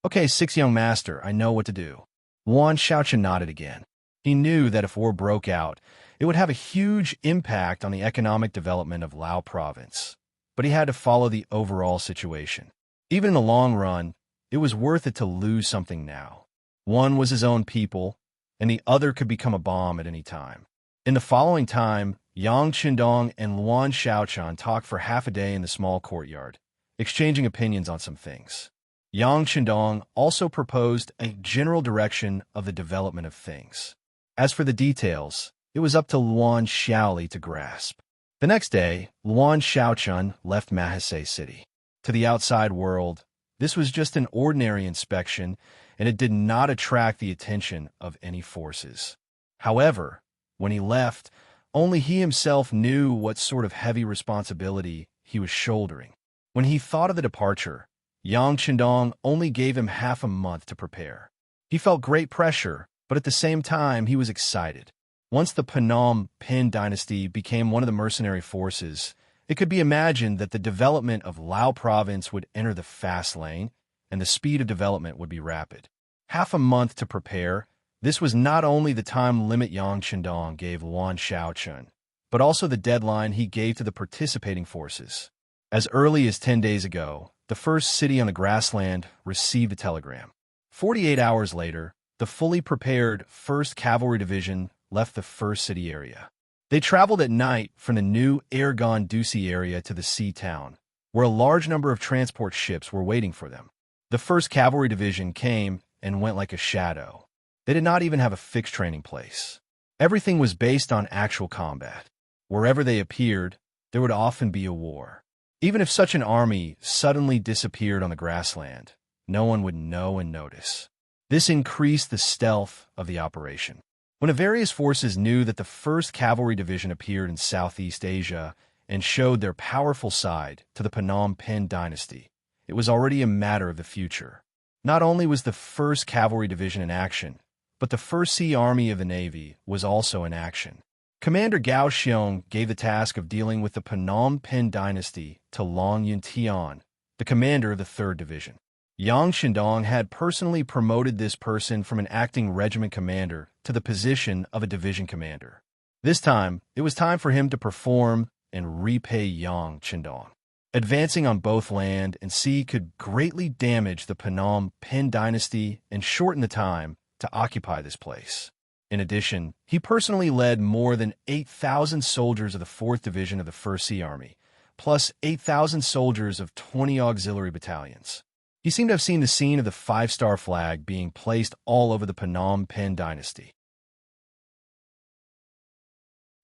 "Okay, 6 young master, I know what to do." Yuan Shaochen nodded again. He knew that if war broke out, it would have a huge impact on the economic development of Lao province, but he had to follow the overall situation. Even in the long run, it was worth it to lose something now. One was his own people, and the other could become a bomb at any time. In the following time, Yang Chendong and Yuan Shaochen talked for half a day in the small courtyard, exchanging opinions on some things. Yang Chendong also proposed a general direction of the development of things. As for the details, it was up to Yuan Shaoli to grasp. The next day, Yuan Shaochen left Mahase City. To the outside world, this was just an ordinary inspection, and it did not attract the attention of any forces. However, when he left, only he himself knew what sort of heavy responsibility he was shouldering. When he thought of the departure, Yang Chendong only gave him half a month to prepare. He felt great pressure, but at the same time he was excited. Once the Phnom Penh dynasty became one of the mercenary forces, it could be imagined that the development of Lao province would enter the fast lane, and the speed of development would be rapid. Half a month to prepare, this was not only the time limit Yang Chendong gave Yuan Shaochen, but also the deadline he gave to the participating forces. As early as 10 days ago, the first city on the grassland received a telegram. 48 hours later, the fully prepared 1st Cavalry Division left the first city area. They traveled at night from the new Ergon Dusi area to the sea town, where a large number of transport ships were waiting for them. The 1st Cavalry Division came and went like a shadow. They did not even have a fixed training place. Everything was based on actual combat. Wherever they appeared, there would often be a war. Even if such an army suddenly disappeared on the grassland, no one would know and notice. This increased the stealth of the operation. When the various forces knew that the 1st Cavalry Division appeared in Southeast Asia and showed their powerful side to the Phnom Penh dynasty, it was already a matter of the future. Not only was the 1st Cavalry Division in action, but the 1st Sea Army of the Navy was also in action. Commander Gao Xiong gave the task of dealing with the Phnom Penh dynasty to Long Yun Tian, the commander of the 3rd Division. Yang Chendong had personally promoted this person from an acting regiment commander to the position of a division commander. This time, it was time for him to perform and repay Yang Chendong. Advancing on both land and sea could greatly damage the Phnom Penh dynasty and shorten the time to occupy this place. In addition, he personally led more than 8,000 soldiers of the 4th Division of the 1st Sea Army, plus 8,000 soldiers of 20 auxiliary battalions. He seemed to have seen the scene of the 5-star flag being placed all over the Phnom Penh dynasty.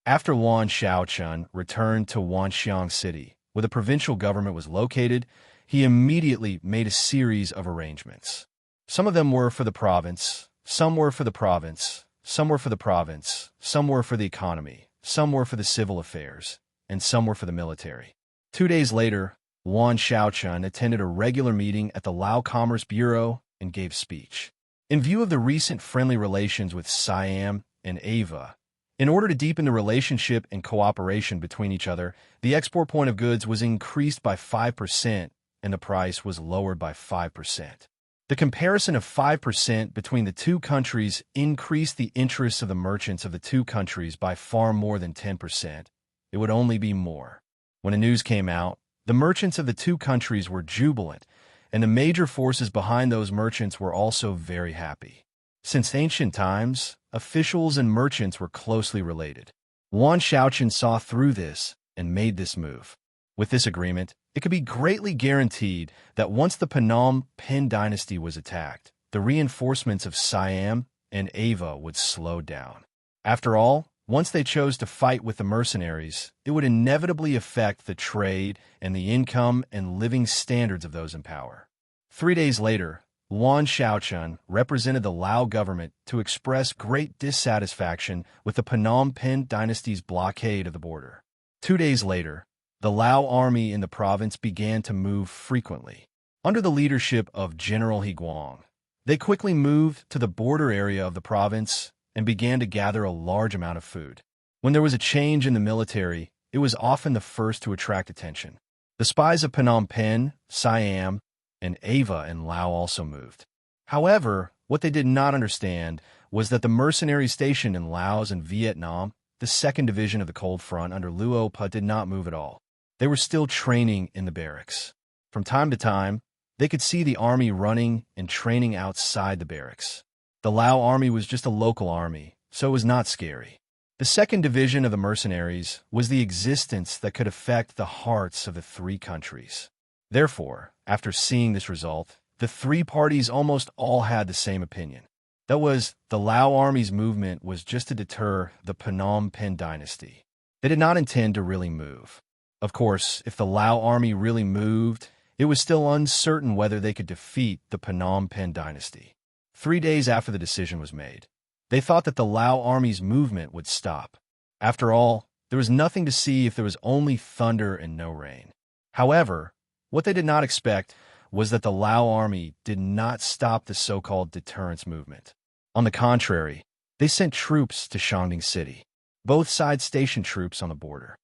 After Yuan Shaochun returned to Wanxiang City, where the provincial government was located, he immediately made a series of arrangements. Some of them were for the province, some were for the province, some were for the province, some were for the economy, some were for the civil affairs, and some were for the military. 2 days later, Yuan Shaochun attended a regular meeting at the Lao Commerce Bureau and gave speech. In view of the recent friendly relations with Siam and Ava, in order to deepen the relationship and cooperation between each other, the export point of goods was increased by 5% and the price was lowered by 5%. The comparison of 5% between the two countries increased the interests of the merchants of the two countries by far more than 10%. It would only be more. When the news came out, the merchants of the two countries were jubilant, and the major forces behind those merchants were also very happy. Since ancient times, officials and merchants were closely related. Yuan Shaochun saw through this and made this move. With this agreement, it could be greatly guaranteed that once the Phnom Penh dynasty was attacked, the reinforcements of Siam and Ava would slow down. After all, once they chose to fight with the mercenaries, it would inevitably affect the trade and the income and living standards of those in power. 3 days later, Yuan Shaochun represented the Lao government to express great dissatisfaction with the Phnom Penh dynasty's blockade of the border. 2 days later, the Lao army in the province began to move frequently. Under the leadership of General He Guang, they quickly moved to the border area of the province and began to gather a large amount of food. When there was a change in the military, it was often the first to attract attention. The spies of Phnom Penh, Siam, and Ava and Lao also moved. However, what they did not understand was that the mercenary stationed in Laos and Vietnam, the 2nd Division of the Cold Front under Luo Pa, did not move at all. They were still training in the barracks. From time to time, they could see the army running and training outside the barracks. The Lao army was just a local army, so it was not scary. The 2nd Division of the mercenaries was the existence that could affect the hearts of the three countries. Therefore, after seeing this result, the three parties almost all had the same opinion. That was, the Lao army's movement was just to deter the Phnom Penh dynasty. They did not intend to really move. Of course, if the Lao army really moved, it was still uncertain whether they could defeat the Phnom Penh dynasty. 3 days after the decision was made, they thought that the Lao army's movement would stop. After all, there was nothing to see if there was only thunder and no rain. However, what they did not expect was that the Lao army did not stop the so-called deterrence movement. On the contrary, they sent troops to Shandong City. Both sides stationed troops on the border.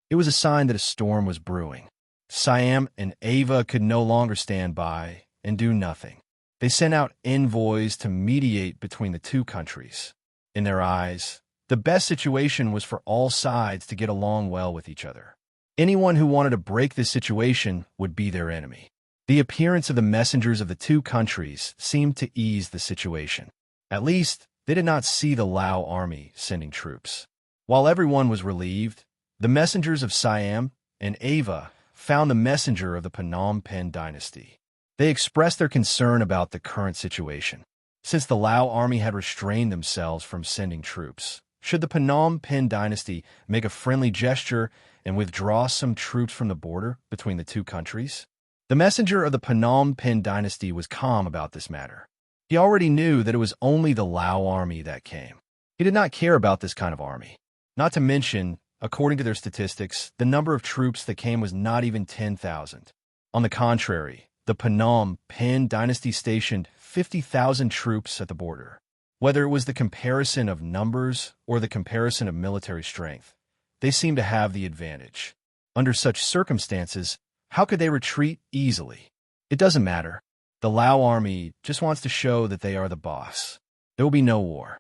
It was a sign that a storm was brewing. Siam and Ava could no longer stand by and do nothing. They sent out envoys to mediate between the two countries. In their eyes, the best situation was for all sides to get along well with each other. Anyone who wanted to break this situation would be their enemy. The appearance of the messengers of the two countries seemed to ease the situation. At least, they did not see the Lao army sending troops. While everyone was relieved, the messengers of Siam and Ava found the messenger of the Phnom Penh dynasty. They expressed their concern about the current situation. Since the Lao army had restrained themselves from sending troops, should the Phnom Penh dynasty make a friendly gesture and withdraw some troops from the border between the two countries? The messenger of the Phnom Penh dynasty was calm about this matter. He already knew that it was only the Lao army that came. He did not care about this kind of army. Not to mention, according to their statistics, the number of troops that came was not even 10,000. On the contrary, the Phnom Penh dynasty stationed 50,000 troops at the border. Whether it was the comparison of numbers or the comparison of military strength, they seemed to have the advantage. Under such circumstances, how could they retreat easily? It doesn't matter. The Lao army just wants to show that they are the boss. There will be no war.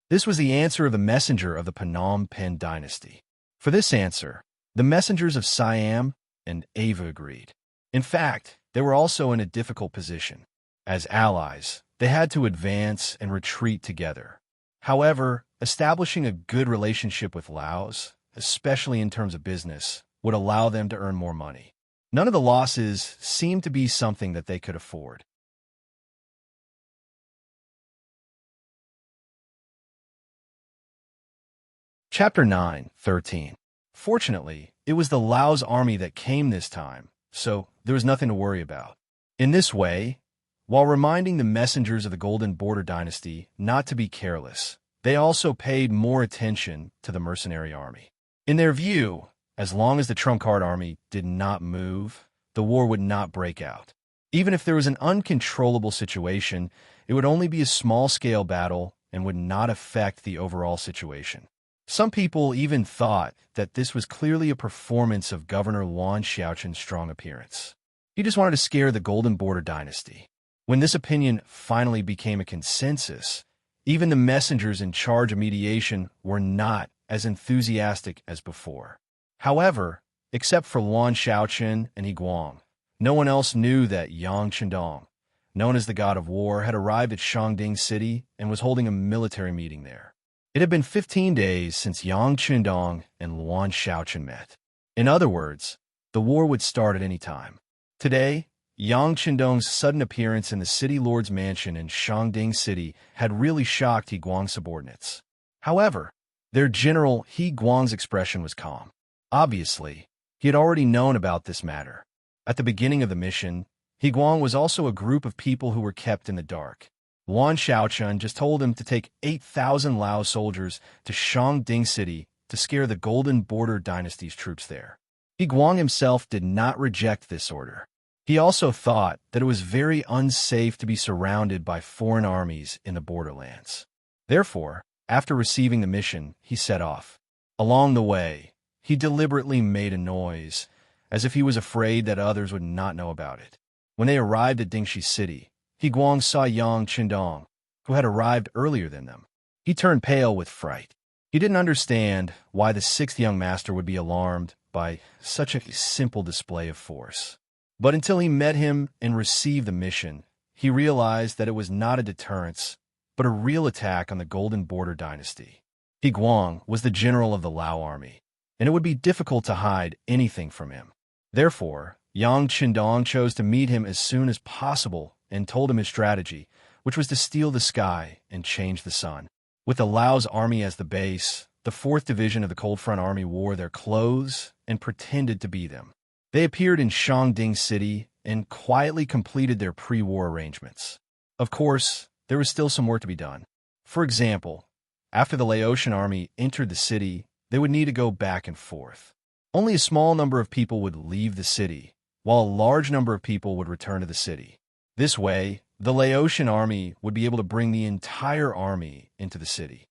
This was the answer of the messenger of the Phnom Penh dynasty. For this answer, the messengers of Siam and Ava agreed. In fact, they were also in a difficult position. As allies, they had to advance and retreat together. However, establishing a good relationship with Laos, especially in terms of business, would allow them to earn more money. None of the losses seemed to be something that they could afford. Chapter 9:13. Fortunately, it was the Lao's army that came this time, so there was nothing to worry about. In this way, while reminding the messengers of the Golden Border Dynasty not to be careless, they also paid more attention to the mercenary army. In their view, as long as the trump card army did not move, the war would not break out. Even if there was an uncontrollable situation, it would only be a small-scale battle and would not affect the overall situation. Some people even thought that this was clearly a performance of Governor Yuan Xiaoqin's strong appearance. He just wanted to scare the Golden Border Dynasty. When this opinion finally became a consensus, even the messengers in charge of mediation were not as enthusiastic as before. However, except for Yuan Xiaoqin and He Guang, no one else knew that Yang Qindong, known as the God of War, had arrived at Shangding City and was holding a military meeting there. It had been 15 days since Yang Qindong and Yuan Xiaoqin met. In other words, the war would start at any time. Today, Yang Qindong's sudden appearance in the city lord's mansion in Shangding City had really shocked He Guang's subordinates. However, their general He Guang's expression was calm. Obviously, he had already known about this matter. At the beginning of the mission, He Guang was also a group of people who were kept in the dark. Yuan Xiaoqin just told him to take 8,000 Lao soldiers to Shangding City to scare the Golden Border Dynasty's troops there. He Guang himself did not reject this order. He also thought that it was very unsafe to be surrounded by foreign armies in the borderlands. Therefore, after receiving the mission, he set off. Along the way, he deliberately made a noise, as if he was afraid that others would not know about it. When they arrived at Dingxi City, He Guang saw Yang Qindong, who had arrived earlier than them. He turned pale with fright. He didn't understand why the sixth young master would be alarmed by such a simple display of force. But until he met him and received the mission, he realized that it was not a deterrence, but a real attack on the Golden Border Dynasty. He Guang was the general of the Lao army, and it would be difficult to hide anything from him. Therefore, Yang Qindong chose to meet him as soon as possible and told him his strategy, which was to steal the sky and change the sun. With the Lao's army as the base, the 4th Division of the Cold Front Army wore their clothes and pretended to be them. They appeared in Shangding City and quietly completed their pre-war arrangements. Of course, there was still some work to be done. For example, after the Laotian army entered the city, they would need to go back and forth. Only a small number of people would leave the city, while a large number of people would return to the city. This way, the Laotian army would be able to bring the entire army into the city.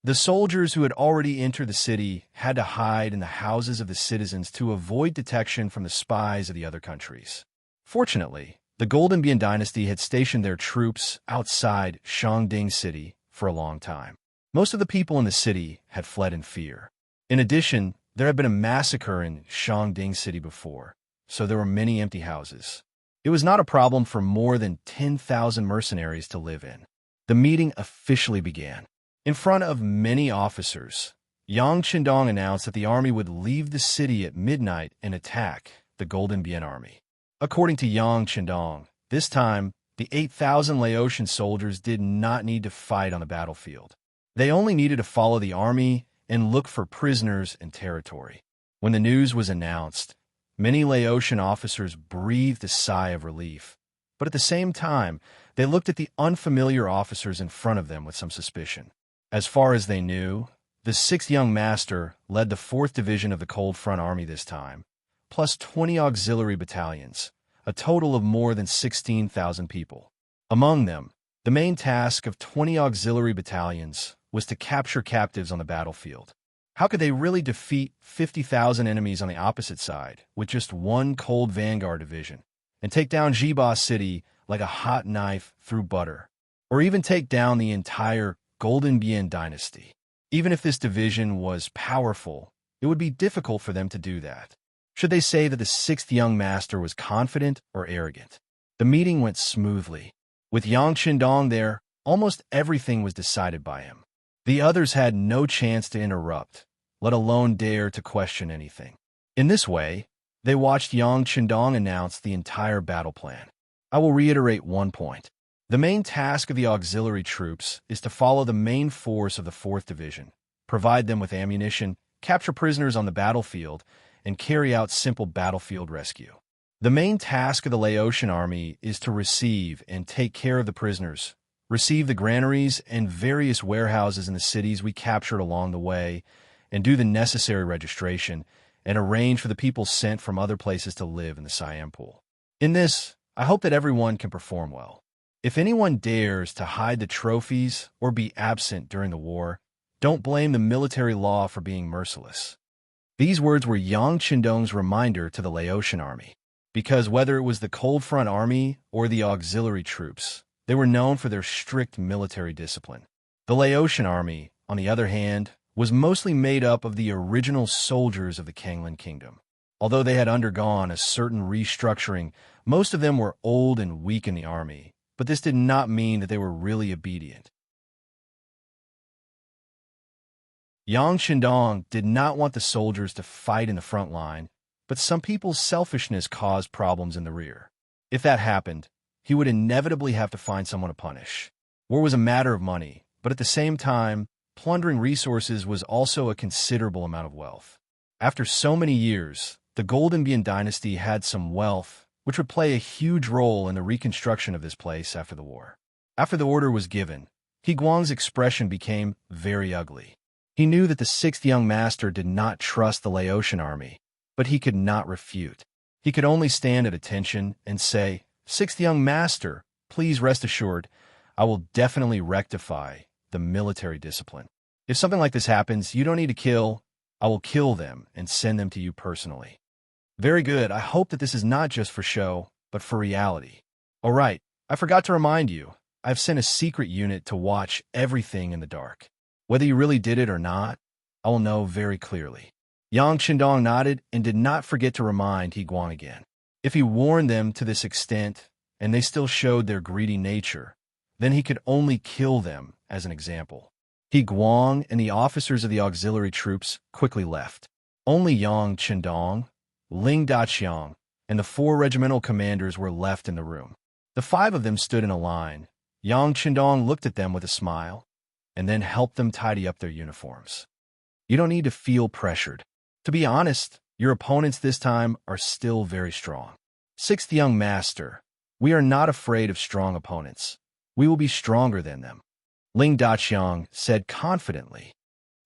The soldiers who had already entered the city had to hide in the houses of the citizens to avoid detection from the spies of the other countries. Fortunately, the Golden Bian dynasty had stationed their troops outside Shangding City for a long time. Most of the people in the city had fled in fear. In addition, there had been a massacre in Shangding City before, so there were many empty houses. It was not a problem for more than 10,000 mercenaries to live in. The meeting officially began. In front of many officers, Yang Qindong announced that the army would leave the city at midnight and attack the Golden Bian army. According to Yang Qindong, this time, the 8,000 Laotian soldiers did not need to fight on the battlefield. They only needed to follow the army and look for prisoners and territory. When the news was announced, many Laotian officers breathed a sigh of relief, but at the same time, they looked at the unfamiliar officers in front of them with some suspicion. As far as they knew, the 6th young master led the 4th Division of the Cold Front Army this time, plus 20 auxiliary battalions, a total of more than 16,000 people. Among them, the main task of 20 auxiliary battalions was to capture captives on the battlefield. How could they really defeat 50,000 enemies on the opposite side with just one cold vanguard division, and take down Jiba City like a hot knife through butter, or even take down the entire Golden Bian dynasty? Even if this division was powerful, it would be difficult for them to do that. Should they say that the 6th young master was confident or arrogant? The meeting went smoothly. With Yang Qindong there, almost everything was decided by him. The others had no chance to interrupt, let alone dare to question anything. In this way, they watched Yang Qindong announce the entire battle plan. I will reiterate one point. The main task of the auxiliary troops is to follow the main force of the 4th Division, provide them with ammunition, capture prisoners on the battlefield, and carry out simple battlefield rescue. The main task of the Laotian army is to receive and take care of the prisoners, receive the granaries and various warehouses in the cities we captured along the way, and do the necessary registration, and arrange for the people sent from other places to live in the Siam Pool. In this, I hope that everyone can perform well. If anyone dares to hide the trophies or be absent during the war, don't blame the military law for being merciless. These words were Yang Qindong's reminder to the Laotian army, because whether it was the Cold Front Army or the auxiliary troops, they were known for their strict military discipline. The Laotian army, on the other hand, was mostly made up of the original soldiers of the Kanglan Kingdom. Although they had undergone a certain restructuring, most of them were old and weak in the army, but this did not mean that they were really obedient. Yang Qindong did not want the soldiers to fight in the front line, but some people's selfishness caused problems in the rear. If that happened, he would inevitably have to find someone to punish. War was a matter of money, but at the same time, plundering resources was also a considerable amount of wealth. After so many years, the Golden Bian dynasty had some wealth, which would play a huge role in the reconstruction of this place after the war. After the order was given, He Guang's expression became very ugly. He knew that the 6th young master did not trust the Laotian army, but he could not refute. He could only stand at attention and say, "6th young master, please rest assured, I will definitely rectify the military discipline. If something like this happens, you don't need to kill. I will kill them and send them to you personally." Very good. I hope that this is not just for show, but for reality. All right, I forgot to remind you, I've sent a secret unit to watch everything in the dark. Whether you really did it or not, I will know very clearly. Yang Qindong nodded and did not forget to remind He Guang again. If he warned them to this extent, and they still showed their greedy nature, then he could only kill them as an example. He Guang and the officers of the auxiliary troops quickly left. Only Yang Qindong, Ling Daqiang, and the 4 regimental commanders were left in the room. The 5 of them stood in a line. Yang Qindong looked at them with a smile, and then helped them tidy up their uniforms. You don't need to feel pressured. To be honest, your opponents this time are still very strong. 6th young master, we are not afraid of strong opponents. We will be stronger than them. Ling Daqiang said confidently.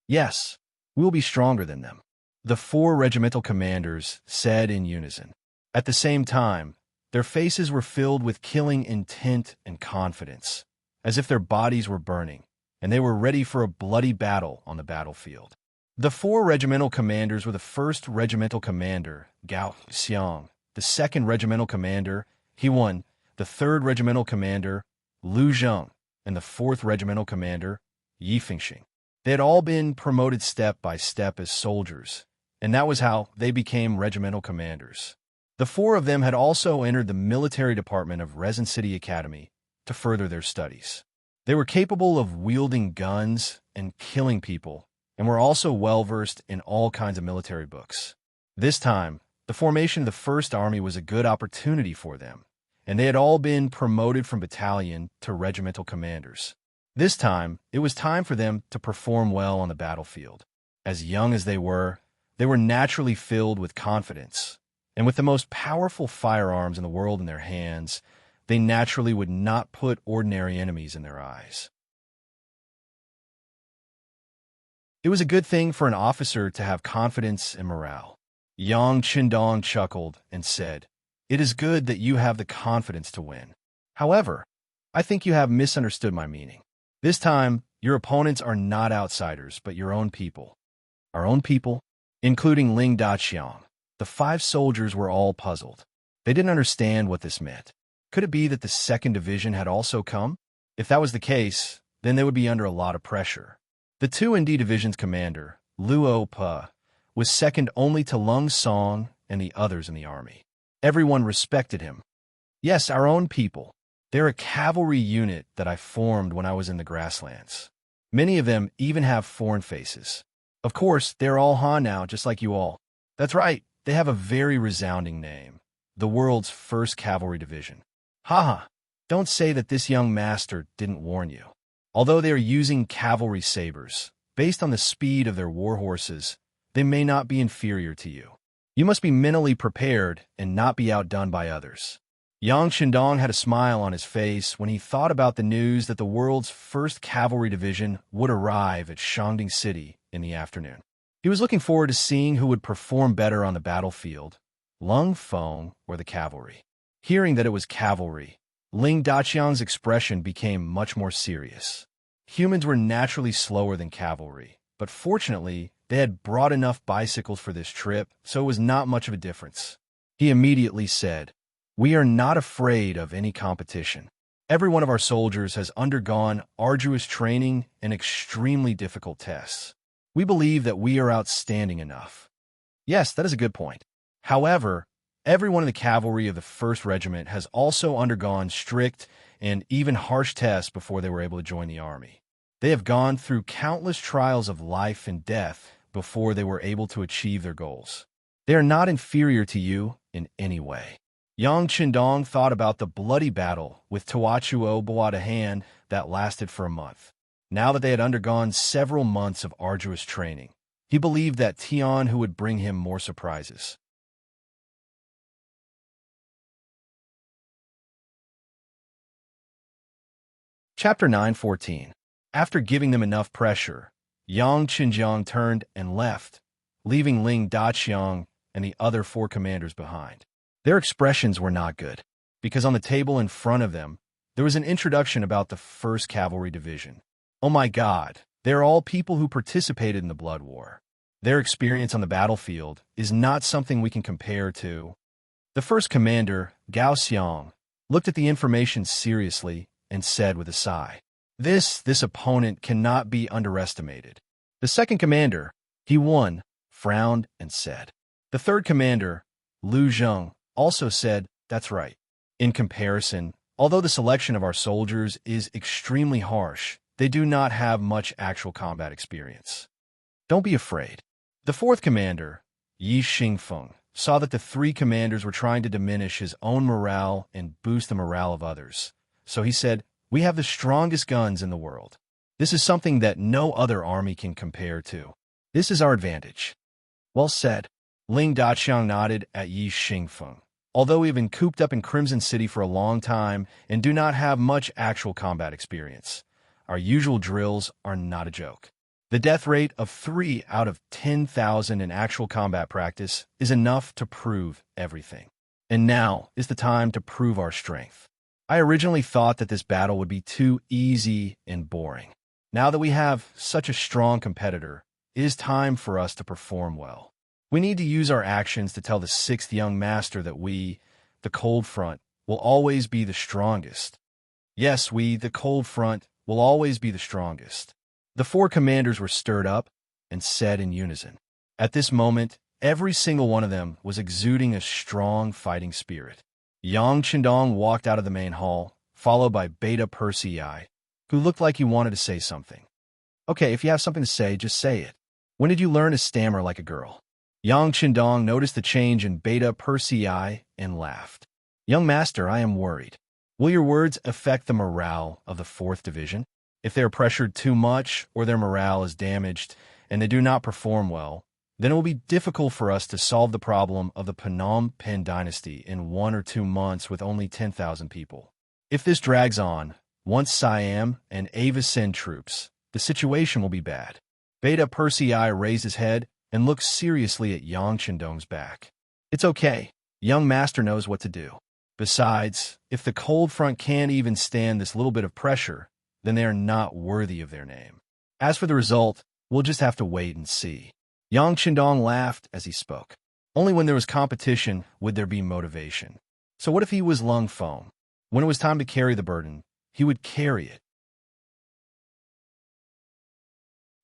Yes, we will be stronger than them. The 4 regimental commanders said in unison. At the same time, their faces were filled with killing intent and confidence, as if their bodies were burning, and they were ready for a bloody battle on the battlefield. The 4 regimental commanders were the 1st regimental commander, Gao Xiang, the 2nd regimental commander, He Wen, the 3rd regimental commander, Lu Zheng, and the 4th regimental commander, Yi Fengxing. They had all been promoted step by step as soldiers, and that was how they became regimental commanders. The 4 of them had also entered the military department of Resin City Academy to further their studies. They were capable of wielding guns and killing people, and were also well-versed in all kinds of military books. This time, the formation of the 1st Army was a good opportunity for them, and they had all been promoted from battalion to regimental commanders. This time, it was time for them to perform well on the battlefield. As young as they were naturally filled with confidence, and with the most powerful firearms in the world in their hands, they naturally would not put ordinary enemies in their eyes. It was a good thing for an officer to have confidence and morale. Yang Qindong chuckled and said, "It is good that you have the confidence to win. However, I think you have misunderstood my meaning. This time, your opponents are not outsiders, but your own people." Our own people? Including Ling Daqiang. The 5 soldiers were all puzzled. They didn't understand what this meant. Could it be that the 2nd Division had also come? If that was the case, then they would be under a lot of pressure. The 2nd Division's commander, Luo Pa, was second only to Lung Song and the others in the army. Everyone respected him. Yes, our own people. They're a cavalry unit that I formed when I was in the grasslands. Many of them even have foreign faces. Of course, they're all Han now, just like you all. That's right, they have a very resounding name. The world's 1st Cavalry Division. Haha, Don't say that this young master didn't warn you. Although they are using cavalry sabers, based on the speed of their war horses, they may not be inferior to you. You must be mentally prepared and not be outdone by others. Yang Shindong had a smile on his face when he thought about the news that the world's first cavalry division would arrive at Shangding City in the afternoon. He was looking forward to seeing who would perform better on the battlefield, Lung Feng or the cavalry. Hearing that it was cavalry, Ling Daqiang's expression became much more serious. Humans were naturally slower than cavalry, but fortunately, they had brought enough bicycles for this trip, so it was not much of a difference. He immediately said, "We are not afraid of any competition. Every one of our soldiers has undergone arduous training and extremely difficult tests. We believe that we are outstanding enough." Yes, that is a good point. However, everyone in the cavalry of the 1st Regiment has also undergone strict and even harsh tests before they were able to join the army. They have gone through countless trials of life and death before they were able to achieve their goals. They are not inferior to you in any way. Yang Qindong thought about the bloody battle with Tuachuo Boadahan that lasted for a month. Now that they had undergone several months of arduous training, he believed that Tian who would bring him more surprises. Chapter 9:14. After giving them enough pressure, Yang Qinjiang turned and left, leaving Ling Daqiang and the other 4 commanders behind. Their expressions were not good, because on the table in front of them, there was an introduction about the 1st Cavalry Division. Oh my God, they are all people who participated in the Blood War. Their experience on the battlefield is not something we can compare to. The 1st commander, Gao Xiang, looked at the information seriously and said with a sigh, This opponent cannot be underestimated. The 2nd commander, He Won, frowned and said. The 3rd commander, Lu Zheng, also said, "That's right." In comparison, although the selection of our soldiers is extremely harsh, they do not have much actual combat experience. Don't be afraid. The 4th commander, Yi Xingfeng, saw that the 3 commanders were trying to diminish his own morale and boost the morale of others. So he said, "We have the strongest guns in the world. This is something that no other army can compare to. This is our advantage." Well said. Ling Daqiang nodded at Yi Xingfeng. Although we have been cooped up in Crimson City for a long time and do not have much actual combat experience, our usual drills are not a joke. The death rate of 3 out of 10,000 in actual combat practice is enough to prove everything. And now is the time to prove our strength. I originally thought that this battle would be too easy and boring. Now that we have such a strong competitor, it is time for us to perform well. We need to use our actions to tell the 6th young master that we, the Cold Front, will always be the strongest. Yes, we, the Cold Front, will always be the strongest. The 4 commanders were stirred up and said in unison. At this moment, every single one of them was exuding a strong fighting spirit. Yang Qindong walked out of the main hall, followed by Beta Persei, who looked like he wanted to say something. Okay, if you have something to say, just say it. When did you learn to stammer like a girl? Yang Qindong noticed the change in Beta Persei and laughed. Young master, I am worried. Will your words affect the morale of the 4th Division? If they are pressured too much or their morale is damaged and they do not perform well, then it will be difficult for us to solve the problem of the Phnom Penh dynasty in 1 or 2 months with only 10,000 people. If this drags on, once Siam and Ava send troops, the situation will be bad. Beta Persei raised his head and looked seriously at Yang Qindong's back. It's okay. Young master knows what to do. Besides, if the Cold Front can't even stand this little bit of pressure, then they are not worthy of their name. As for the result, we'll just have to wait and see. Yang Qindong laughed as he spoke. Only when there was competition would there be motivation. So what if he was Lung Feng? When it was time to carry the burden, he would carry it.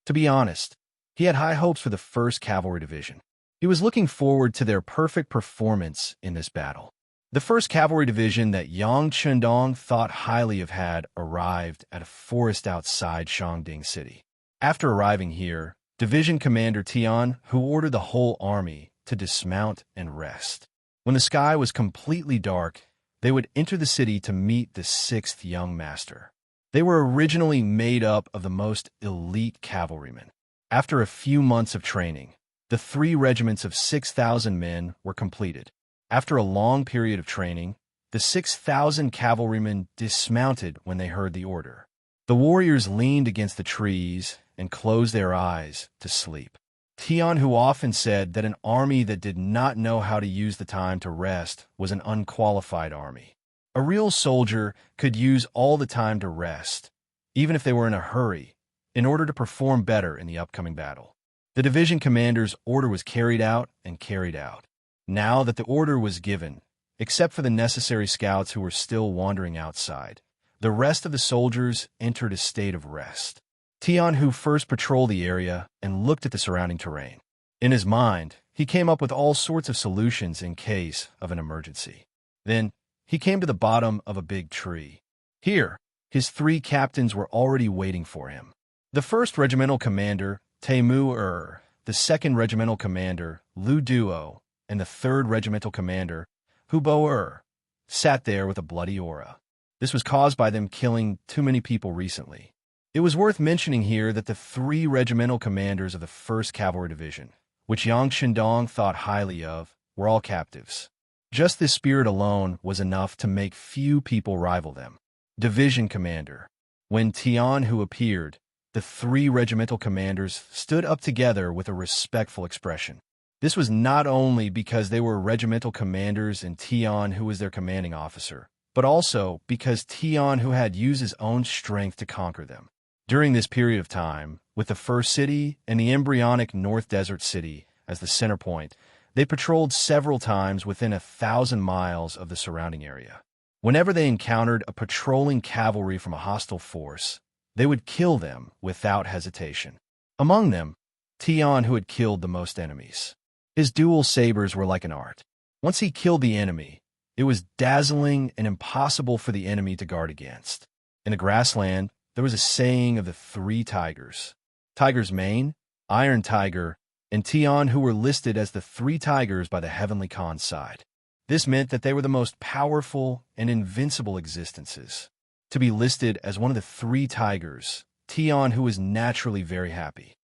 To be honest, he had high hopes for the 1st Cavalry Division. He was looking forward to their perfect performance in this battle. The 1st Cavalry Division that Yang Qindong thought highly of had arrived at a forest outside Shangding City. After arriving here, Division Commander Tian, who ordered the whole army to dismount and rest. When the sky was completely dark, they would enter the city to meet the sixth young master. They were originally made up of the most elite cavalrymen. After a few months of training, the 3 regiments of 6,000 men were completed. After a long period of training, the 6,000 cavalrymen dismounted when they heard the order. The warriors leaned against the trees and closed their eyes to sleep. Tian, who often said that an army that did not know how to use the time to rest was an unqualified army. A real soldier could use all the time to rest, even if they were in a hurry, in order to perform better in the upcoming battle. The division commander's order was carried out and carried out. Now that the order was given, except for the necessary scouts who were still wandering outside, the rest of the soldiers entered a state of rest. Tian, who first patrolled the area and looked at the surrounding terrain. In his mind, he came up with all sorts of solutions in case of an emergency. Then, he came to the bottom of a big tree. Here, his 3 captains were already waiting for him. The 1st regimental commander, Taimur, the 2nd regimental commander, Lu Duo, and the 3rd regimental commander, Hubo, sat there with a bloody aura. This was caused by them killing too many people recently. It was worth mentioning here that the 3 regimental commanders of the 1st Cavalry Division, which Yang Shindong thought highly of, were all captives. Just this spirit alone was enough to make few people rival them. Division Commander. When Tian Hu appeared, the 3 regimental commanders stood up together with a respectful expression. This was not only because they were regimental commanders and Tian Hu was their commanding officer, but also because Tian Hu had used his own strength to conquer them. During this period of time, with the first city and the embryonic North Desert City as the center point, they patrolled several times within 1,000 miles of the surrounding area. Whenever they encountered a patrolling cavalry from a hostile force, they would kill them without hesitation. Among them, Tian, who had killed the most enemies. His dual sabers were like an art. Once he killed the enemy, it was dazzling and impossible for the enemy to guard against. In the grassland, there was a saying of the 3 tigers. Tiger's Mane, Iron Tiger, and Tian, who were listed as the 3 tigers by the Heavenly Khan's side. This meant that they were the most powerful and invincible existences. To be listed as one of the 3 tigers, Tian, who was naturally very happy.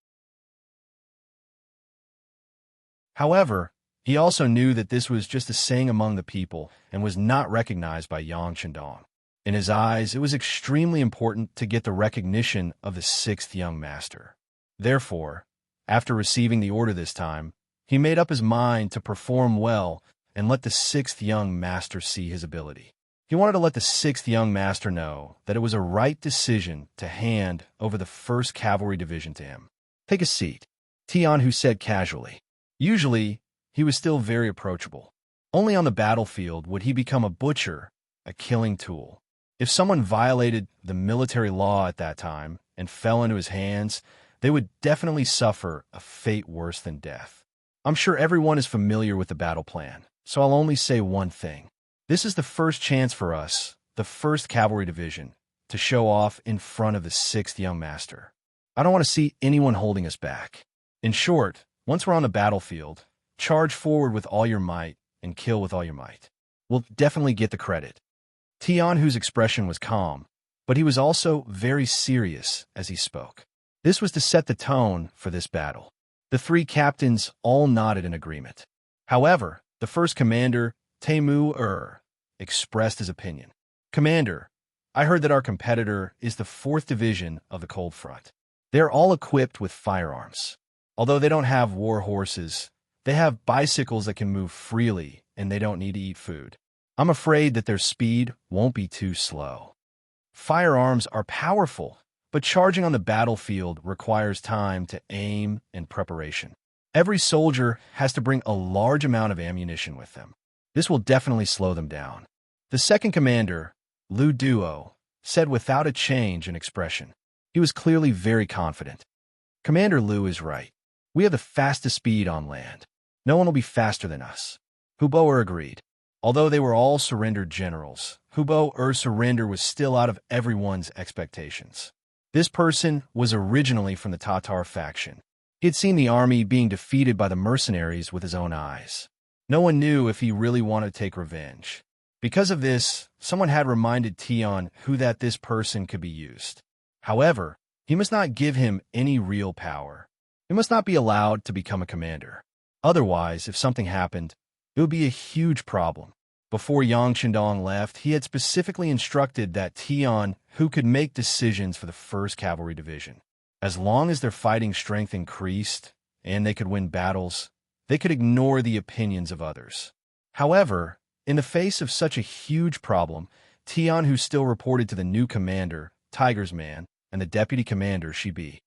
However, he also knew that this was just a saying among the people and was not recognized by Yang Shindong. In his eyes, it was extremely important to get the recognition of the 6th young master. Therefore, after receiving the order this time, he made up his mind to perform well and let the 6th young master see his ability. He wanted to let the 6th young master know that it was a right decision to hand over the 1st Cavalry Division to him. Take a seat, Tian Hu said casually. Usually, he was still very approachable. Only on the battlefield would he become a butcher, a killing tool. If someone violated the military law at that time and fell into his hands, they would definitely suffer a fate worse than death. I'm sure everyone is familiar with the battle plan, so I'll only say one thing. This is the first chance for us, the 1st Cavalry Division, to show off in front of the 6th young master. I don't want to see anyone holding us back. In short, once we're on the battlefield, charge forward with all your might and kill with all your might. We'll definitely get the credit. Tian Hu's expression was calm, but he was also very serious as he spoke. This was to set the tone for this battle. The 3 captains all nodded in agreement. However, the 1st commander, Taimur, expressed his opinion. Commander, I heard that our competitor is the 4th Division of the Cold Front. They're all equipped with firearms. Although they don't have war horses, they have bicycles that can move freely and they don't need to eat food. I'm afraid that their speed won't be too slow. Firearms are powerful, but charging on the battlefield requires time to aim and preparation. Every soldier has to bring a large amount of ammunition with them. This will definitely slow them down. The 2nd commander, Lu Duo, said without a change in expression. He was clearly very confident. Commander Lu is right. We have the fastest speed on land. No one will be faster than us. Hubo agreed. Although they were all surrendered generals, Hubo's surrender was still out of everyone's expectations. This person was originally from the Tatar faction. He had seen the army being defeated by the mercenaries with his own eyes. No one knew if he really wanted to take revenge. Because of this, someone had reminded Tian who that this person could be used. However, he must not give him any real power. He must not be allowed to become a commander. Otherwise, if something happened, it would be a huge problem. Before Yang Chendong left, he had specifically instructed that Tian who could make decisions for the 1st Cavalry Division. As long as their fighting strength increased and they could win battles, they could ignore the opinions of others. However, in the face of such a huge problem, Tian who still reported to the new commander, Tiger's Man, and the deputy commander, Shibi.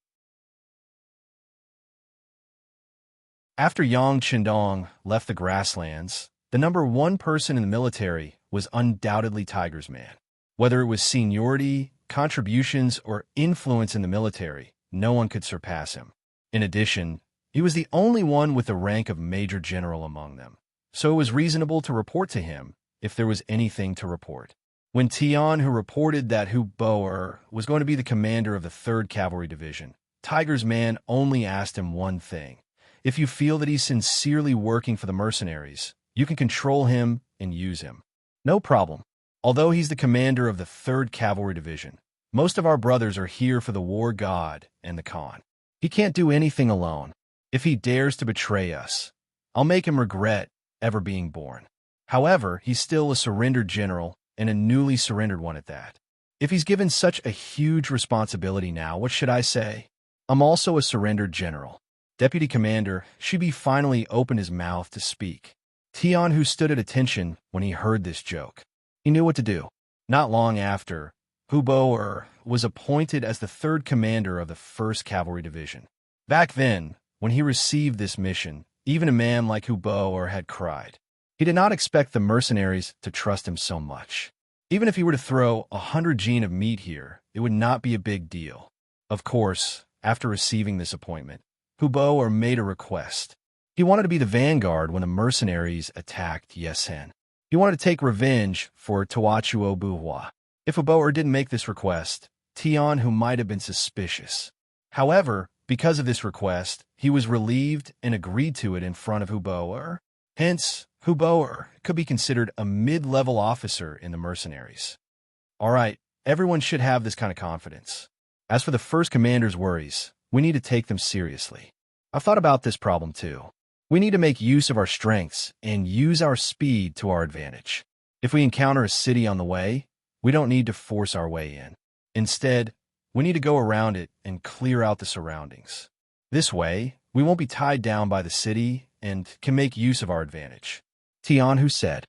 After Yang Chendong left the grasslands, the number 1 person in the military was undoubtedly Tiger's Man. Whether it was seniority, contributions, or influence in the military, no one could surpass him. In addition, he was the only one with the rank of Major General among them, so it was reasonable to report to him if there was anything to report. When Tian who reported that Hu Boer was going to be the commander of the 3rd Cavalry Division, Tiger's Man only asked him one thing. If you feel that he's sincerely working for the mercenaries, you can control him and use him. No problem. Although he's the commander of the 3rd Cavalry Division, most of our brothers are here for the war god and the Khan. He can't do anything alone. If he dares to betray us, I'll make him regret ever being born. However, he's still a surrendered general, and a newly surrendered one at that. If he's given such a huge responsibility now, what should I say? I'm also a surrendered general. Deputy Commander Shibi finally opened his mouth to speak. Tian who stood at attention when he heard this joke. He knew what to do. Not long after, Hu Boer was appointed as the 3rd commander of the 1st Cavalry Division. Back then, when he received this mission, even a man like Hu Boer had cried. He did not expect the mercenaries to trust him so much. Even if he were to throw 100 gene of meat here, it would not be a big deal. Of course, after receiving this appointment, Hu Boer made a request. He wanted to be the vanguard when the mercenaries attacked Yesen. He wanted to take revenge for Tawachuo Buhua. If Hu Boer didn't make this request, Tian who might have been suspicious. However, because of this request, he was relieved and agreed to it in front of Hu Boer. Hence, Hu Boer could be considered a mid-level officer in the mercenaries. All right, everyone should have this kind of confidence. As for the 1st commander's worries, we need to take them seriously. I've thought about this problem too. We need to make use of our strengths and use our speed to our advantage. If we encounter a city on the way, we don't need to force our way in. Instead, we need to go around it and clear out the surroundings. This way, we won't be tied down by the city and can make use of our advantage. Tian who said.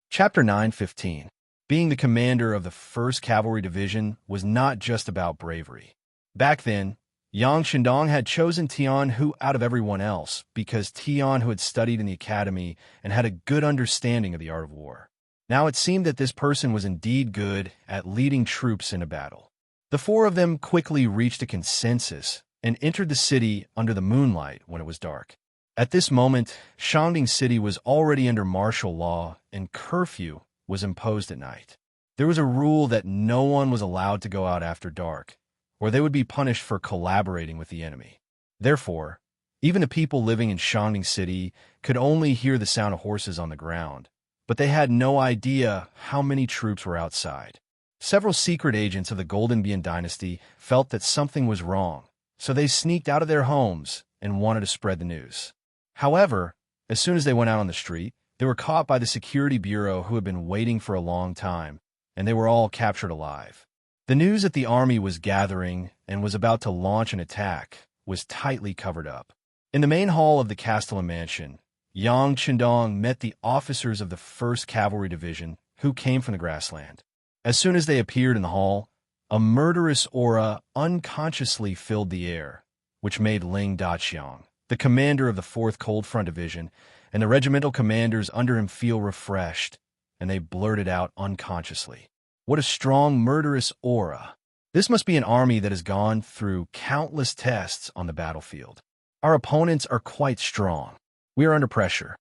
Chapter 9:15. Being the commander of the 1st Cavalry Division was not just about bravery. Back then, Yang Chendong had chosen Tian Hu out of everyone else because Tian Hu had studied in the academy and had a good understanding of the art of war. Now it seemed that this person was indeed good at leading troops in a battle. The 4 of them quickly reached a consensus and entered the city under the moonlight when it was dark. At this moment, Shangding City was already under martial law and curfew was imposed at night. There was a rule that no one was allowed to go out after dark, or they would be punished for collaborating with the enemy. Therefore, even the people living in Shangding City could only hear the sound of horses on the ground, but they had no idea how many troops were outside. Several secret agents of the Golden Bian dynasty felt that something was wrong, so they sneaked out of their homes and wanted to spread the news. However, as soon as they went out on the street, they were caught by the security bureau who had been waiting for a long time, and they were all captured alive. The news that the army was gathering and was about to launch an attack was tightly covered up. In the main hall of the Castellan mansion, Yang Chendong met the officers of the 1st Cavalry Division who came from the grassland. As soon as they appeared in the hall, a murderous aura unconsciously filled the air, which made Ling Daqiang, the commander of the 4th Cold Front Division, and the regimental commanders under him feel refreshed, and they blurted out unconsciously. What a strong, murderous aura. This must be an army that has gone through countless tests on the battlefield. Our opponents are quite strong. We are under pressure.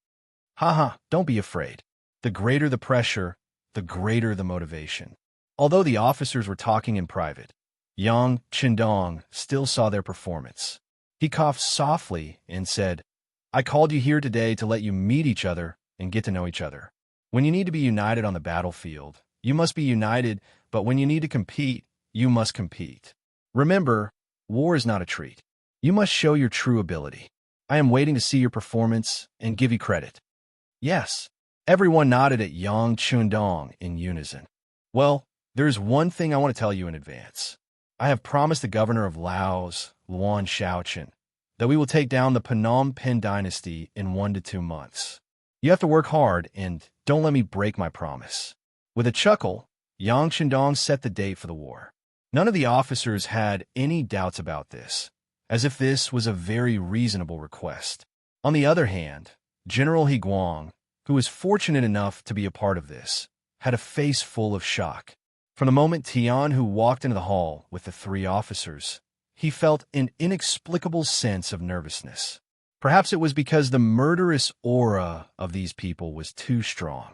Haha, don't be afraid. The greater the pressure, the greater the motivation. Although the officers were talking in private, Yang Chendong still saw their performance. He coughed softly and said, I called you here today to let you meet each other and get to know each other. When you need to be united on the battlefield, you must be united, but when you need to compete, you must compete. Remember, war is not a treat. You must show your true ability. I am waiting to see your performance and give you credit. Yes. Everyone nodded at Yang Chundong in unison. Well, there is one thing I want to tell you in advance. I have promised the governor of Laos, Luan Shaochen, that we will take down the Phnom Penh dynasty in 1 to 2 months. You have to work hard and don't let me break my promise. With a chuckle, Yang Chundong set the date for the war. None of the officers had any doubts about this, as if this was a very reasonable request. On the other hand, General He Guang, who was fortunate enough to be a part of this, had a face full of shock. From the moment Tian Hu walked into the hall with the 3 officers, he felt an inexplicable sense of nervousness. Perhaps it was because the murderous aura of these people was too strong.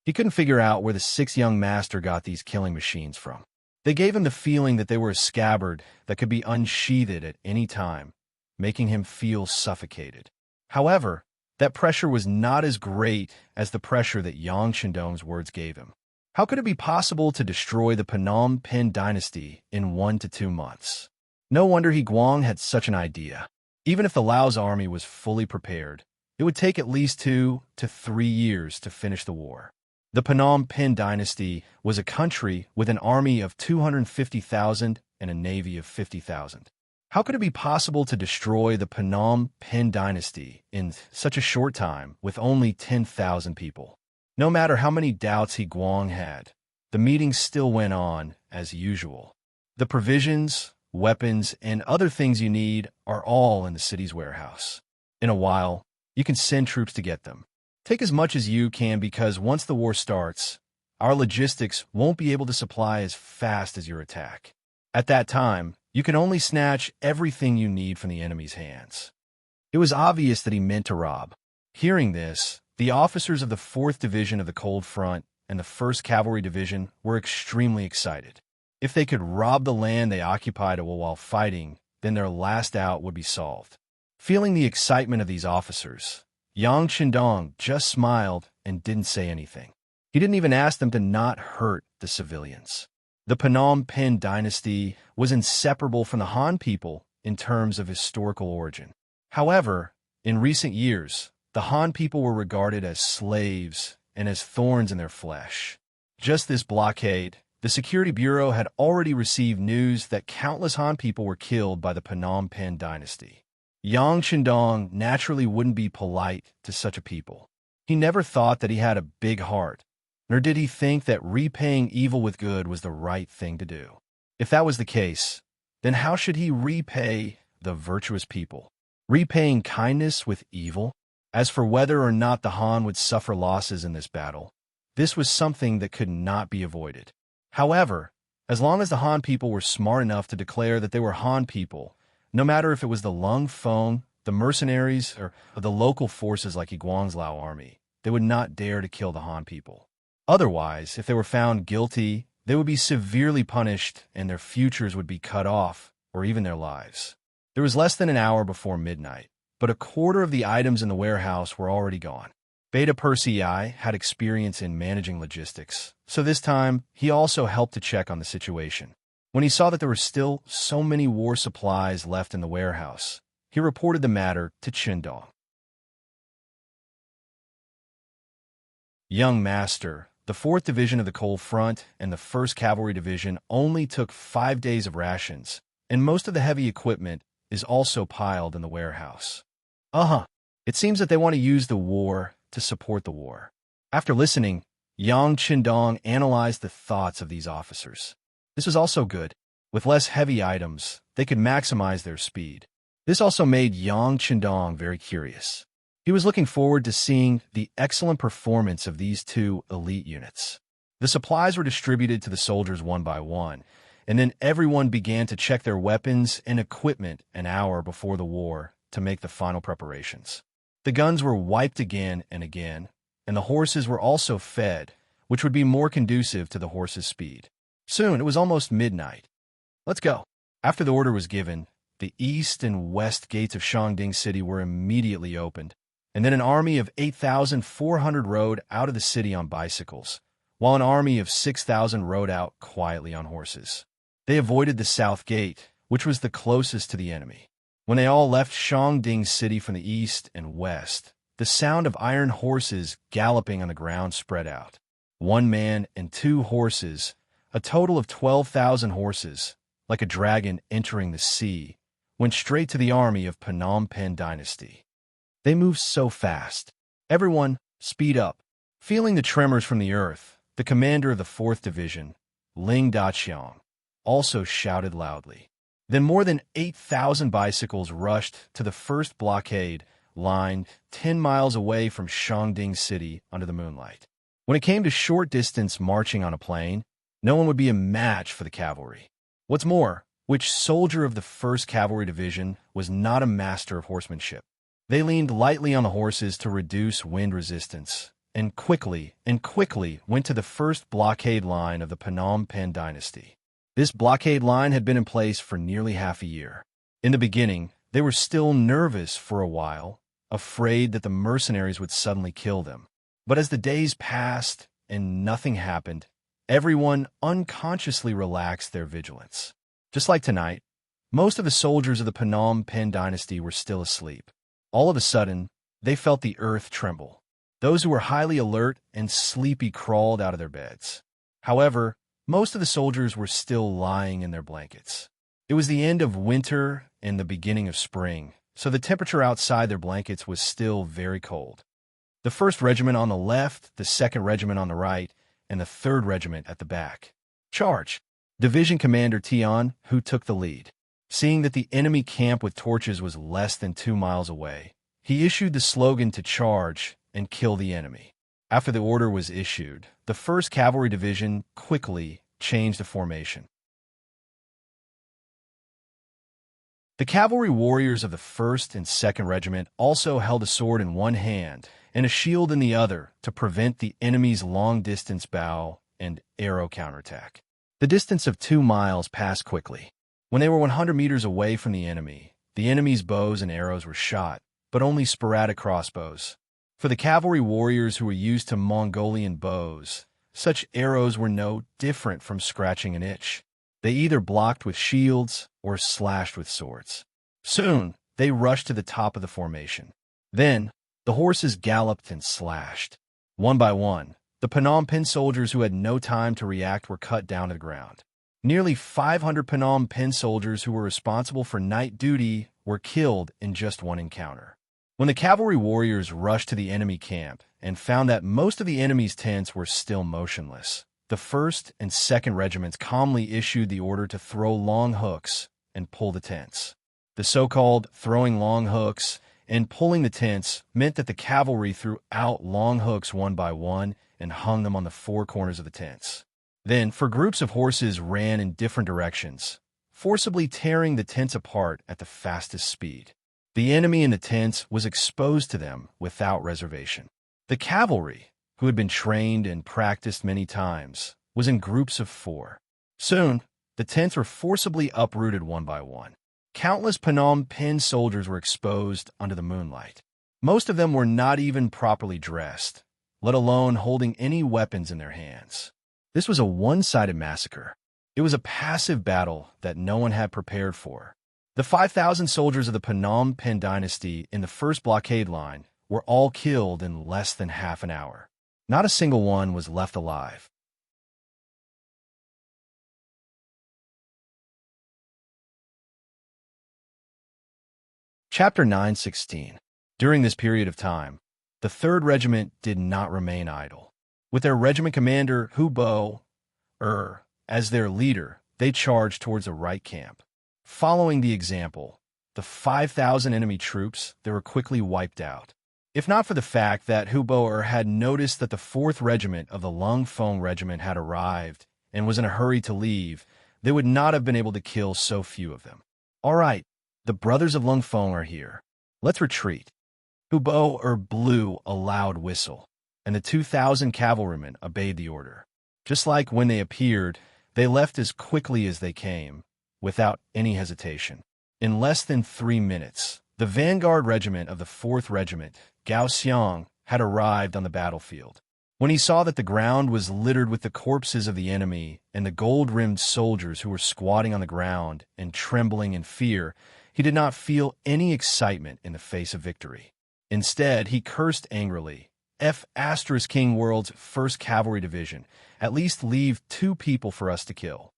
He couldn't figure out where the 6th young master got these killing machines from. They gave him the feeling that they were a scabbard that could be unsheathed at any time, making him feel suffocated. However, that pressure was not as great as the pressure that Yang Chundong's words gave him. How could it be possible to destroy the Phnom Penh dynasty in 1 to 2 months? No wonder He Guang had such an idea. Even if the Laos army was fully prepared, it would take at least 2 to 3 years to finish the war. The Phnom Penh dynasty was a country with an army of 250,000 and a navy of 50,000. How could it be possible to destroy the Phnom Penh dynasty in such a short time with only 10,000 people? No matter how many doubts He Guang had, the meeting still went on as usual. The provisions, weapons, and other things you need are all in the city's warehouse. In a while, you can send troops to get them. Take as much as you can because once the war starts, our logistics won't be able to supply as fast as your attack. At that time, you can only snatch everything you need from the enemy's hands. It was obvious that he meant to rob. Hearing this, the officers of the 4th Division of the Cold Front and the 1st Cavalry Division were extremely excited. If they could rob the land they occupied while fighting, then their last out would be solved. Feeling the excitement of these officers, Yang Chundong just smiled and didn't say anything. He didn't even ask them to not hurt the civilians. The Phnom Penh dynasty was inseparable from the Han people in terms of historical origin. However, in recent years, the Han people were regarded as slaves and as thorns in their flesh. Just this blockade, the Security Bureau had already received news that countless Han people were killed by the Phnom Penh dynasty. Yang Chundong naturally wouldn't be polite to such a people. He never thought that he had a big heart, nor did he think that repaying evil with good was the right thing to do. If that was the case, then how should he repay the virtuous people? Repaying kindness with evil? As for whether or not the Han would suffer losses in this battle, this was something that could not be avoided. However, as long as the Han people were smart enough to declare that they were Han people, no matter if it was the Lung Feng, the mercenaries, or the local forces like Iguang's Lao army, they would not dare to kill the Han people. Otherwise, if they were found guilty, they would be severely punished and their futures would be cut off, or even their lives. There was less than an hour before midnight, but a quarter of the items in the warehouse were already gone. Beta Persei had experience in managing logistics, so this time he also helped to check on the situation. When he saw that there were still so many war supplies left in the warehouse, he reported the matter to Chundong. Young Master, the 4th Division of the Cold Front and the 1st Cavalry Division only took 5 days of rations, and most of the heavy equipment is also piled in the warehouse. It seems that they want to use the war to support the war. After listening, Yang Chundong analyzed the thoughts of these officers. This was also good. With less heavy items, they could maximize their speed. This also made Yang Chundong very curious. He was looking forward to seeing the excellent performance of these 2 elite units. The supplies were distributed to the soldiers one by one, and then everyone began to check their weapons and equipment an hour before the war to make the final preparations. The guns were wiped again and again, and the horses were also fed, which would be more conducive to the horses' speed. Soon it was almost midnight. Let's go. After the order was given, the east and west gates of Shangding City were immediately opened, and then an army of 8,400 rode out of the city on bicycles, while an army of 6,000 rode out quietly on horses. They avoided the south gate, which was the closest to the enemy. When they all left Shangding City from the east and west, the sound of iron horses galloping on the ground spread out. 1 man and 2 horses, a total of 12,000 horses, like a dragon entering the sea, went straight to the army of Phnom Penh dynasty. They moved so fast. Everyone, speed up. Feeling the tremors from the earth, the commander of the 4th Division, Ling Daqiang, also shouted loudly. Then more than 8,000 bicycles rushed to the first blockade line 10 miles away from Shangding City under the moonlight. When it came to short-distance marching on a plain, no one would be a match for the cavalry. What's more, which soldier of the 1st Cavalry Division was not a master of horsemanship? They leaned lightly on the horses to reduce wind resistance, and quickly went to the first blockade line of the Phnom Penh dynasty. This blockade line had been in place for nearly half a year. In the beginning, they were still nervous for a while, afraid that the mercenaries would suddenly kill them. But as the days passed and nothing happened, everyone unconsciously relaxed their vigilance. Just like tonight, most of the soldiers of the Phnom Penh dynasty were still asleep. All of a sudden, they felt the earth tremble. Those who were highly alert and sleepy crawled out of their beds. However, most of the soldiers were still lying in their blankets. It was the end of winter and the beginning of spring, so the temperature outside their blankets was still very cold. The 1st Regiment on the left, the 2nd Regiment on the right, and the 3rd Regiment at the back. Charge! Division Commander Tian, who took the lead. Seeing that the enemy camp with torches was less than 2 miles away, he issued the slogan to charge and kill the enemy. After the order was issued, the 1st Cavalry Division quickly changed the formation. The cavalry warriors of the 1st and 2nd Regiment also held a sword in one hand and a shield in the other to prevent the enemy's long-distance bow and arrow counterattack. The distance of 2 miles passed quickly. When they were 100 meters away from the enemy's bows and arrows were shot, but only sporadic crossbows. For the cavalry warriors who were used to Mongolian bows, such arrows were no different from scratching an itch. They either blocked with shields or slashed with swords. Soon, they rushed to the top of the formation. Then, the horses galloped and slashed. One by one, the Phnom Penh soldiers who had no time to react were cut down to the ground. Nearly 500 Phnom Penh soldiers who were responsible for night duty were killed in just one encounter. When the cavalry warriors rushed to the enemy camp and found that most of the enemy's tents were still motionless, the 1st and 2nd Regiments calmly issued the order to throw long hooks and pull the tents. The so-called throwing long hooks and pulling the tents meant that the cavalry threw out long hooks one by one and hung them on the 4 corners of the tents. Then, groups of horses ran in different directions, forcibly tearing the tents apart at the fastest speed. The enemy in the tents was exposed to them without reservation. The cavalry, who had been trained and practiced many times, was in groups of 4. Soon, the tents were forcibly uprooted one by one. Countless Phnom Penh soldiers were exposed under the moonlight. Most of them were not even properly dressed, let alone holding any weapons in their hands. This was a one-sided massacre. It was a passive battle that no one had prepared for. The 5,000 soldiers of the Phnom Penh dynasty in the first blockade line were all killed in less than half an hour. Not a single one was left alive. Chapter 9:16. During this period of time, the 3rd Regiment did not remain idle. With their regiment commander Hu Bo as their leader, they charged towards a right camp. Following the example, the 5,000 enemy troops, they were quickly wiped out. If not for the fact that Hu Bo had noticed that the 4th Regiment of the Lung Fong Regiment had arrived and was in a hurry to leave, they would not have been able to kill so few of them. All right, the brothers of Lung Fong are here. Let's retreat. Hu Bo blew a loud whistle, and the 2,000 cavalrymen obeyed the order. Just like when they appeared, they left as quickly as they came, without any hesitation. In less than 3 minutes, the vanguard regiment of the 4th Regiment, Gao Xiang, had arrived on the battlefield. When he saw that the ground was littered with the corpses of the enemy and the gold-rimmed soldiers who were squatting on the ground and trembling in fear, he did not feel any excitement in the face of victory. Instead, he cursed angrily. King World's 1st Cavalry Division, at least leave 2 people for us to kill.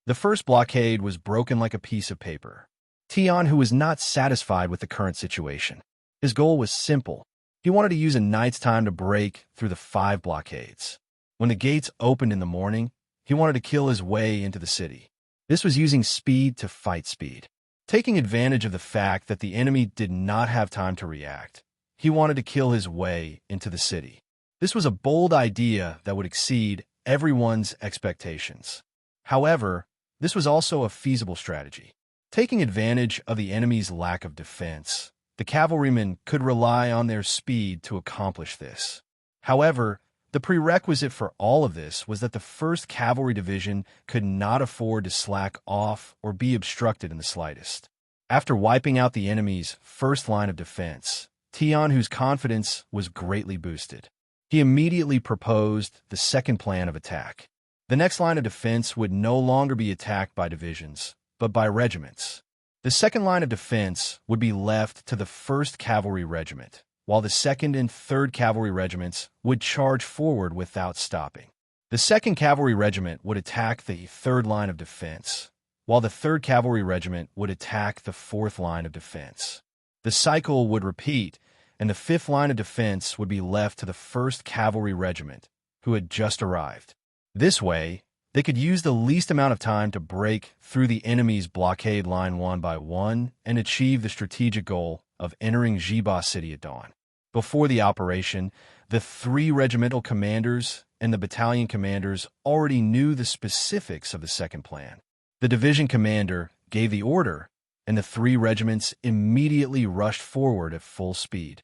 The first blockade was broken like a piece of paper. Tian, who was not satisfied with the current situation. His goal was simple. He wanted to use a night's time to break through the 5 blockades. When the gates opened in the morning, he wanted to kill his way into the city. This was using speed to fight speed. Taking advantage of the fact that the enemy did not have time to react, he wanted to kill his way into the city. This was a bold idea that would exceed everyone's expectations. However, this was also a feasible strategy. Taking advantage of the enemy's lack of defense, the cavalrymen could rely on their speed to accomplish this. However, the prerequisite for all of this was that the 1st Cavalry Division could not afford to slack off or be obstructed in the slightest. After wiping out the enemy's first line of defense, Tian, whose confidence was greatly boosted, he immediately proposed the second plan of attack. The next line of defense would no longer be attacked by divisions, but by regiments. The second line of defense would be left to the 1st Cavalry Regiment, while the 2nd and 3rd Cavalry Regiments would charge forward without stopping. The 2nd Cavalry Regiment would attack the 3rd line of defense, while the 3rd Cavalry Regiment would attack the 4th line of defense. The cycle would repeat, and the 5th line of defense would be left to the 1st Cavalry Regiment, who had just arrived. This way, they could use the least amount of time to break through the enemy's blockade line one by one and achieve the strategic goal of entering Jiba City at dawn. Before the operation, the 3 regimental commanders and the battalion commanders already knew the specifics of the second plan. The division commander gave the order, and the 3 regiments immediately rushed forward at full speed.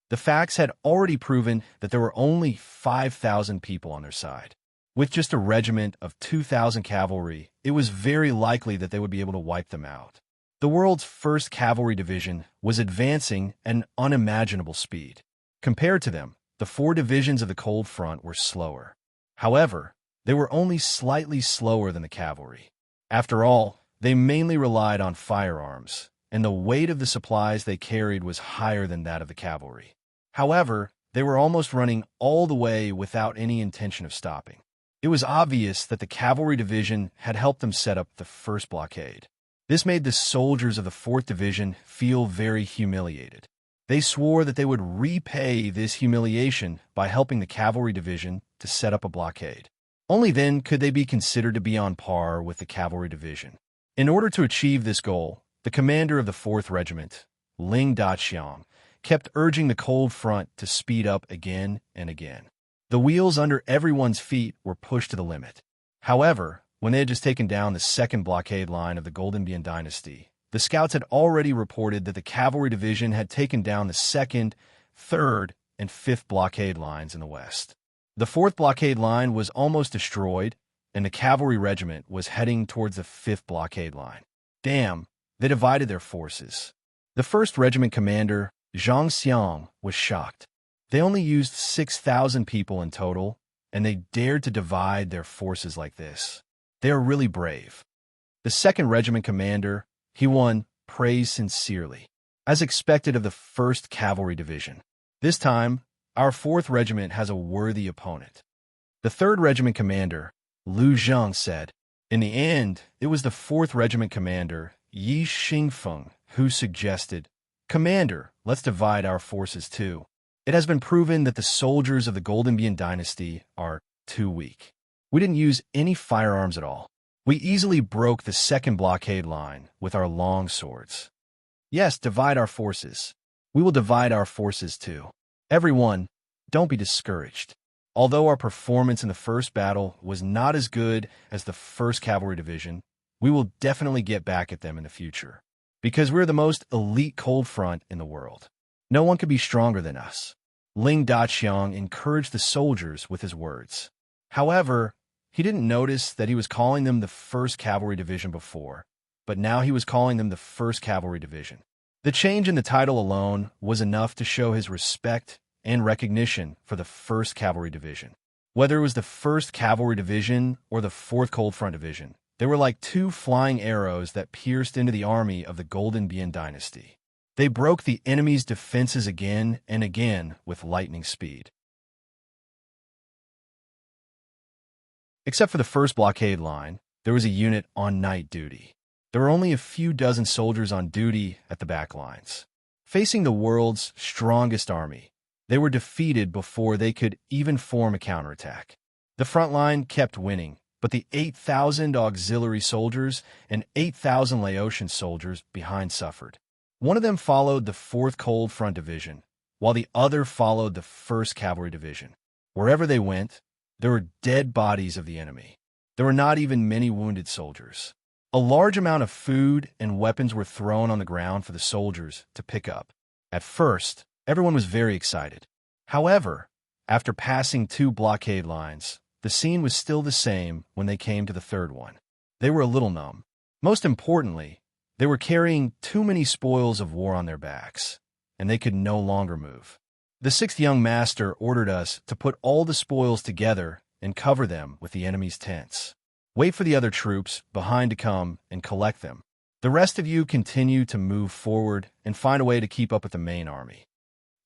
The facts had already proven that there were only 5,000 people on their side. With just a regiment of 2,000 cavalry, it was very likely that they would be able to wipe them out. The world's 1st Cavalry Division was advancing at an unimaginable speed. Compared to them, the 4 divisions of the Cold Front were slower. However, they were only slightly slower than the cavalry. After all, they mainly relied on firearms, and the weight of the supplies they carried was higher than that of the cavalry. However, they were almost running all the way without any intention of stopping. It was obvious that the cavalry division had helped them set up the first blockade. This made the soldiers of the 4th Division feel very humiliated. They swore that they would repay this humiliation by helping the cavalry division to set up a blockade. Only then could they be considered to be on par with the cavalry division. In order to achieve this goal, the commander of the 4th Regiment, Ling Daqiang, kept urging the Cold Front to speed up again and again. The wheels under everyone's feet were pushed to the limit. However, when they had just taken down the 2nd blockade line of the Golden Dynasty, the scouts had already reported that the cavalry division had taken down the 2nd, 3rd, and 5th blockade lines in the west. The 4th blockade line was almost destroyed, and the cavalry regiment was heading towards the 5th blockade line. Damn, they divided their forces. The 1st Regiment commander, Zhang Xiang, was shocked. They only used 6,000 people in total, and they dared to divide their forces like this. They are really brave. The 2nd Regiment commander, He-won, praised sincerely, as expected of the 1st Cavalry Division. This time, our 4th Regiment has a worthy opponent. The 3rd Regiment commander, Lu Zheng, said. In the end, it was the 4th Regiment commander, Yi Xingfeng, who suggested, "Commander, let's divide our forces too. It has been proven that the soldiers of the Golden Dynasty are too weak. We didn't use any firearms at all. We easily broke the 2nd blockade line with our long swords. Yes, divide our forces. We will divide our forces too. Everyone, don't be discouraged. Although our performance in the first battle was not as good as the 1st Cavalry Division, we will definitely get back at them in the future. Because we're the most elite cold front in the world. No one could be stronger than us." Ling Daqiang encouraged the soldiers with his words. However, He didn't notice that he was calling them the 1st Cavalry Division before, but now he was calling them the 1st Cavalry Division. The change in the title alone was enough to show his respect and recognition for the 1st Cavalry Division. Whether it was the 1st Cavalry Division or the 4th Cold Front Division, they were like two flying arrows that pierced into the army of the Golden Bien dynasty. They broke the enemy's defenses again and again with lightning speed. Except for the 1st blockade line, there was a unit on night duty. There were only a few dozen soldiers on duty at the back lines. Facing the world's strongest army, they were defeated before they could even form a counterattack. The front line kept winning, but the 8,000 auxiliary soldiers and 8,000 Laotian soldiers behind suffered. One of them followed the 4th Cold Front Division, while the other followed the 1st Cavalry Division. Wherever they went, there were dead bodies of the enemy. There were not even many wounded soldiers. A large amount of food and weapons were thrown on the ground for the soldiers to pick up. At first, everyone was very excited. However, after passing 2 blockade lines, the scene was still the same when they came to the 3rd one. They were a little numb. Most importantly, they were carrying too many spoils of war on their backs, and they could no longer move. The 6th young master ordered us to put all the spoils together and cover them with the enemy's tents. Wait for the other troops behind to come and collect them. The rest of you continue to move forward and find a way to keep up with the main army.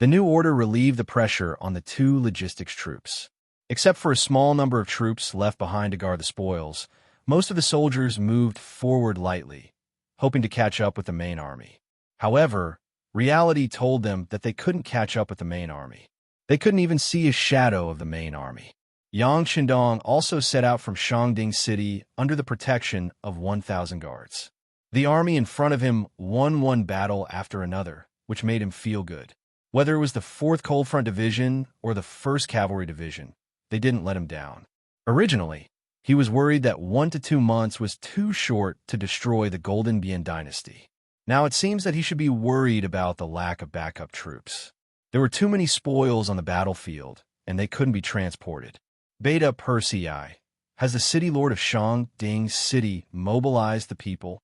The new order relieved the pressure on the 2 logistics troops. Except for a small number of troops left behind to guard the spoils, most of the soldiers moved forward lightly, hoping to catch up with the main army. However, reality told them that they couldn't catch up with the main army. They couldn't even see a shadow of the main army. Yang Shindong also set out from Shangding City under the protection of 1,000 guards. The army in front of him won one battle after another, which made him feel good. Whether it was the 4th Cold Front Division or the 1st Cavalry Division, they didn't let him down. Originally, he was worried that 1 to 2 months was too short to destroy the Golden Bien dynasty. Now it seems that he should be worried about the lack of backup troops. There were too many spoils on the battlefield, and they couldn't be transported. Beta Persei, has the city lord of Shangding City mobilized the people?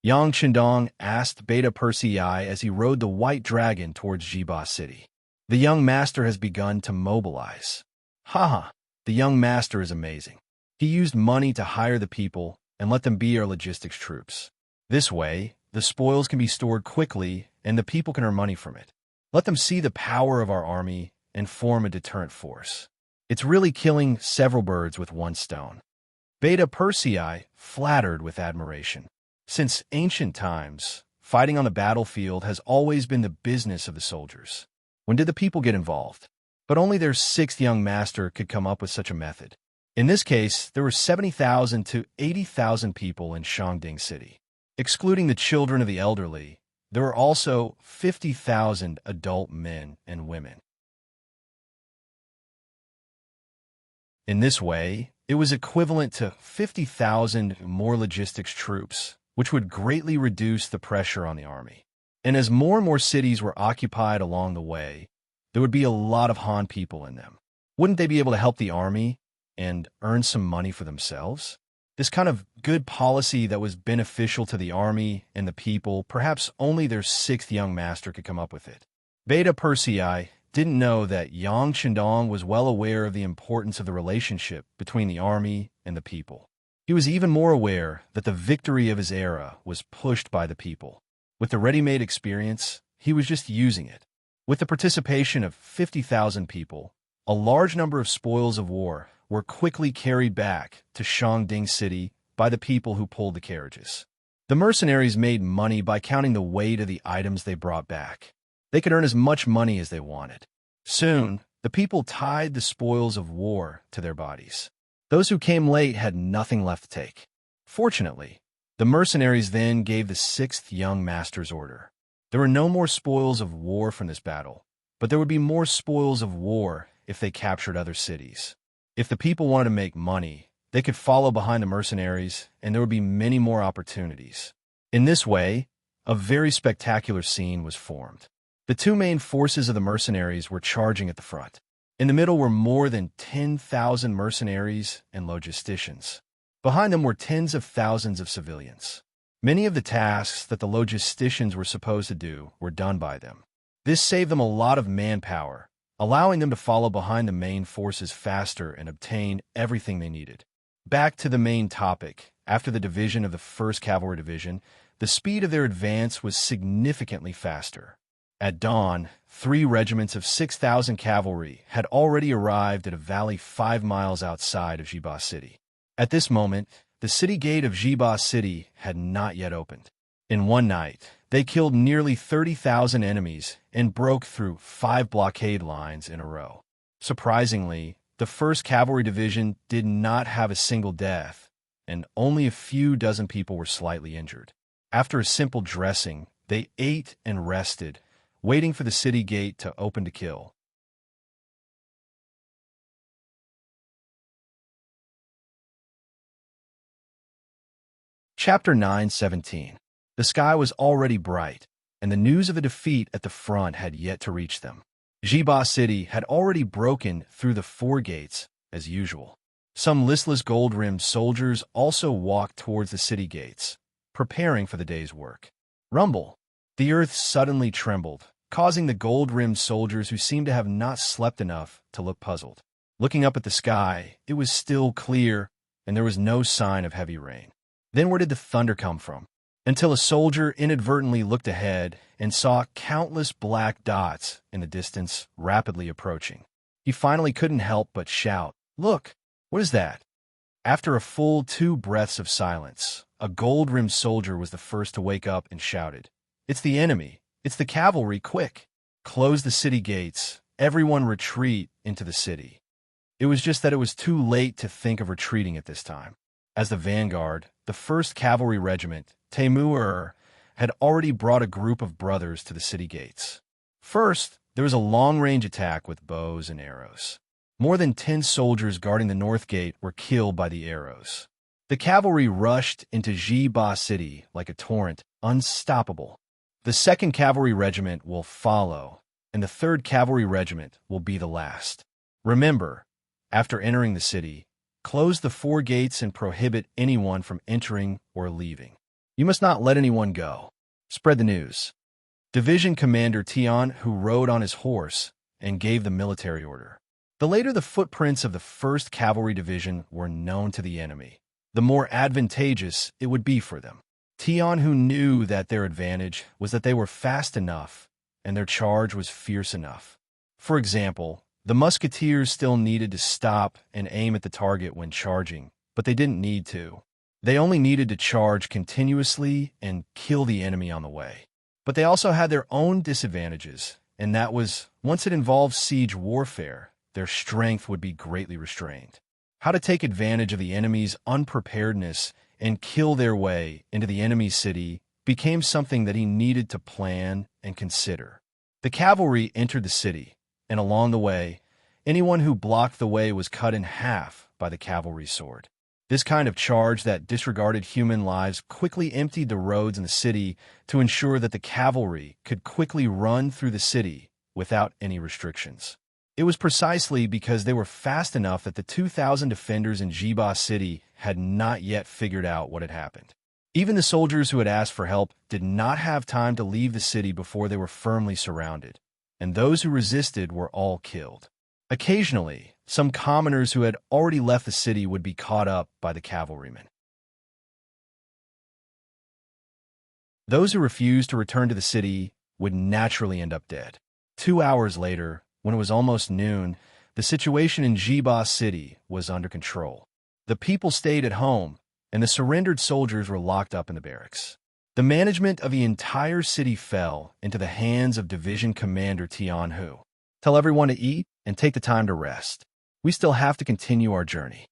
Yang Qindong asked Beta Persei as he rode the white dragon towards Jiba City. The young master has begun to mobilize. Haha, the young master is amazing. He used money to hire the people and let them be our logistics troops. This way, the spoils can be stored quickly and the people can earn money from it. Let them see the power of our army and form a deterrent force. It's really killing several birds with one stone. Beta Persei flattered with admiration. Since ancient times, fighting on the battlefield has always been the business of the soldiers. When did the people get involved? But only their 6th young master could come up with such a method. In this case, there were 70,000 to 80,000 people in Shangding City. Excluding the children of the elderly, there were also 50,000 adult men and women. In this way, it was equivalent to 50,000 more logistics troops, which would greatly reduce the pressure on the army. And as more and more cities were occupied along the way, there would be a lot of Han people in them. Wouldn't they be able to help the army and earn some money for themselves? This kind of good policy that was beneficial to the army and the people, perhaps only their 6th young master could come up with it. Beta Persei didn't know that Yang Qindong was well aware of the importance of the relationship between the army and the people. He was even more aware that the victory of his era was pushed by the people. With the ready-made experience, he was just using it. With the participation of 50,000 people, a large number of spoils of war were quickly carried back to Shangding City by the people who pulled the carriages. The mercenaries made money by counting the weight of the items they brought back. They could earn as much money as they wanted. Soon, the people tied the spoils of war to their bodies. Those who came late had nothing left to take. Fortunately, the mercenaries then gave the 6th young master's order. There were no more spoils of war from this battle, but there would be more spoils of war if they captured other cities. If the people wanted to make money, they could follow behind the mercenaries, and there would be many more opportunities. In this way, a very spectacular scene was formed. The 2 main forces of the mercenaries were charging at the front. In the middle were more than 10,000 mercenaries and logisticians. Behind them were tens of thousands of civilians. Many of the tasks that the logisticians were supposed to do were done by them. This saved them a lot of manpower, allowing them to follow behind the main forces faster and obtain everything they needed. Back to the main topic, after the division of the 1st Cavalry Division, the speed of their advance was significantly faster. At dawn, 3 regiments of 6,000 cavalry had already arrived at a valley 5 miles outside of Jiba City. At this moment, the city gate of Jiba City had not yet opened. In one night, they killed nearly 30,000 enemies and broke through 5 blockade lines in a row. Surprisingly, the 1st Cavalry Division did not have a single death, and only a few dozen people were slightly injured. After a simple dressing, they ate and rested, waiting for the city gate to open to kill. Chapter 9:17. The sky was already bright, and the news of a defeat at the front had yet to reach them. Jiba City had already broken through the 4 gates, as usual. Some listless gold-rimmed soldiers also walked towards the city gates, preparing for the day's work. Rumble! The earth suddenly trembled, causing the gold-rimmed soldiers who seemed to have not slept enough to look puzzled. Looking up at the sky, it was still clear, and there was no sign of heavy rain. Then where did the thunder come from? Until a soldier inadvertently looked ahead and saw countless black dots in the distance rapidly approaching. He finally couldn't help but shout, "Look! What is that?" After a full 2 breaths of silence, a gold-rimmed soldier was the first to wake up and shouted, "It's the enemy! It's the cavalry! Quick! Close the city gates! Everyone retreat into the city!" It was just that it was too late to think of retreating at this time. As the vanguard, the 1st Cavalry Regiment, Taimur, had already brought a group of brothers to the city gates. First, there was a long-range attack with bows and arrows. More than 10 soldiers guarding the north gate were killed by the arrows. The cavalry rushed into Jiba City like a torrent, unstoppable. The 2nd Cavalry Regiment will follow, and the 3rd Cavalry Regiment will be the last. Remember, after entering the city, close the 4 gates and prohibit anyone from entering or leaving. You must not let anyone go. Spread the news. Division Commander Tian, who rode on his horse, and gave the military order. The later the footprints of the 1st Cavalry Division were known to the enemy, the more advantageous it would be for them. Tian, who knew that their advantage was that they were fast enough, and their charge was fierce enough. For example, the musketeers still needed to stop and aim at the target when charging, but they didn't need to. They only needed to charge continuously and kill the enemy on the way. But they also had their own disadvantages, and that was, once it involved siege warfare, their strength would be greatly restrained. How to take advantage of the enemy's unpreparedness and kill their way into the enemy's city became something that he needed to plan and consider. The cavalry entered the city, and along the way, anyone who blocked the way was cut in half by the cavalry sword. This kind of charge that disregarded human lives quickly emptied the roads in the city to ensure that the cavalry could quickly run through the city without any restrictions. It was precisely because they were fast enough that the 2,000 defenders in Jiba City had not yet figured out what had happened. Even the soldiers who had asked for help did not have time to leave the city before they were firmly surrounded, and those who resisted were all killed. Occasionally, some commoners who had already left the city would be caught up by the cavalrymen. Those who refused to return to the city would naturally end up dead. 2 hours later, when it was almost noon, the situation in Jiba City was under control. The people stayed at home, and the surrendered soldiers were locked up in the barracks. The management of the entire city fell into the hands of Division Commander Tian Hu. Tell everyone to eat and take the time to rest. We still have to continue our journey.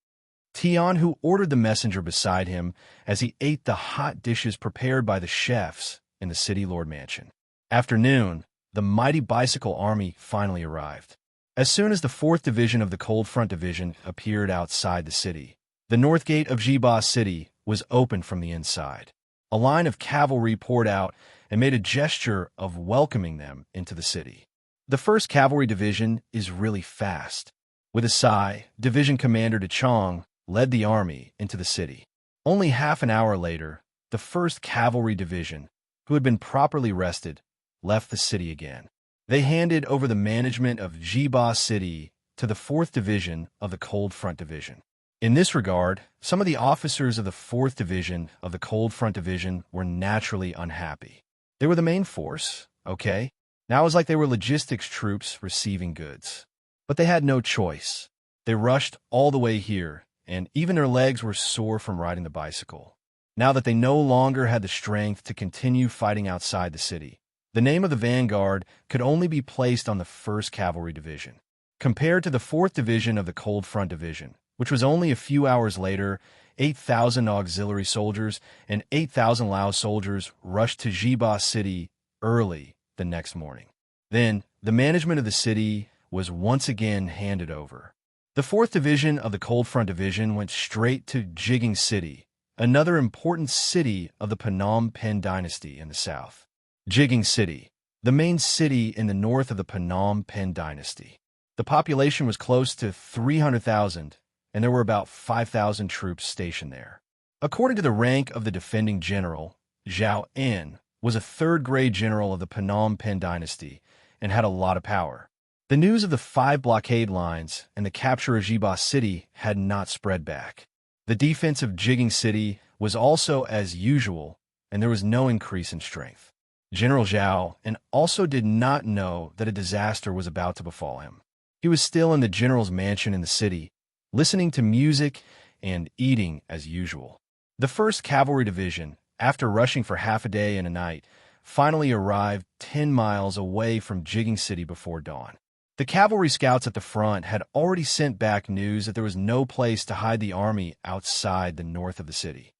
Tian Hu ordered the messenger beside him as he ate the hot dishes prepared by the chefs in the city lord mansion. After noon, the mighty bicycle army finally arrived. As soon as the 4th Division of the Cold Front Division appeared outside the city, the north gate of Jiba City was opened from the inside. A line of cavalry poured out and made a gesture of welcoming them into the city. The 1st Cavalry Division is really fast. With a sigh, Division Commander De Chong led the army into the city. Only half an hour later, the 1st Cavalry Division, who had been properly rested, left the city again. They handed over the management of Jiba City to the 4th Division of the Cold Front Division. In this regard, some of the officers of the 4th Division of the Cold Front Division were naturally unhappy. They were the main force, okay? Now it was like they were logistics troops receiving goods. But they had no choice. They rushed all the way here, and even their legs were sore from riding the bicycle. Now that they no longer had the strength to continue fighting outside the city, the name of the vanguard could only be placed on the 1st Cavalry Division. Compared to the 4th Division of the Cold Front Division, which was only a few hours later, 8,000 auxiliary soldiers and 8,000 Lao soldiers rushed to Jiba City early the next morning. Then, the management of the city was once again handed over. The 4th Division of the Cold Front Division went straight to Jigging City, another important city of the Phnom Penh dynasty in the south. Jigging City, the main city in the north of the Phnom Penh dynasty. The population was close to 300,000, and there were about 5,000 troops stationed there. According to the rank of the defending general, Zhao En was a 3rd-grade general of the Phnom Penh dynasty and had a lot of power. The news of the 5 blockade lines and the capture of Jiba City had not spread back. The defense of Jigging City was also as usual, and there was no increase in strength. General Zhao En also did not know that a disaster was about to befall him. He was still in the general's mansion in the city, listening to music and eating as usual. The 1st Cavalry Division, after rushing for half a day and a night, finally arrived 10 miles away from Jigging City before dawn. The cavalry scouts at the front had already sent back news that there was no place to hide the army outside the north of the city.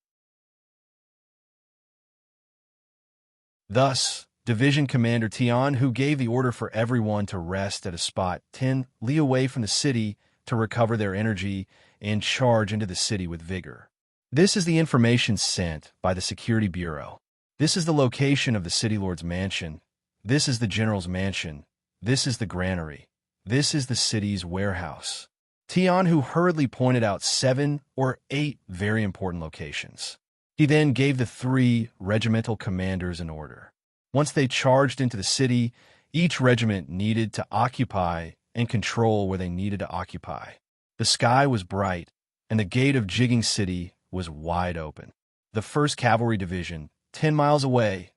Thus, Division Commander Tian, who gave the order for everyone to rest at a spot 10 li away from the city to recover their energy and charge into the city with vigor. This is the information sent by the Security Bureau. This is the location of the City Lord's mansion. This is the General's mansion. This is the granary. This is the city's warehouse. Tian, who hurriedly pointed out 7 or 8 very important locations. He then gave the 3 regimental commanders an order. Once they charged into the city, each regiment needed to occupy and control where they needed to occupy. The sky was bright, and the gate of Jigging City was wide open. The 1st Cavalry Division, 10 miles away,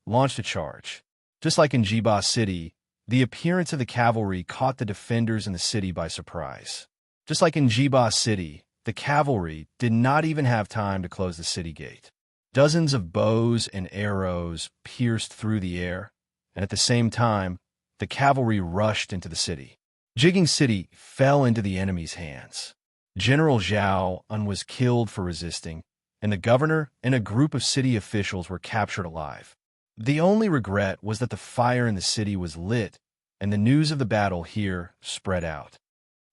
launched a charge. Just like in Jiba City, the appearance of the cavalry caught the defenders in the city by surprise. Just like in Jiba City, the cavalry did not even have time to close the city gate. Dozens of bows and arrows pierced through the air, and at the same time, the cavalry rushed into the city. Jigging City fell into the enemy's hands. General Zhao En was killed for resisting, and the governor and a group of city officials were captured alive. The only regret was that the fire in the city was lit, and the news of the battle here spread out.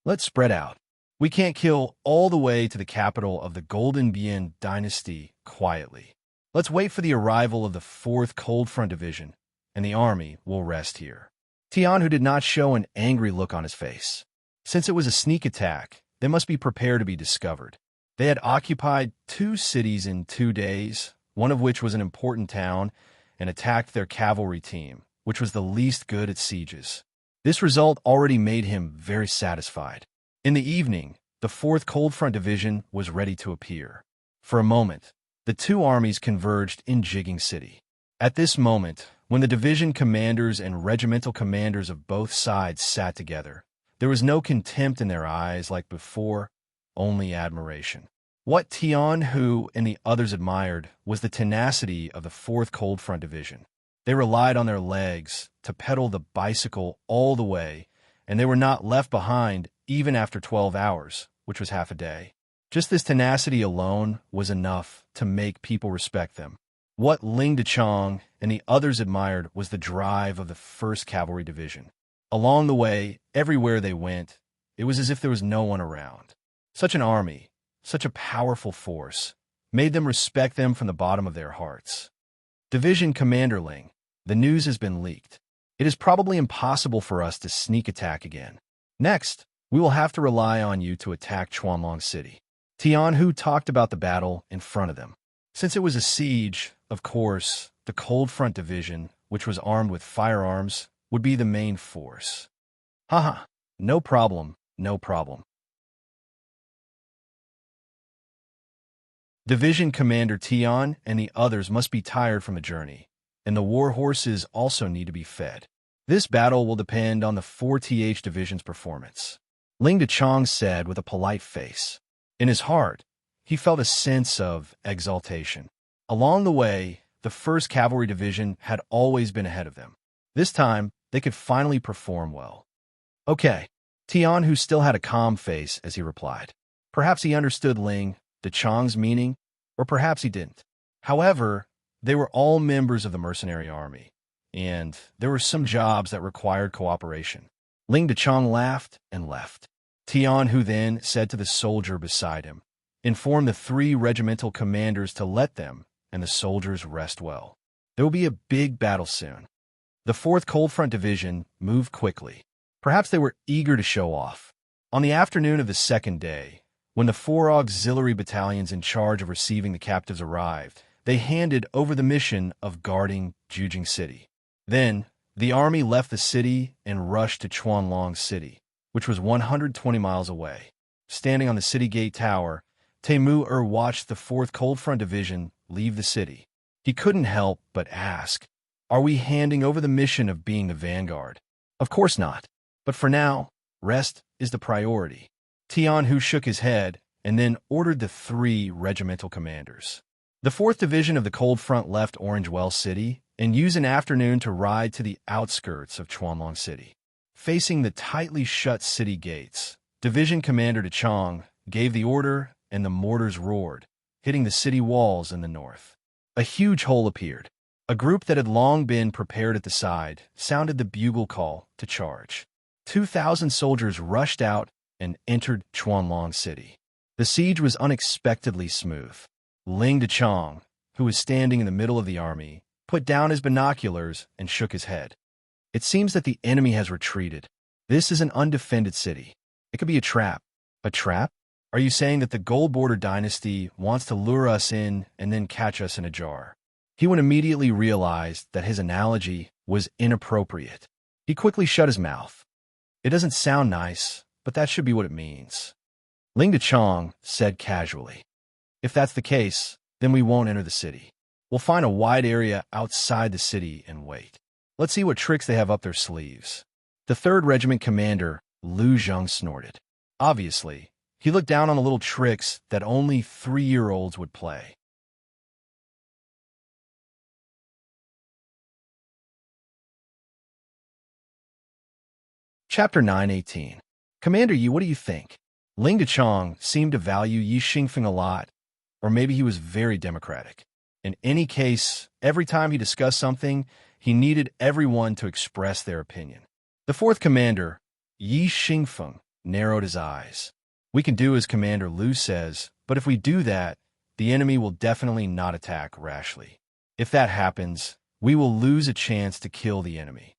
Let's spread out. We can't kill all the way to the capital of the Golden Bien dynasty quietly. Let's wait for the arrival of the 4th Cold Front Division, and the army will rest here. Tian, who did not show an angry look on his face. Since it was a sneak attack, they must be prepared to be discovered. They had occupied 2 cities in 2 days, one of which was an important town, and attacked their cavalry team, which was the least good at sieges. This result already made him very satisfied. In the evening, the 4th Cold Front Division was ready to appear. For a moment, the 2 armies converged in Jigging City. At this moment, when the division commanders and regimental commanders of both sides sat together, there was no contempt in their eyes like before, only admiration. What Tian, who and the others admired, was the tenacity of the 4th Cold Front Division. They relied on their legs to pedal the bicycle all the way, and they were not left behind even after 12 hours, which was half a day. Just this tenacity alone was enough to make people respect them. What Ling Dechong and the others admired was the drive of the 1st Cavalry Division. Along the way, everywhere they went, it was as if there was no one around. Such an army, such a powerful force, made them respect them from the bottom of their hearts. Division Commander Ling, the news has been leaked. It is probably impossible for us to sneak attack again. Next, we will have to rely on you to attack Chuanlong City. Tianhu talked about the battle in front of them. Since it was a siege, of course, the Cold Front Division, which was armed with firearms, would be the main force. Haha, no problem, no problem. Division Commander Tian and the others must be tired from the journey, and the war horses also need to be fed. This battle will depend on the 4th Division's performance, Ling Dechong said with a polite face. In his heart, he felt a sense of exaltation. Along the way, the 1st Cavalry Division had always been ahead of them. This time, they could finally perform well. Okay, Tian, who still had a calm face as he replied. Perhaps he understood Ling Dechong's meaning, or perhaps he didn't. However, they were all members of the mercenary army, and there were some jobs that required cooperation. Ling Dechong laughed and left. Tian, who then said to the soldier beside him, inform the 3 regimental commanders to let them and the soldiers rest well. There will be a big battle soon. The 4th Cold Front Division moved quickly. Perhaps they were eager to show off. On the afternoon of the 2nd day, when the 4 auxiliary battalions in charge of receiving the captives arrived, they handed over the mission of guarding Jujing City. Then, the army left the city and rushed to Chuanlong City, which was 120 miles away. Standing on the city gate tower, Temu watched the 4th Cold Front Division leave the city. He couldn't help but ask, are we handing over the mission of being the vanguard? Of course not. But for now, rest is the priority. Tianhu shook his head and then ordered the 3 regimental commanders. The 4th Division of the Cold Front left Orangewell City and used an afternoon to ride to the outskirts of Chuanlong City. Facing the tightly shut city gates, Division Commander Dechong gave the order and the mortars roared, hitting the city walls in the north. A huge hole appeared. A group that had long been prepared at the side sounded the bugle call to charge. 2,000 soldiers rushed out and entered Chuanlong City. The siege was unexpectedly smooth. Ling Dechong, who was standing in the middle of the army, put down his binoculars and shook his head. It seems that the enemy has retreated. This is an undefended city. It could be a trap. A trap? Are you saying that the Gold Border dynasty wants to lure us in and then catch us in a jar? He would immediately realize that his analogy was inappropriate. He quickly shut his mouth. It doesn't sound nice, but that should be what it means. Ling Dechong said casually, if that's the case, then we won't enter the city. We'll find a wide area outside the city and wait. Let's see what tricks they have up their sleeves. The 3rd Regiment Commander, Lu Zheng, snorted. Obviously, he looked down on the little tricks that only 3-year-olds would play. Chapter 9:18. Commander Yi, what do you think? Ling Dechong seemed to value Yi Xingfeng a lot, or maybe he was very democratic. In any case, every time he discussed something, he needed everyone to express their opinion. The 4th Commander, Yi Xingfeng, narrowed his eyes. We can do as Commander Lu says, but if we do that, the enemy will definitely not attack rashly. If that happens, we will lose a chance to kill the enemy.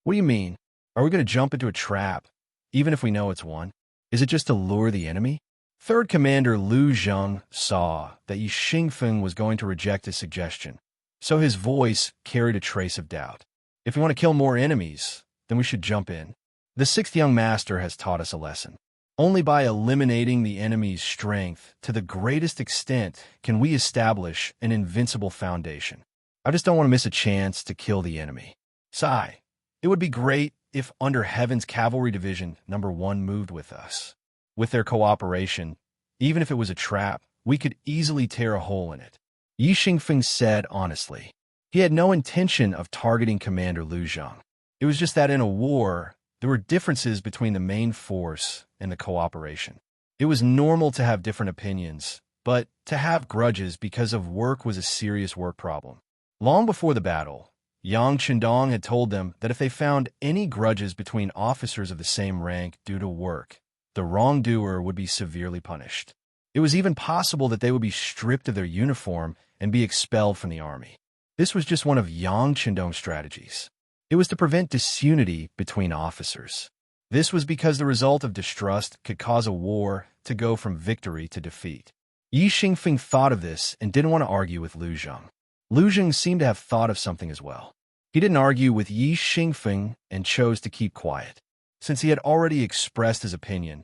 What do you mean? Are we going to jump into a trap, even if we know it's one? Is it just to lure the enemy? 3rd Commander Lu Zheng saw that Yi Xingfeng was going to reject his suggestion, so his voice carried a trace of doubt. If we want to kill more enemies, then we should jump in. The 6th Young Master has taught us a lesson. Only by eliminating the enemy's strength to the greatest extent can we establish an invincible foundation. I just don't want to miss a chance to kill the enemy. Sigh, it would be great if Under Heaven's Cavalry Division No. 1 moved with us. With their cooperation, even if it was a trap, we could easily tear a hole in it. Yi Xingfeng said honestly. He had no intention of targeting Commander Lu Zheng. It was just that in a war, there were differences between the main force and the cooperation. It was normal to have different opinions, but to have grudges because of work was a serious work problem. Long before the battle, Yang Qindong had told them that if they found any grudges between officers of the same rank due to work, the wrongdoer would be severely punished. It was even possible that they would be stripped of their uniform and be expelled from the army. This was just one of Yang Qindong's strategies. It was to prevent disunity between officers. This was because the result of distrust could cause a war to go from victory to defeat. Yi Xingfeng thought of this and didn't want to argue with Lu Zheng. Lu Zheng seemed to have thought of something as well. He didn't argue with Yi Xingfeng and chose to keep quiet. Since he had already expressed his opinion,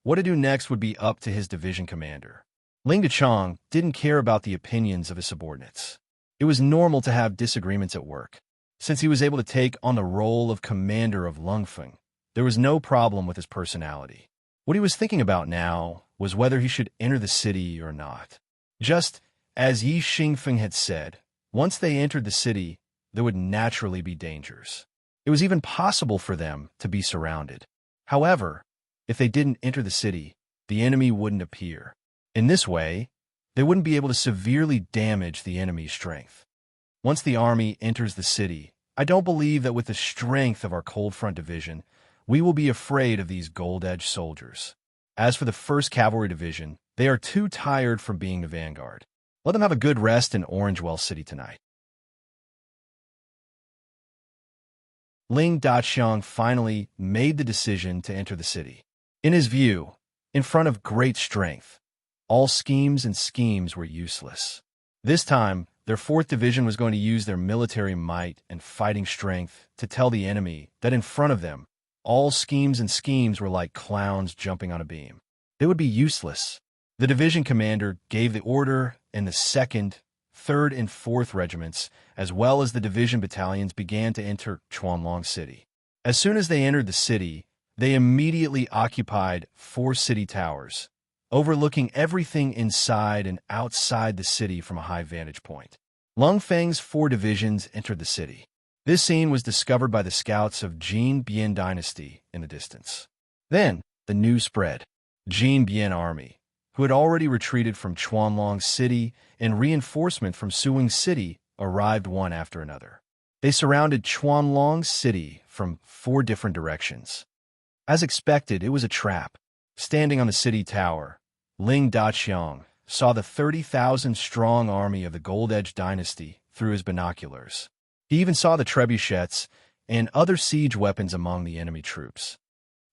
what to do next would be up to his division commander. Ling Dechang didn't care about the opinions of his subordinates. It was normal to have disagreements at work. Since he was able to take on the role of commander of Lungfeng, there was no problem with his personality. What he was thinking about now was whether he should enter the city or not. Just as Yi Xingfeng had said, once they entered the city, there would naturally be dangers. It was even possible for them to be surrounded. However, if they didn't enter the city, the enemy wouldn't appear. In this way, they wouldn't be able to severely damage the enemy's strength. Once the army enters the city, I don't believe that with the strength of our Cold Front Division, we will be afraid of these gold-edged soldiers. As for the 1st Cavalry Division, they are too tired from being the vanguard. Let them have a good rest in Orangewell City tonight. Ling Daqiang finally made the decision to enter the city. In his view, in front of great strength, all schemes were useless. This time, their 4th Division was going to use their military might and fighting strength to tell the enemy that in front of them, all schemes were like clowns jumping on a beam. They would be useless. The division commander gave the order, and the 2nd, 3rd, and 4th regiments, as well as the division battalions, began to enter Chuanlong City. As soon as they entered the city, they immediately occupied 4 city towers, overlooking everything inside and outside the city from a high vantage point. Lung Feng's 4 divisions entered the city. This scene was discovered by the scouts of Jin Bian dynasty in the distance. Then, the news spread. Jin Bian army, who had already retreated from Chuanlong City and reinforcement from Suwing City, arrived one after another. They surrounded Chuanlong City from 4 different directions. As expected, it was a trap. Standing on the city tower, Ling Daqiang saw the 30,000-strong army of the Gold Edge dynasty through his binoculars. He even saw the trebuchets and other siege weapons among the enemy troops.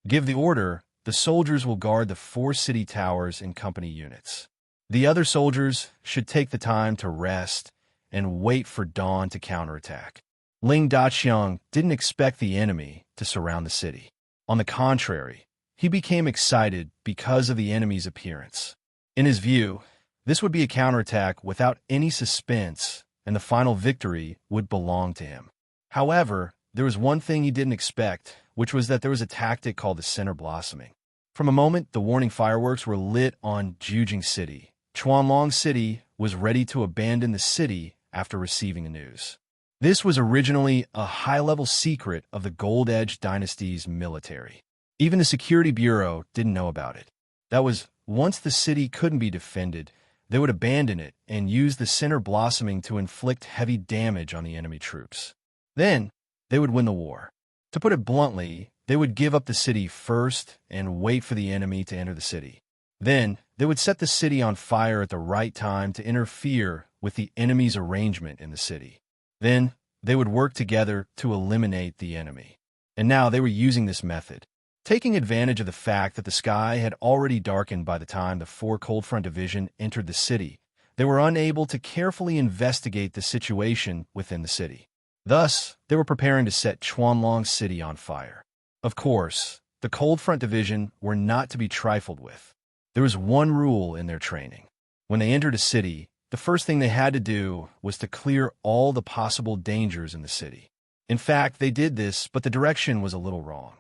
Give the order, the soldiers will guard the 4 city towers in company units. The other soldiers should take the time to rest and wait for dawn to counterattack. Ling Daqiang didn't expect the enemy to surround the city. On the contrary, he became excited because of the enemy's appearance. In his view, this would be a counterattack without any suspense, and the final victory would belong to him. However, there was one thing he didn't expect, which was that there was a tactic called the center blossoming. From a moment the warning fireworks were lit on Jujing City, Chuanlong City was ready to abandon the city after receiving the news. This was originally a high-level secret of the Gold Edge dynasty's military. Even the Security Bureau didn't know about it. That was, once the city couldn't be defended, they would abandon it and use the center blossoming to inflict heavy damage on the enemy troops. Then, they would win the war. To put it bluntly, they would give up the city first and wait for the enemy to enter the city. Then, they would set the city on fire at the right time to interfere with the enemy's arrangement in the city. Then, they would work together to eliminate the enemy. And now they were using this method. Taking advantage of the fact that the sky had already darkened by the time the 4 Cold Front Division entered the city, they were unable to carefully investigate the situation within the city. Thus, they were preparing to set Chuanlong City on fire. Of course, the Cold Front Division were not to be trifled with. There was one rule in their training. When they entered a city, the first thing they had to do was to clear all the possible dangers in the city. In fact, they did this, but the direction was a little wrong.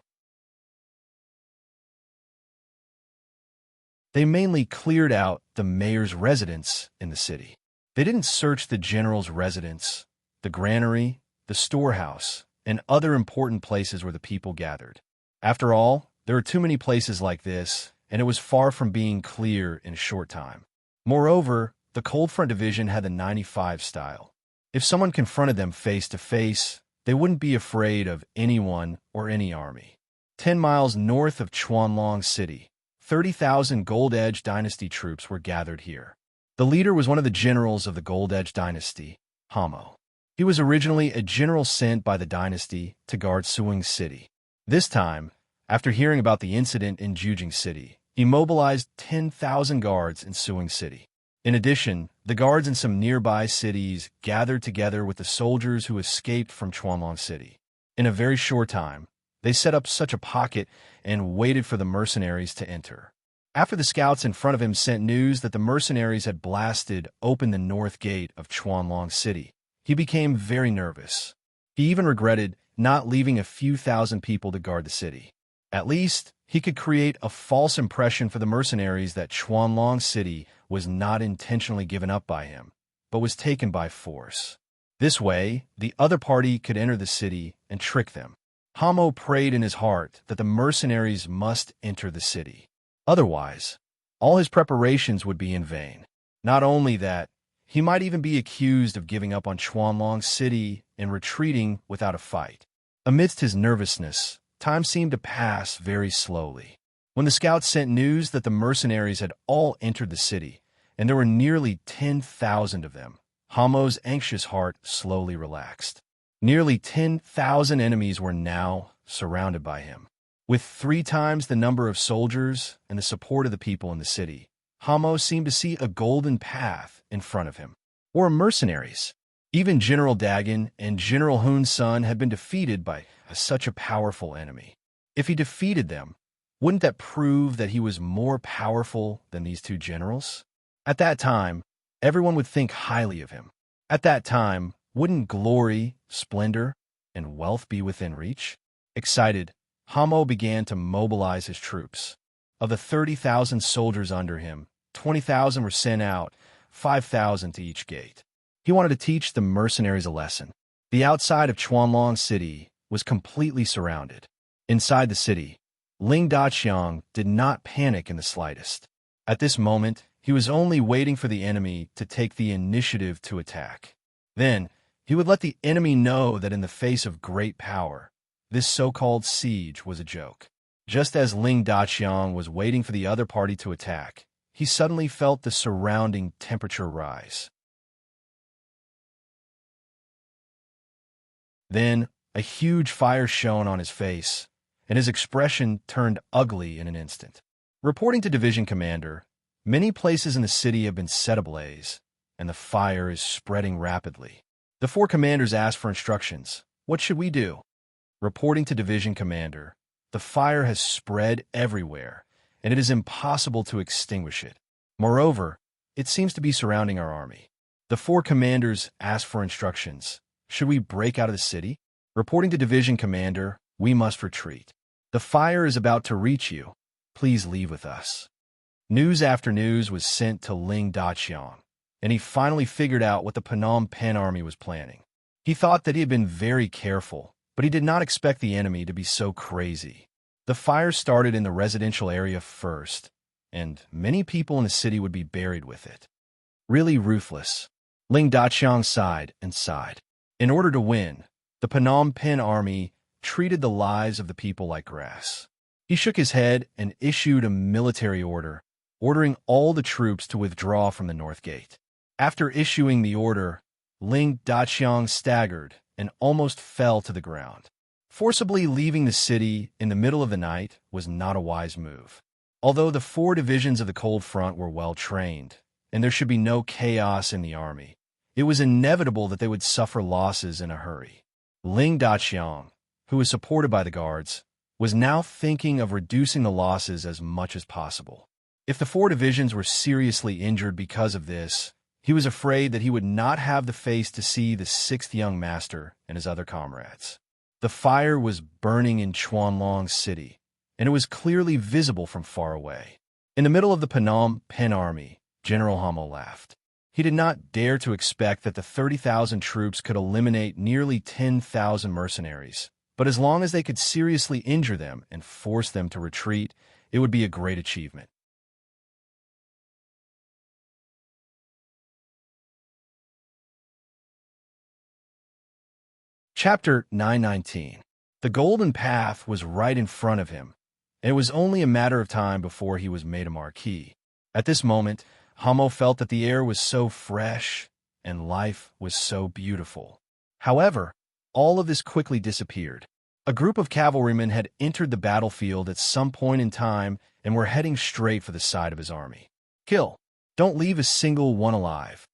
They mainly cleared out the mayor's residence in the city. They didn't search the general's residence, the granary, the storehouse, and other important places where the people gathered. After all, there are too many places like this, and it was far from being clear in a short time. Moreover, the Cold Front Division had the 95 style. If someone confronted them face to face, they wouldn't be afraid of anyone or any army. 10 miles north of Chuanlong City, 30,000 Gold Edge dynasty troops were gathered here. The leader was one of the generals of the Gold Edge dynasty, Hamo. He was originally a general sent by the dynasty to guard Suing City. This time, after hearing about the incident in Jujing City, he mobilized 10,000 guards in Suing City. In addition, the guards in some nearby cities gathered together with the soldiers who escaped from Chuanlong City. In a very short time, they set up such a pocket and waited for the mercenaries to enter. After the scouts in front of him sent news that the mercenaries had blasted open the north gate of Chuanlong City, he became very nervous. He even regretted not leaving a few thousand people to guard the city. At least, he could create a false impression for the mercenaries that Chuanlong City was not intentionally given up by him, but was taken by force. This way, the other party could enter the city and trick them. Hamo prayed in his heart that the mercenaries must enter the city. Otherwise, all his preparations would be in vain. Not only that, he might even be accused of giving up on Chuanlong City and retreating without a fight. Amidst his nervousness, time seemed to pass very slowly. When the scouts sent news that the mercenaries had all entered the city, and there were nearly 10,000 of them, Hamo's anxious heart slowly relaxed. Nearly 10,000 enemies were now surrounded by him. With 3 times the number of soldiers and the support of the people in the city, Hamo seemed to see a golden path in front of him. Or mercenaries. Even General Dagon and General Hun Sun had been defeated by such a powerful enemy. If he defeated them, wouldn't that prove that he was more powerful than these 2 generals? At that time, everyone would think highly of him. At that time, wouldn't glory, splendor, and wealth be within reach? Excited, Hamo began to mobilize his troops. Of the 30,000 soldiers under him, 20,000 were sent out, 5,000 to each gate. He wanted to teach the mercenaries a lesson. The outside of Chuanlong City was completely surrounded. Inside the city, Ling Daqiang did not panic in the slightest. At this moment, he was only waiting for the enemy to take the initiative to attack. Then, he would let the enemy know that in the face of great power, this so-called siege was a joke. Just as Ling Daqiang was waiting for the other party to attack, he suddenly felt the surrounding temperature rise. Then, a huge fire shone on his face, and his expression turned ugly in an instant. Reporting to Division Commander, many places in the city have been set ablaze, and the fire is spreading rapidly. The 4 commanders asked for instructions. What should we do? Reporting to Division Commander, the fire has spread everywhere, and it is impossible to extinguish it. Moreover, it seems to be surrounding our army. The 4 commanders asked for instructions. Should we break out of the city? Reporting to Division Commander, we must retreat. The fire is about to reach you. Please leave with us. News after news was sent to Ling Daqiang, and he finally figured out what the Phnom Penh army was planning. He thought that he had been very careful, but he did not expect the enemy to be so crazy. The fire started in the residential area first, and many people in the city would be buried with it. Really ruthless. Ling Daqiang sighed and sighed. In order to win, the Phnom Penh army treated the lives of the people like grass. He shook his head and issued a military order, ordering all the troops to withdraw from the North Gate. After issuing the order, Ling Daqiang staggered and almost fell to the ground. Forcibly leaving the city in the middle of the night was not a wise move. Although the 4 divisions of the Cold Front were well trained, and there should be no chaos in the army, it was inevitable that they would suffer losses in a hurry. Ling Daqiang, who was supported by the guards, was now thinking of reducing the losses as much as possible. If the 4 divisions were seriously injured because of this, he was afraid that he would not have the face to see the 6th young master and his other comrades. The fire was burning in Chuanlong City, and it was clearly visible from far away. In the middle of the Phnom Penh army, General Hamo laughed. He did not dare to expect that the 30,000 troops could eliminate nearly 10,000 mercenaries, but as long as they could seriously injure them and force them to retreat, it would be a great achievement. Chapter 919. The golden path was right in front of him, and it was only a matter of time before he was made a marquis. At this moment, Hamo felt that the air was so fresh and life was so beautiful. However, all of this quickly disappeared. A group of cavalrymen had entered the battlefield at some point in time and were heading straight for the side of his army. Kill. Don't leave a single one alive.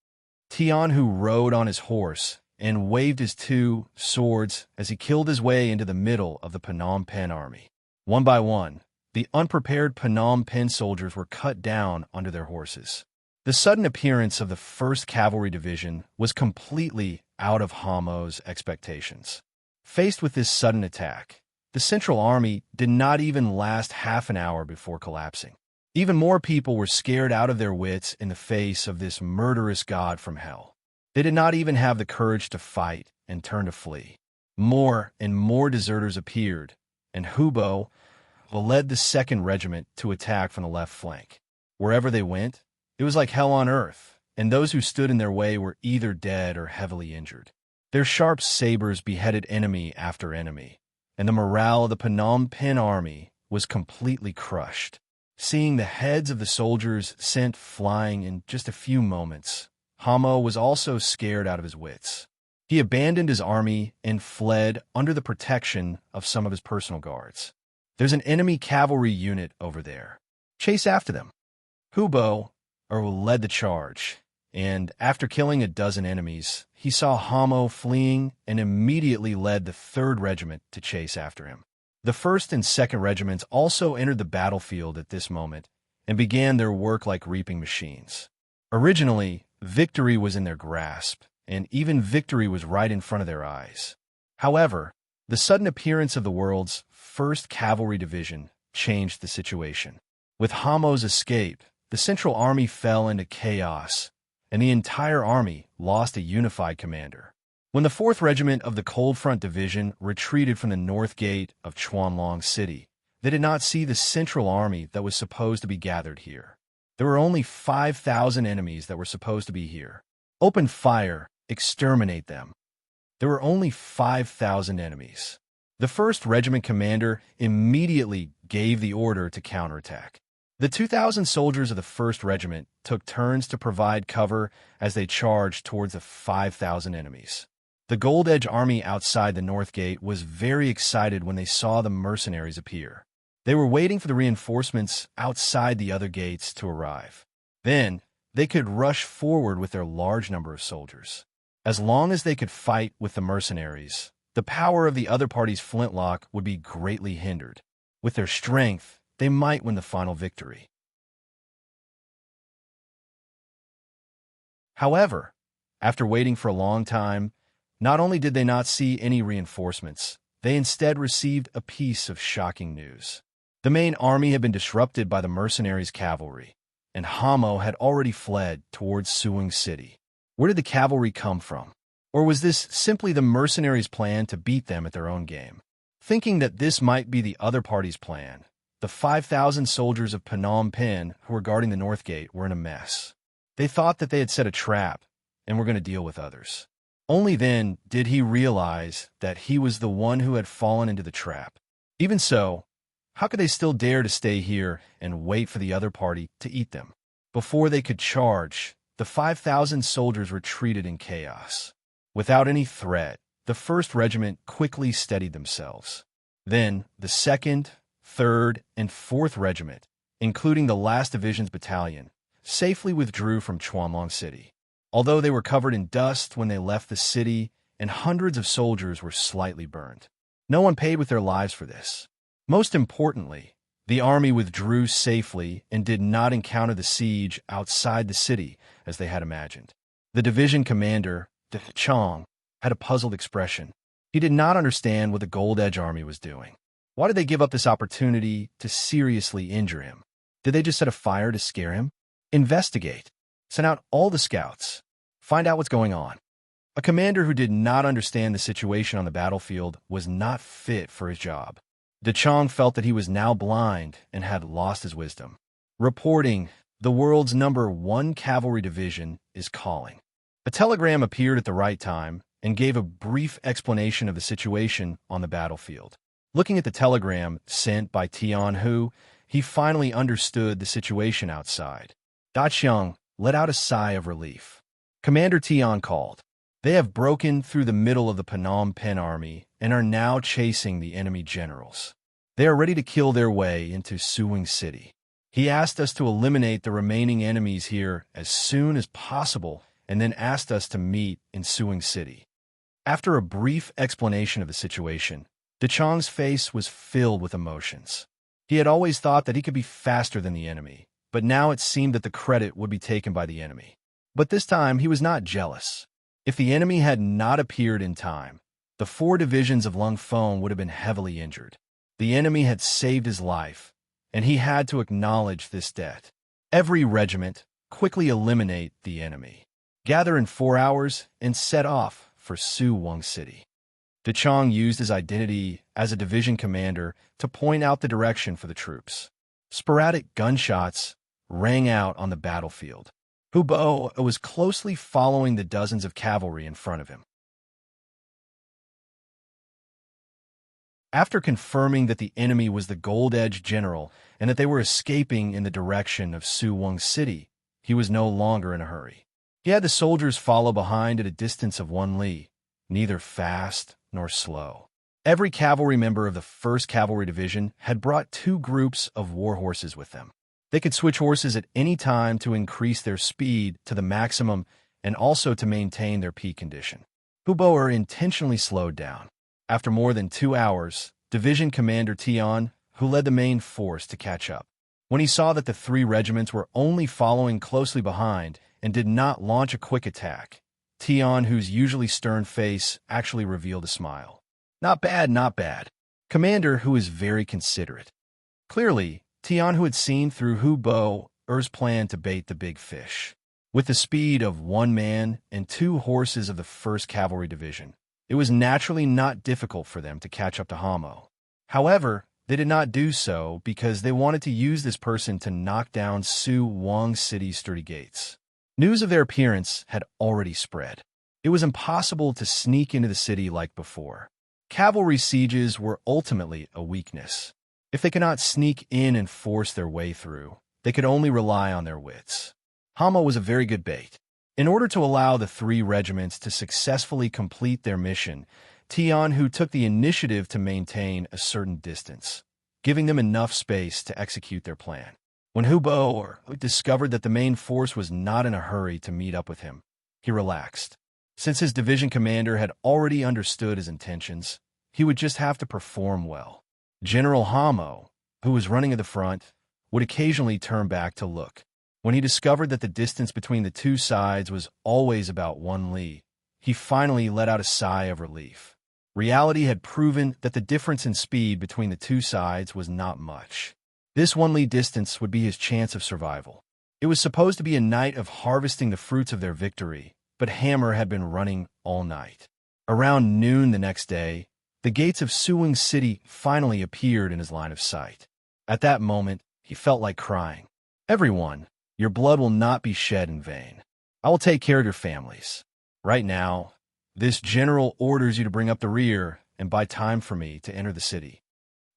Tian, who rode on his horse and waved his two swords as he killed his way into the middle of the Phnom Penh army. One by one, the unprepared Phnom Penh soldiers were cut down under their horses. The sudden appearance of the 1st Cavalry Division was completely out of Hamo's expectations. Faced with this sudden attack, the Central Army did not even last half an hour before collapsing. Even more people were scared out of their wits in the face of this murderous god from hell. They did not even have the courage to fight and turn to flee. More and more deserters appeared, and Hubo led the 2nd Regiment to attack from the left flank. Wherever they went, it was like hell on earth, and those who stood in their way were either dead or heavily injured. Their sharp sabers beheaded enemy after enemy, and the morale of the Phnom Penh army was completely crushed. Seeing the heads of the soldiers sent flying in just a few moments, Hamo was also scared out of his wits. He abandoned his army and fled under the protection of some of his personal guards. There's an enemy cavalry unit over there. Chase after them. Hubo led the charge, and after killing a dozen enemies, he saw Hamo fleeing and immediately led the 3rd Regiment to chase after him. The 1st and 2nd Regiments also entered the battlefield at this moment and began their work like reaping machines. Originally, victory was in their grasp, and even victory was right in front of their eyes. However, the sudden appearance of the world's 1st Cavalry Division changed the situation. With Hamo's escape, the Central Army fell into chaos, and the entire army lost a unified commander. When the 4th Regiment of the Cold Front Division retreated from the north gate of Chuanlong City, they did not see the Central Army that was supposed to be gathered here. There were only 5,000 enemies that were supposed to be here. Open fire, exterminate them. There were only 5,000 enemies. The 1st Regiment commander immediately gave the order to counterattack. The 2,000 soldiers of the 1st Regiment took turns to provide cover as they charged towards the 5,000 enemies. The Gold Edge Army outside the North Gate was very excited when they saw the mercenaries appear. They were waiting for the reinforcements outside the other gates to arrive. Then, they could rush forward with their large number of soldiers. As long as they could fight with the mercenaries, the power of the other party's flintlock would be greatly hindered. With their strength, they might win the final victory. However, after waiting for a long time, not only did they not see any reinforcements, they instead received a piece of shocking news. The main army had been disrupted by the mercenaries' cavalry, and Hamo had already fled towards Suing City. Where did the cavalry come from? Or was this simply the mercenaries' plan to beat them at their own game? Thinking that this might be the other party's plan, the 5,000 soldiers of Phnom Penh who were guarding the North Gate were in a mess. They thought that they had set a trap and were going to deal with others. Only then did he realize that he was the one who had fallen into the trap. Even so, how could they still dare to stay here and wait for the other party to eat them? Before they could charge, the 5,000 soldiers retreated in chaos. Without any threat, the 1st Regiment quickly steadied themselves. Then, the 2nd, 3rd, and 4th Regiment, including the last Division's battalion, safely withdrew from Chuanlong City. Although they were covered in dust when they left the city, and hundreds of soldiers were slightly burned. No one paid with their lives for this. Most importantly, the army withdrew safely and did not encounter the siege outside the city as they had imagined. The division commander, De Chong, had a puzzled expression. He did not understand what the Gold Edge Army was doing. Why did they give up this opportunity to seriously injure him? Did they just set a fire to scare him? Investigate. Send out all the scouts. Find out what's going on. A commander who did not understand the situation on the battlefield was not fit for his job. De Chong felt that he was now blind and had lost his wisdom. Reporting, the world's #1 Cavalry Division is calling. A telegram appeared at the right time and gave a brief explanation of the situation on the battlefield. Looking at the telegram sent by Tian Hu, he finally understood the situation outside. Da Qiang let out a sigh of relief. Commander Tian called. They have broken through the middle of the Phnom Penh army and are now chasing the enemy generals. They are ready to kill their way into Suwing City. He asked us to eliminate the remaining enemies here as soon as possible and then asked us to meet in Suwing City. After a brief explanation of the situation, Dechong's face was filled with emotions. He had always thought that he could be faster than the enemy, but now it seemed that the credit would be taken by the enemy. But this time he was not jealous. If the enemy had not appeared in time, the 4 divisions of Lung Phone would have been heavily injured. The enemy had saved his life, and he had to acknowledge this debt. Every regiment quickly eliminate the enemy, gather in 4 hours, and set off for Suwing City. Dechong used his identity as a division commander to point out the direction for the troops. Sporadic gunshots rang out on the battlefield. Hubo was closely following the dozens of cavalry in front of him. After confirming that the enemy was the Gold Edge general and that they were escaping in the direction of Suwing City, he was no longer in a hurry. He had the soldiers follow behind at a distance of 1 li, neither fast nor slow. Every cavalry member of the 1st Cavalry Division had brought 2 groups of war horses with them. They could switch horses at any time to increase their speed to the maximum and also to maintain their peak condition. Hubo intentionally slowed down. After more than 2 hours, Division Commander Tian, who led the main force, to catch up. When he saw that the 3 regiments were only following closely behind and did not launch a quick attack, Tian, whose usually stern face, actually revealed a smile. Not bad, not bad. Commander, who is very considerate. Clearly, Tian, who had seen through Hubo's plan to bait the big fish. With the speed of 1 man and 2 horses of the 1st Cavalry Division, it was naturally not difficult for them to catch up to Hamo. However, they did not do so because they wanted to use this person to knock down Suwing City's sturdy gates. News of their appearance had already spread. It was impossible to sneak into the city like before. Cavalry sieges were ultimately a weakness. If they could not sneak in and force their way through, they could only rely on their wits. Hamo was a very good bait. In order to allow the 3 regiments to successfully complete their mission, Tian, who took the initiative to maintain a certain distance, giving them enough space to execute their plan. When Hubo discovered that the main force was not in a hurry to meet up with him, he relaxed. Since his division commander had already understood his intentions, he would just have to perform well. General Hamo, who was running at the front, would occasionally turn back to look. When he discovered that the distance between the 2 sides was always about 1 li, he finally let out a sigh of relief. Reality had proven that the difference in speed between the 2 sides was not much. This 1 li distance would be his chance of survival. It was supposed to be a night of harvesting the fruits of their victory, but Hammer had been running all night. Around noon the next day, the gates of Suwing City finally appeared in his line of sight. At that moment, he felt like crying. Everyone, your blood will not be shed in vain. I will take care of your families. Right now, this general orders you to bring up the rear and buy time for me to enter the city.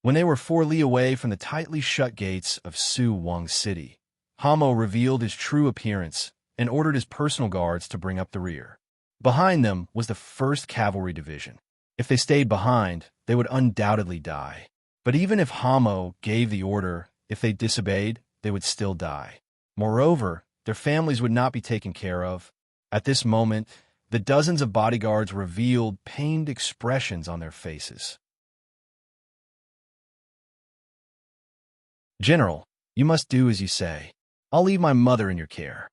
When they were 4 li away from the tightly shut gates of Suwing City, Hamo revealed his true appearance and ordered his personal guards to bring up the rear. Behind them was the 1st Cavalry Division. If they stayed behind, they would undoubtedly die. But even if Hamo gave the order, if they disobeyed, they would still die. Moreover, their families would not be taken care of. At this moment, the dozens of bodyguards revealed pained expressions on their faces. General, you must do as you say. I'll leave my mother in your care.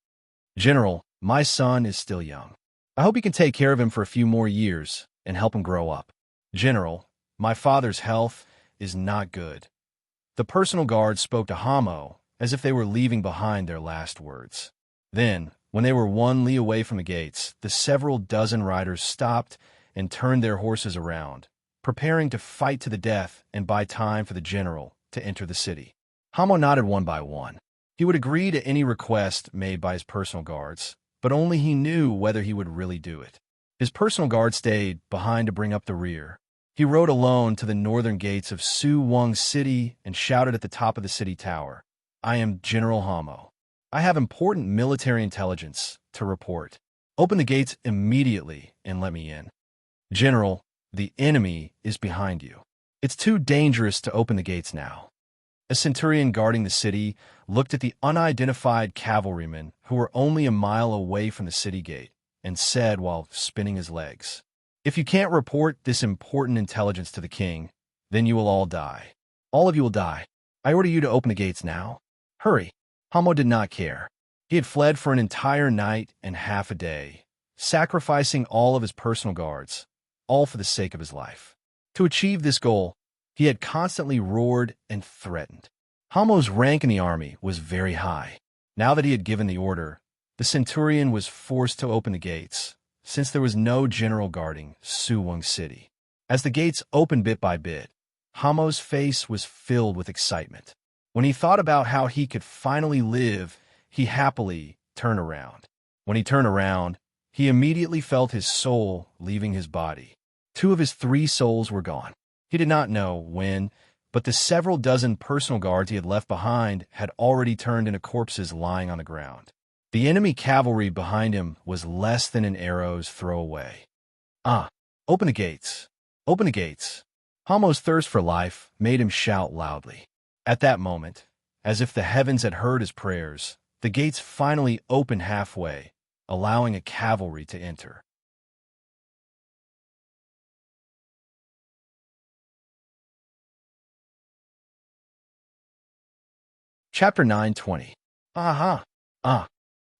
General, my son is still young. I hope you can take care of him for a few more years and help him grow up. General, my father's health is not good. The personal guards spoke to Hamo as if they were leaving behind their last words. Then, when they were 1 li away from the gates, the several dozen riders stopped and turned their horses around, preparing to fight to the death and buy time for the general to enter the city. Hamo nodded one by one. He would agree to any request made by his personal guards, but only he knew whether he would really do it. His personal guard stayed behind to bring up the rear. He rode alone to the northern gates of Suwing City and shouted at the top of the city tower, I am General Hamo. I have important military intelligence to report. Open the gates immediately and let me in. General, the enemy is behind you. It's too dangerous to open the gates now. A centurion guarding the city looked at the unidentified cavalrymen who were only a mile away from the city gate and said while spinning his legs, "If you can't report this important intelligence to the king, then you will all die. All of you will die. I order you to open the gates now. Hurry." Hamo did not care. He had fled for an entire night and half a day, sacrificing all of his personal guards, all for the sake of his life. To achieve this goal, he had constantly roared and threatened. Hamo's rank in the army was very high. Now that he had given the order, the centurion was forced to open the gates, since there was no general guarding Suwon City. As the gates opened bit by bit, Hamo's face was filled with excitement. When he thought about how he could finally live, he happily turned around. When he turned around, he immediately felt his soul leaving his body. 2 of his 3 souls were gone. He did not know when, but the several dozen personal guards he had left behind had already turned into corpses lying on the ground. The enemy cavalry behind him was less than an arrow's throw away. Open the gates! Open the gates! Hamo's thirst for life made him shout loudly. At that moment, as if the heavens had heard his prayers, the gates finally opened halfway, allowing a cavalry to enter. Chapter 9:20.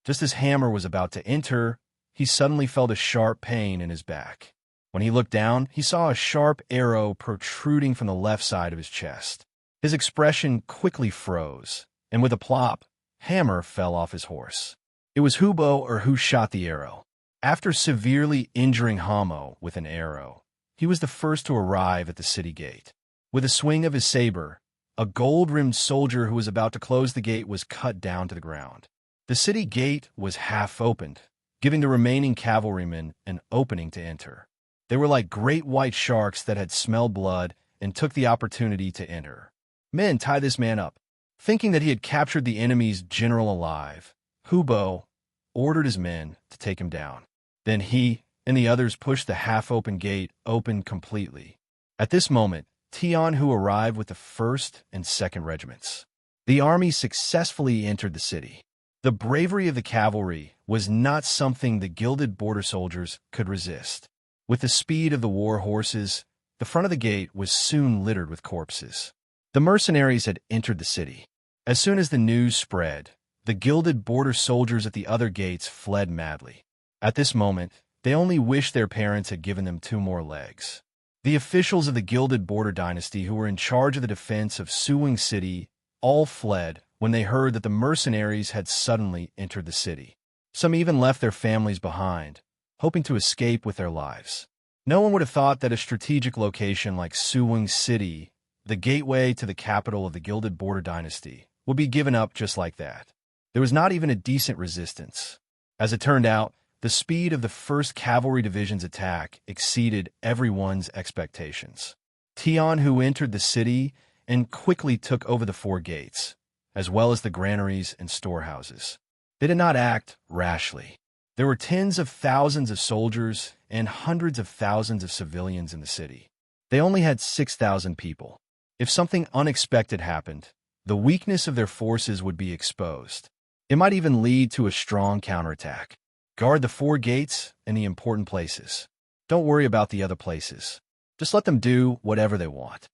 Just as Hammer was about to enter, he suddenly felt a sharp pain in his back. When he looked down, he saw a sharp arrow protruding from the left side of his chest. His expression quickly froze, and with a plop, Hammer fell off his horse. It was Hubo who shot the arrow. After severely injuring Hamo with an arrow, he was the first to arrive at the city gate. With a swing of his saber, a gold-rimmed soldier who was about to close the gate was cut down to the ground. The city gate was half opened, giving the remaining cavalrymen an opening to enter. They were like great white sharks that had smelled blood and took the opportunity to enter. "Men, tie this man up." Thinking that he had captured the enemy's general alive, Hubo ordered his men to take him down. Then he and the others pushed the half-open gate open completely. At this moment, Tion Hu arrived with the 1st and 2nd regiments. The army successfully entered the city. The bravery of the cavalry was not something the gilded border soldiers could resist. With the speed of the war horses, the front of the gate was soon littered with corpses. The mercenaries had entered the city. As soon as the news spread, the gilded border soldiers at the other gates fled madly. At this moment, they only wished their parents had given them 2 more legs. The officials of the gilded border dynasty who were in charge of the defense of Suwon City all fled when they heard that the mercenaries had suddenly entered the city. Some even left their families behind, hoping to escape with their lives. No one would have thought that a strategic location like Suwon City, the gateway to the capital of the Gilded Border Dynasty, would be given up just like that. There was not even a decent resistance. As it turned out, the speed of the 1st Cavalry Division's attack exceeded everyone's expectations. Tion Hu entered the city and quickly took over the 4 gates, as well as the granaries and storehouses. They did not act rashly. There were tens of thousands of soldiers and hundreds of thousands of civilians in the city. They only had 6,000 people. If something unexpected happened, the weakness of their forces would be exposed. It might even lead to a strong counterattack. Guard the 4 gates and the important places. Don't worry about the other places. Just let them do whatever they want.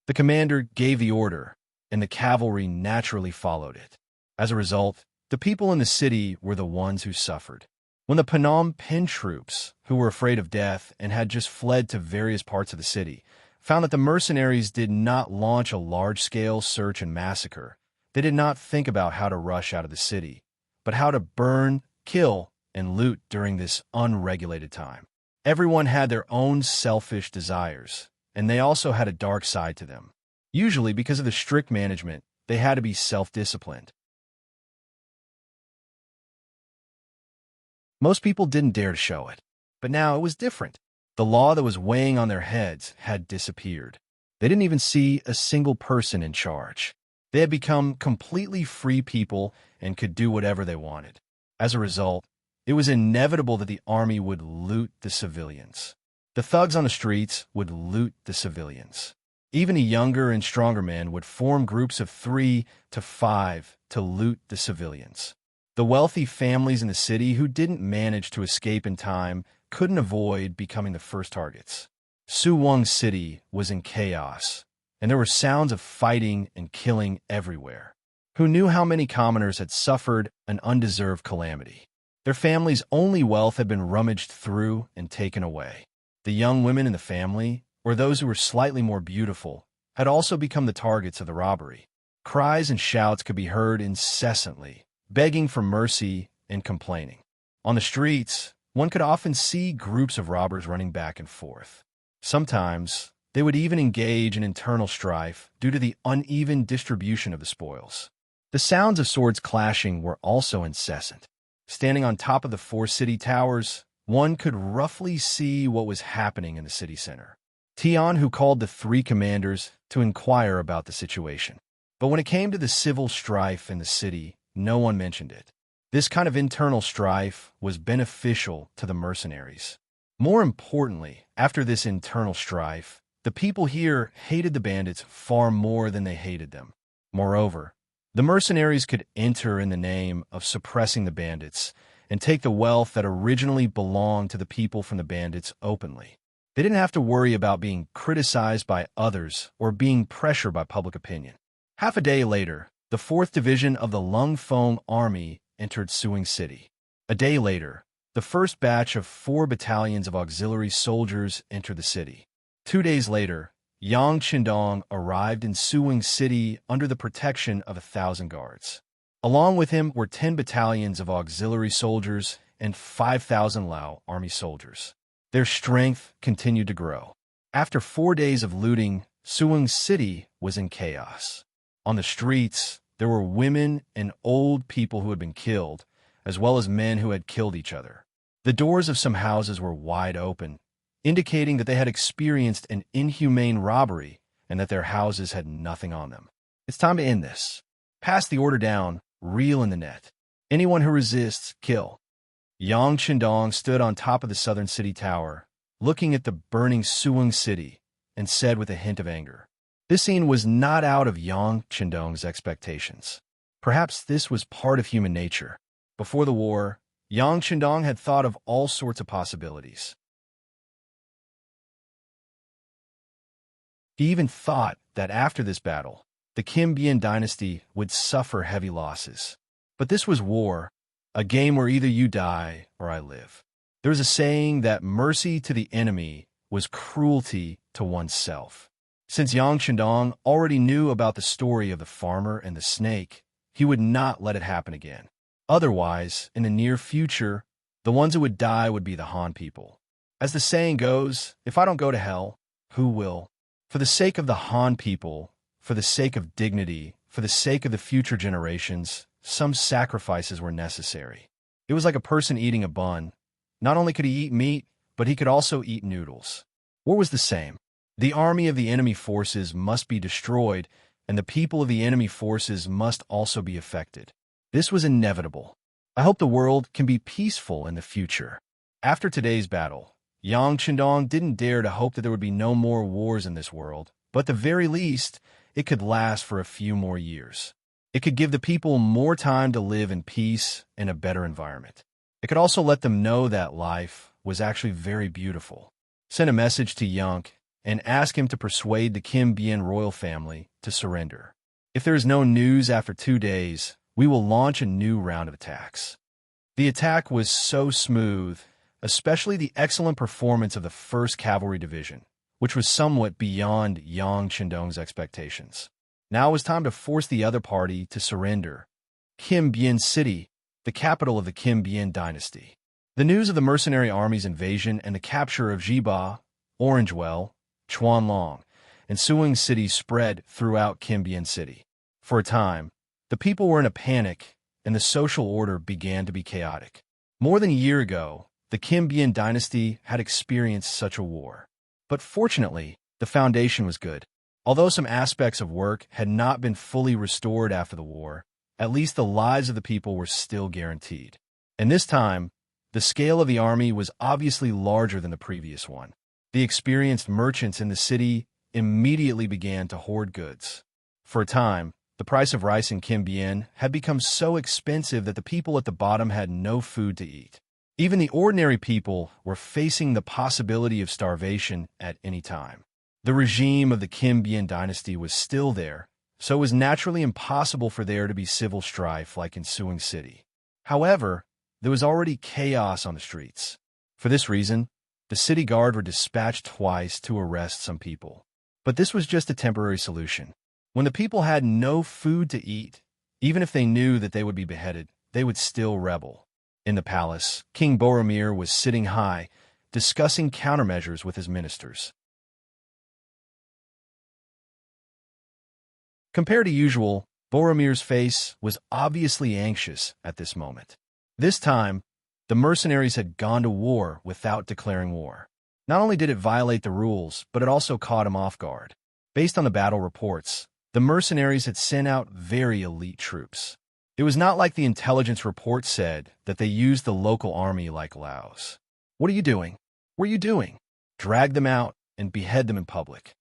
The commander gave the order, and the cavalry naturally followed it. As a result, the people in the city were the ones who suffered. When the Phnom Penh troops, who were afraid of death and had just fled to various parts of the city, found that the mercenaries did not launch a large-scale search and massacre, they did not think about how to rush out of the city, but how to burn, kill, and loot during this unregulated time. Everyone had their own selfish desires, and they also had a dark side to them. Usually, because of the strict management, they had to be self-disciplined. Most people didn't dare to show it, but now it was different. The law that was weighing on their heads had disappeared. They didn't even see a single person in charge. They had become completely free people and could do whatever they wanted. As a result, It was inevitable that the army would loot the civilians. The thugs on the streets would loot the civilians. Even the younger and stronger men would form groups of 3 to 5 to loot the civilians. The wealthy families in the city who didn't manage to escape in time couldn't avoid becoming the first targets. Suwon City was in chaos, and there were sounds of fighting and killing everywhere. Who knew how many commoners had suffered an undeserved calamity? Their families' only wealth had been rummaged through and taken away. The young women in the family, or those who were slightly more beautiful, had also become the targets of the robbery. Cries and shouts could be heard incessantly, begging for mercy and complaining. On the streets, one could often see groups of robbers running back and forth. Sometimes, they would even engage in internal strife due to the uneven distribution of the spoils. The sounds of swords clashing were also incessant. Standing on top of the 4 city towers, one could roughly see what was happening in the city center. Tian, who called the 3 commanders to inquire about the situation. But when it came to the civil strife in the city, no one mentioned it. This kind of internal strife was beneficial to the mercenaries. More importantly, after this internal strife, the people here hated the bandits far more than they hated them. Moreover, the mercenaries could enter in the name of suppressing the bandits and take the wealth that originally belonged to the people from the bandits openly. They didn't have to worry about being criticized by others or being pressured by public opinion. Half a day later, the 4th Division of the Lungfeng Army entered Suwon City. A day later, the first batch of 4 battalions of auxiliary soldiers entered the city. 2 days later, Yang Qindong arrived in Suwon City under the protection of 1,000 guards. Along with him were 10 battalions of auxiliary soldiers and 5,000 Lao army soldiers. Their strength continued to grow. After 4 days of looting, Suwon City was in chaos. On the streets, there were women and old people who had been killed, as well as men who had killed each other. The doors of some houses were wide open, indicating that they had experienced an inhumane robbery and that their houses had nothing on them. It's time to end this. Pass the order down, reel in the net. Anyone who resists, kill. Yang Qindong stood on top of the southern city tower, looking at the burning Suwon City, and said with a hint of anger. This scene was not out of Yang Qindong's expectations. Perhaps this was part of human nature. Before the war, Yang Qindong had thought of all sorts of possibilities. He even thought that after this battle, the Kim Bian dynasty would suffer heavy losses. But this was war, a game where either you die or I live. There was a saying that mercy to the enemy was cruelty to oneself. Since Yang Qindong already knew about the story of the farmer and the snake, he would not let it happen again. Otherwise, in the near future, the ones who would die would be the Han people. As the saying goes, if I don't go to hell, who will? For the sake of the Han people, for the sake of dignity, for the sake of the future generations, some sacrifices were necessary. It was like a person eating a bun. Not only could he eat meat, but he could also eat noodles. War was the same. The army of the enemy forces must be destroyed, and the people of the enemy forces must also be affected. This was inevitable. I hope the world can be peaceful in the future. After today's battle, Yang Qindong didn't dare to hope that there would be no more wars in this world, but at the very least, it could last for a few more years. It could give the people more time to live in peace and a better environment. It could also let them know that life was actually very beautiful. Send a message to Yang and ask him to persuade the Kim Bian royal family to surrender. If there is no news after 2 days, we will launch a new round of attacks. The attack was so smooth, especially the excellent performance of the 1st Cavalry Division, which was somewhat beyond Yang Qindong's expectations. Now it was time to force the other party to surrender. Kim Bian City, the capital of the Kim Bian dynasty. The news of the mercenary army's invasion and the capture of Jiba, Orangewell, Chuanlong, and Suwon City spread throughout Kim Bian City. For a time, the people were in a panic, and the social order began to be chaotic. More than a year ago, the Kim Bian dynasty had experienced such a war. But fortunately, the foundation was good. Although some aspects of work had not been fully restored after the war, at least the lives of the people were still guaranteed. And this time, The scale of the army was obviously larger than the previous one. The experienced merchants in the city immediately began to hoard goods. For a time, the price of rice in Kim Bien had become so expensive that the people at the bottom had no food to eat. Even the ordinary people were facing the possibility of starvation at any time. The regime of the Kim Bien dynasty was still there, so it was naturally impossible for there to be civil strife like in Suing City. However, there was already chaos on the streets. For this reason, the city guard were dispatched twice to arrest some people. But this was just a temporary solution. When the people had no food to eat, even if they knew that they would be beheaded, they would still rebel. In the palace, King Boromir was sitting high, discussing countermeasures with his ministers. Compared to usual, Boromir's face was obviously anxious at this moment. This time, the mercenaries had gone to war without declaring war. Not only did it violate the rules, but it also caught him off guard. Based on the battle reports, the mercenaries had sent out very elite troops. It was not like the intelligence report said that they used the local army like Laos. What are you doing? What are you doing? Drag them out and behead them in public.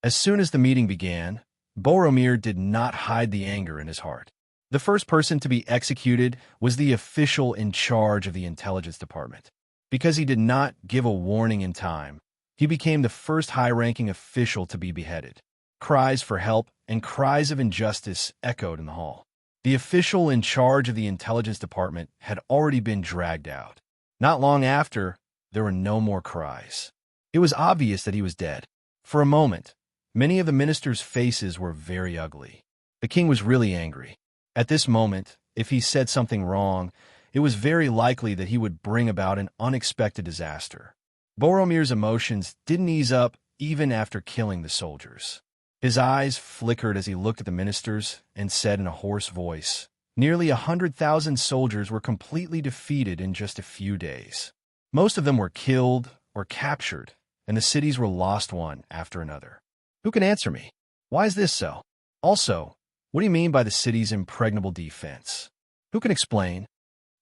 As soon as the meeting began, Boromir did not hide the anger in his heart. The first person to be executed was the official in charge of the intelligence department. Because he did not give a warning in time, he became the first high-ranking official to be beheaded. Cries for help and cries of injustice echoed in the hall. The official in charge of the intelligence department had already been dragged out. Not long after, there were no more cries. It was obvious that he was dead. For a moment, many of the ministers' faces were very ugly. The king was really angry. At this moment, if he said something wrong, it was very likely that he would bring about an unexpected disaster. Boromir's emotions didn't ease up even after killing the soldiers. His eyes flickered as he looked at the ministers and said in a hoarse voice, "Nearly 100,000 soldiers were completely defeated in just a few days. Most of them were killed or captured, and the cities were lost one after another. Who can answer me? Why is this so? Also, what do you mean by the city's impregnable defense? Who can explain?"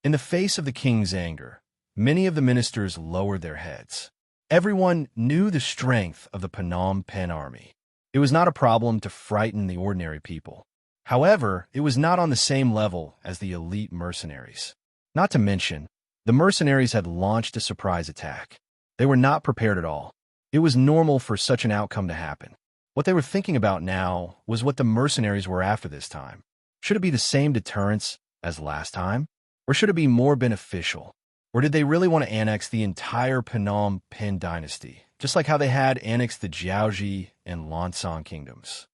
In the face of the king's anger, many of the ministers lowered their heads. Everyone knew the strength of the Phnom Penh army. It was not a problem to frighten the ordinary people. However, it was not on the same level as the elite mercenaries. Not to mention, the mercenaries had launched a surprise attack. They were not prepared at all. It was normal for such an outcome to happen. What they were thinking about now was what the mercenaries were after this time. Should it be the same deterrence as last time? Or should it be more beneficial? Or did they really want to annex the entire Phnom Penh dynasty, just like how they had annexed the Jiaoji and Lonsang kingdoms?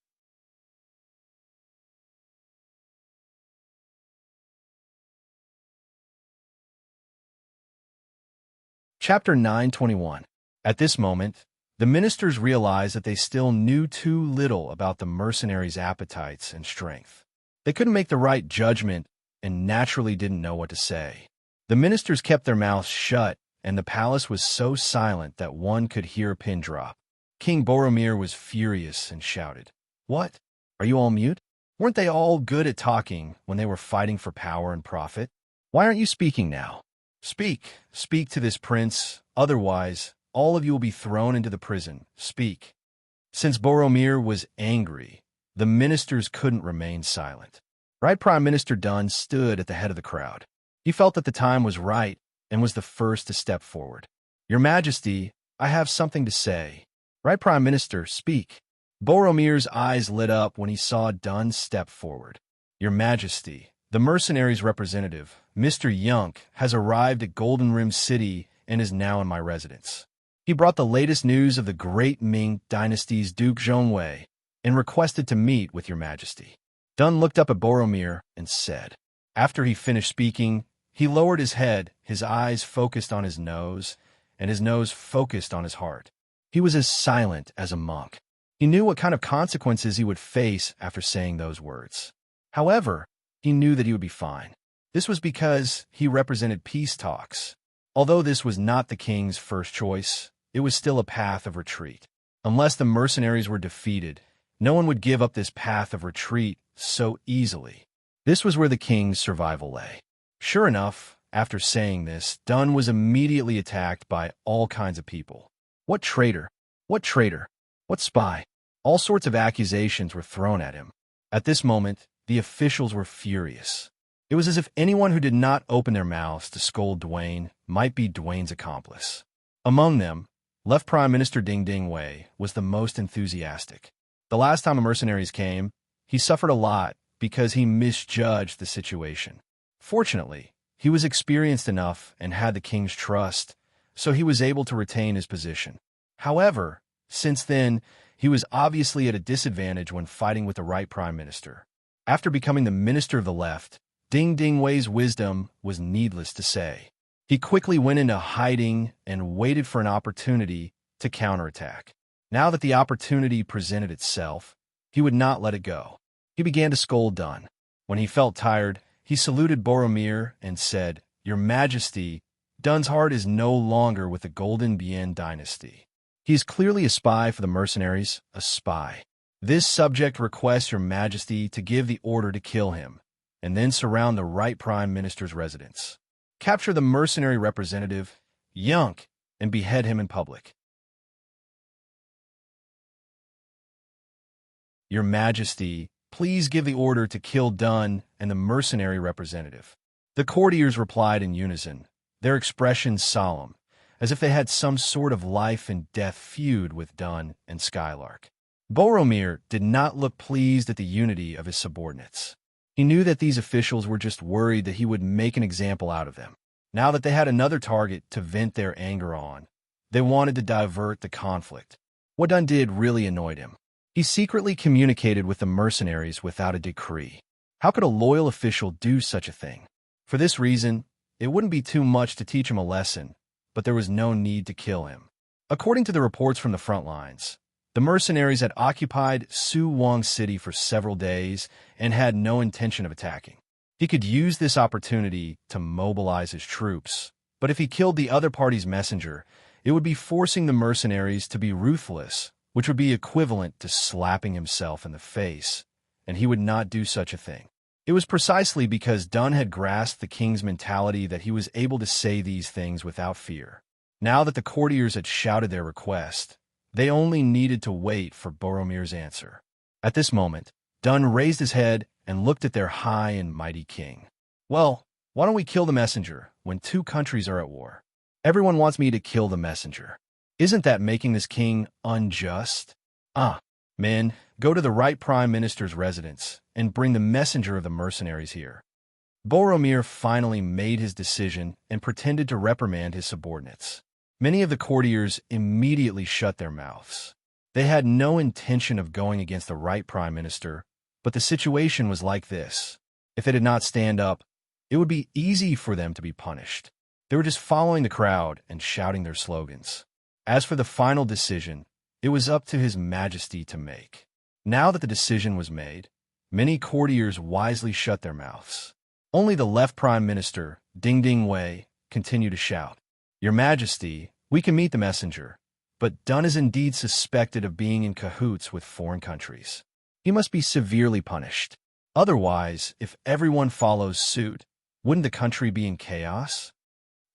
Chapter 921. At this moment, the ministers realized that they still knew too little about the mercenaries' appetites and strength. They couldn't make the right judgment and naturally didn't know what to say. The ministers kept their mouths shut, and the palace was so silent that one could hear a pin drop. King Boromir was furious and shouted, "What? Are you all mute? Weren't they all good at talking when they were fighting for power and profit? Why aren't you speaking now? Speak to this prince, otherwise all of you will be thrown into the prison. Speak." Since Boromir was angry, the ministers couldn't remain silent. Right Prime Minister Dun stood at the head of the crowd. He felt that the time was right and was the first to step forward. "Your Majesty, I have something to say." "Right Prime Minister, speak." Boromir's eyes lit up when he saw Dun step forward. "Your Majesty, the mercenaries' representative, Mr. Yunk, has arrived at Golden Rim City and is now in my residence. He brought the latest news of the great Ming dynasty's Duke Zhongwei and requested to meet with your Majesty." Dun looked up at Boromir and said. After he finished speaking, he lowered his head, his eyes focused on his nose, and his nose focused on his heart. He was as silent as a monk. He knew what kind of consequences he would face after saying those words. However, he knew that he would be fine. This was because he represented peace talks. Although this was not the king's first choice, it was still a path of retreat. Unless the mercenaries were defeated, no one would give up this path of retreat so easily. This was where the king's survival lay. Sure enough, After saying this, Dun was immediately attacked by all kinds of people. What traitor? What traitor? What spy? All sorts of accusations were thrown at him. At this moment, the officials were furious. It was as if anyone who did not open their mouths to scold Dwayne might be Dwayne's accomplice. Among them, Left Prime Minister Ding Ding Wei was the most enthusiastic. The last time the mercenaries came, he suffered a lot because he misjudged the situation. Fortunately, he was experienced enough and had the king's trust, so he was able to retain his position. However, since then, he was obviously at a disadvantage when fighting with the right prime minister. After becoming the minister of the left, Ding Ding Wei's wisdom was needless to say. He quickly went into hiding and waited for an opportunity to counterattack. Now that the opportunity presented itself, he would not let it go. He began to scold Dun. When he felt tired, he saluted Boromir and said, "Your Majesty, Dun's heart is no longer with the Golden Bien dynasty. He is clearly a spy for the mercenaries, a spy. This subject requests your Majesty to give the order to kill him, and then surround the right prime minister's residence. Capture the mercenary representative, Yunk, and behead him in public." "Your Majesty, please give the order to kill Dun and the mercenary representative." The courtiers replied in unison, their expressions solemn, as if they had some sort of life-and-death feud with Dun and Skylark. Boromir did not look pleased at the unity of his subordinates. He knew that these officials were just worried that he would make an example out of them. Now that they had another target to vent their anger on, they wanted to divert the conflict. What Dun did really annoyed him. He secretly communicated with the mercenaries without a decree. How could a loyal official do such a thing? For this reason, it wouldn't be too much to teach him a lesson, but there was no need to kill him. According to the reports from the front lines, the mercenaries had occupied Su Wong City for several days and had no intention of attacking. He could use this opportunity to mobilize his troops, but if he killed the other party's messenger, it would be forcing the mercenaries to be ruthless, which would be equivalent to slapping himself in the face, and he would not do such a thing. It was precisely because Dun had grasped the king's mentality that he was able to say these things without fear. Now that the courtiers had shouted their request, they only needed to wait for Boromir's answer. At this moment, Dun raised his head and looked at their high and mighty king. "Well, why don't we kill the messenger when two countries are at war? Everyone wants me to kill the messenger. Isn't that making this king unjust? Men, go to the right prime minister's residence and bring the messenger of the mercenaries here." Boromir finally made his decision and pretended to reprimand his subordinates. Many of the courtiers immediately shut their mouths. They had no intention of going against the right prime minister, but the situation was like this. If they did not stand up, it would be easy for them to be punished. They were just following the crowd and shouting their slogans. As for the final decision, it was up to His Majesty to make. Now that the decision was made, many courtiers wisely shut their mouths. Only the left prime minister, Ding Ding Wei, continued to shout, "Your Majesty, we can meet the messenger, but Dun is indeed suspected of being in cahoots with foreign countries. He must be severely punished. Otherwise, if everyone follows suit, wouldn't the country be in chaos?"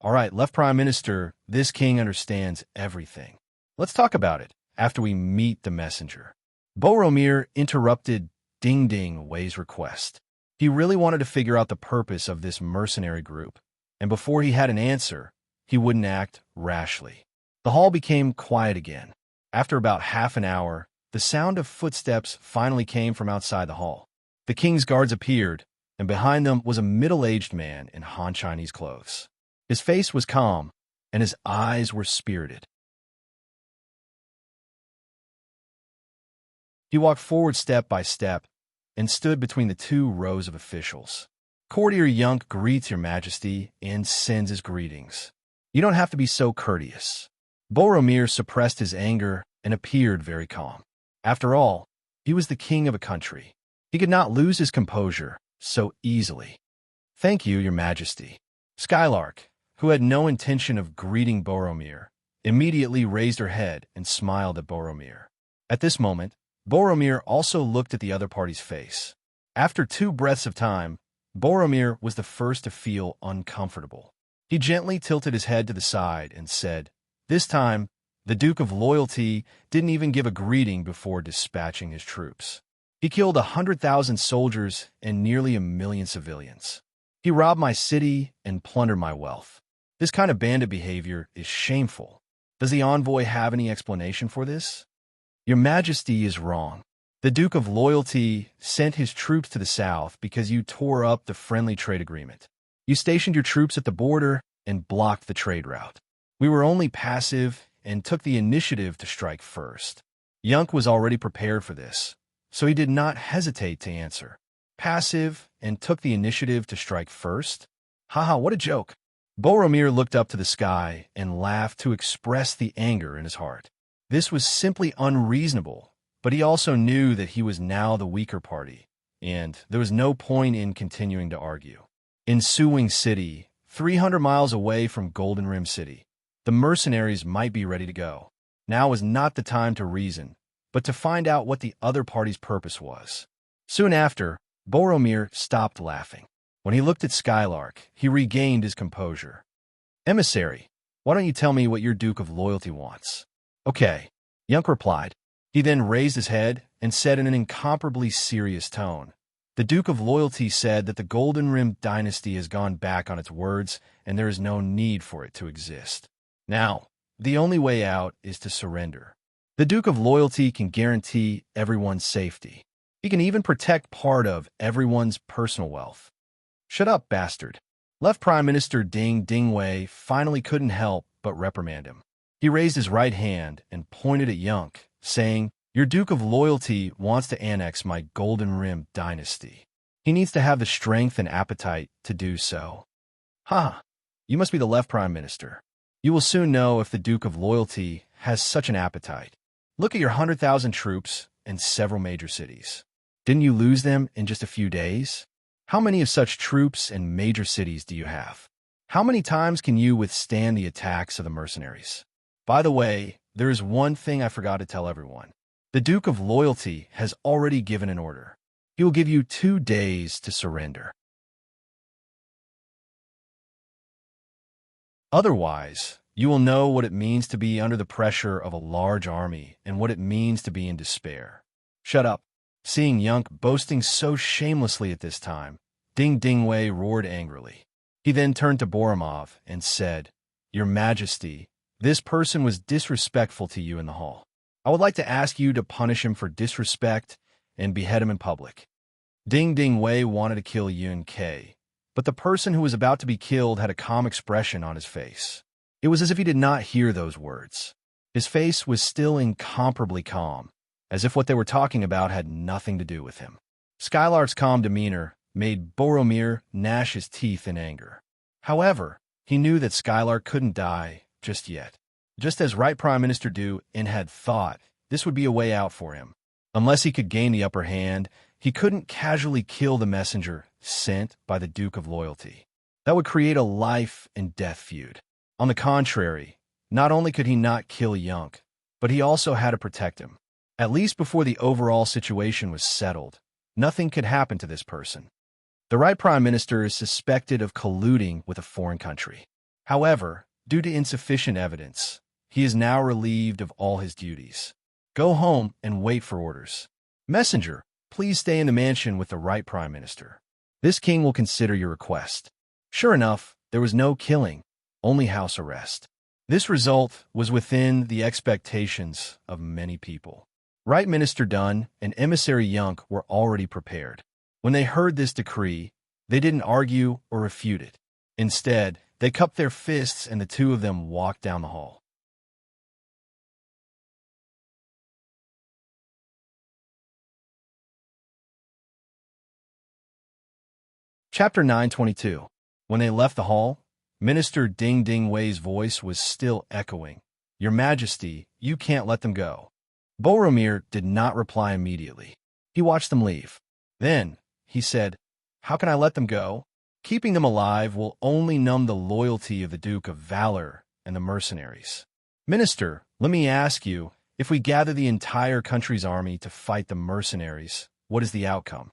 "All right, left prime minister, this king understands everything. Let's talk about it after we meet the messenger." Boromir interrupted Ding Ding Wei's request. He really wanted to figure out the purpose of this mercenary group, and before he had an answer, he wouldn't act rashly. The hall became quiet again. After about half an hour, the sound of footsteps finally came from outside the hall. The king's guards appeared, and behind them was a middle-aged man in Han Chinese clothes. His face was calm, and his eyes were spirited. He walked forward step by step and stood between the two rows of officials. "Courtier Yunk greets your Majesty and sends his greetings. You don't have to be so courteous." Boromir suppressed his anger and appeared very calm. After all, he was the king of a country. He could not lose his composure so easily. "Thank you, your Majesty." Skylark, who had no intention of greeting Boromir, immediately raised her head and smiled at Boromir. At this moment, Boromir also looked at the other party's face. After 2 breaths of time, Boromir was the first to feel uncomfortable. He gently tilted his head to the side and said, "This time, the Duke of Loyalty didn't even give a greeting before dispatching his troops. He killed 100,000 soldiers and nearly 1,000,000 civilians. He robbed my city and plundered my wealth. This kind of bandit behavior is shameful. Does the envoy have any explanation for this?" "Your Majesty is wrong. The Duke of Loyalty sent his troops to the south because you tore up the friendly trade agreement. You stationed your troops at the border and blocked the trade route. We were only passive and took the initiative to strike first." Yunk was already prepared for this, so he did not hesitate to answer. "Passive and took the initiative to strike first? Haha, what a joke." Boromir looked up to the sky and laughed to express the anger in his heart. This was simply unreasonable, but he also knew that he was now the weaker party, and there was no point in continuing to argue. In Suwing City, 300 miles away from Golden Rim City, the mercenaries might be ready to go. Now was not the time to reason, but to find out what the other party's purpose was. Soon after, Boromir stopped laughing. When he looked at Skylark, he regained his composure. "Emissary, why don't you tell me what your Duke of Loyalty wants?" "Okay," Yunk replied. He then raised his head and said in an incomparably serious tone, "The Duke of Loyalty said that the Golden Rim dynasty has gone back on its words and there is no need for it to exist. Now, the only way out is to surrender. The Duke of Loyalty can guarantee everyone's safety. He can even protect part of everyone's personal wealth." "Shut up, bastard." Left Prime Minister Ding Dingwei finally couldn't help but reprimand him. He raised his right hand and pointed at Yunk, saying, "Your Duke of Loyalty wants to annex my Golden Rim dynasty. He needs to have the strength and appetite to do so." "Ha! You must be the left Prime Minister. You will soon know if the Duke of Loyalty has such an appetite. Look at your 100,000 troops and several major cities. Didn't you lose them in just a few days? How many of such troops and major cities do you have? How many times can you withstand the attacks of the mercenaries? By the way, there is one thing I forgot to tell everyone. The Duke of Loyalty has already given an order. He will give you 2 days to surrender. Otherwise, you will know what it means to be under the pressure of a large army and what it means to be in despair." "Shut up." Seeing Yunk boasting so shamelessly at this time, Ding Dingwei roared angrily. He then turned to Boromir and said, "Your Majesty, this person was disrespectful to you in the hall. I would like to ask you to punish him for disrespect and behead him in public." Ding Dingwei wanted to kill Yun Kei, but the person who was about to be killed had a calm expression on his face. It was as if he did not hear those words. His face was still incomparably calm, as if what they were talking about had nothing to do with him. Skylark's calm demeanor made Boromir gnash his teeth in anger. However, he knew that Skylark couldn't die just yet. Just as Right Prime Minister Du In had thought, this would be a way out for him. Unless he could gain the upper hand, he couldn't casually kill the messenger sent by the Duke of Loyalty. That would create a life and death feud. On the contrary, not only could he not kill Yunk, but he also had to protect him. At least before the overall situation was settled, nothing could happen to this person. The Right Prime Minister is suspected of colluding with a foreign country. However, due to insufficient evidence, he is now relieved of all his duties. Go home and wait for orders. Messenger, please stay in the mansion with the Right Prime Minister. This king will consider your request. Sure enough, there was no killing, only house arrest. This result was within the expectations of many people. Right Minister Dunn and Emissary Yunk were already prepared. When they heard this decree, they didn't argue or refute it. Instead, they cupped their fists and the two of them walked down the hall. Chapter 922. When they left the hall, Minister Ding Dingwei's voice was still echoing. "Your Majesty, you can't let them go." Boromir did not reply immediately. He watched them leave. Then, he said, "How can I let them go? Keeping them alive will only numb the loyalty of the Duke of Valor and the mercenaries. Minister, let me ask you, if we gather the entire country's army to fight the mercenaries, what is the outcome?"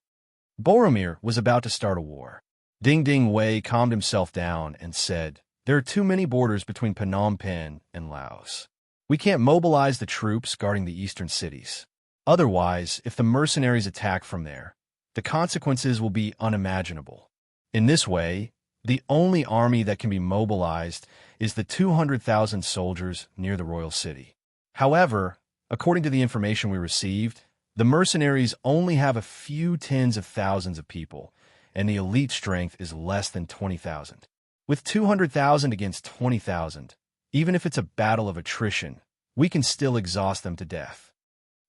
Boromir was about to start a war. Ding Ding Wei calmed himself down and said, "There are too many borders between Phnom Penh and Laos. We can't mobilize the troops guarding the eastern cities. Otherwise, if the mercenaries attack from there, the consequences will be unimaginable. In this way, the only army that can be mobilized is the 200,000 soldiers near the royal city. However, according to the information we received, the mercenaries only have a few tens of thousands of people, and the elite strength is less than 20,000. With 200,000 against 20,000, even if it's a battle of attrition, we can still exhaust them to death."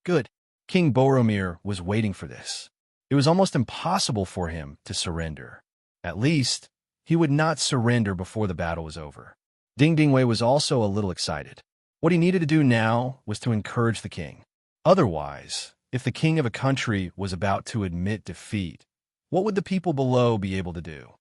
Good. King Boromir was waiting for this. It was almost impossible for him to surrender. At least, he would not surrender before the battle was over. Ding Ding Wei was also a little excited. What he needed to do now was to encourage the king. Otherwise, if the king of a country was about to admit defeat, what would the people below be able to do?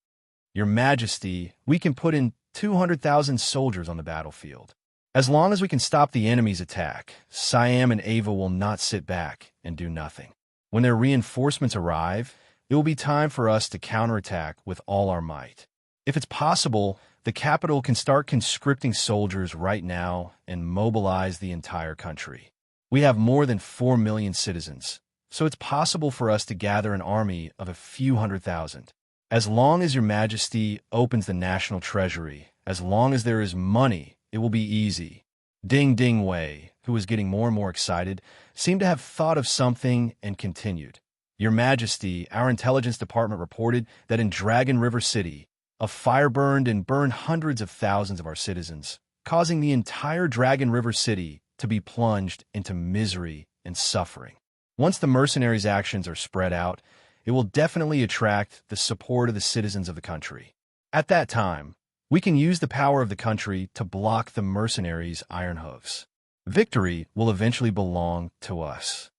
"Your Majesty, we can put in 200,000 soldiers on the battlefield. As long as we can stop the enemy's attack, Siam and Ava will not sit back and do nothing. When their reinforcements arrive, it will be time for us to counterattack with all our might. If it's possible, the capital can start conscripting soldiers right now and mobilize the entire country. We have more than 4 million citizens, so it's possible for us to gather an army of a few 100,000. As long as Your Majesty opens the national treasury, as long as there is money, it will be easy." Ding Ding Wei, who was getting more and more excited, seemed to have thought of something and continued. "Your Majesty, our intelligence department reported that in Dragon River City, a fire burned and burned hundreds of thousands of our citizens, causing the entire Dragon River City to be plunged into misery and suffering. Once the mercenaries' actions are spread out, it will definitely attract the support of the citizens of the country. At that time, we can use the power of the country to block the mercenaries' iron hooves. Victory will eventually belong to us."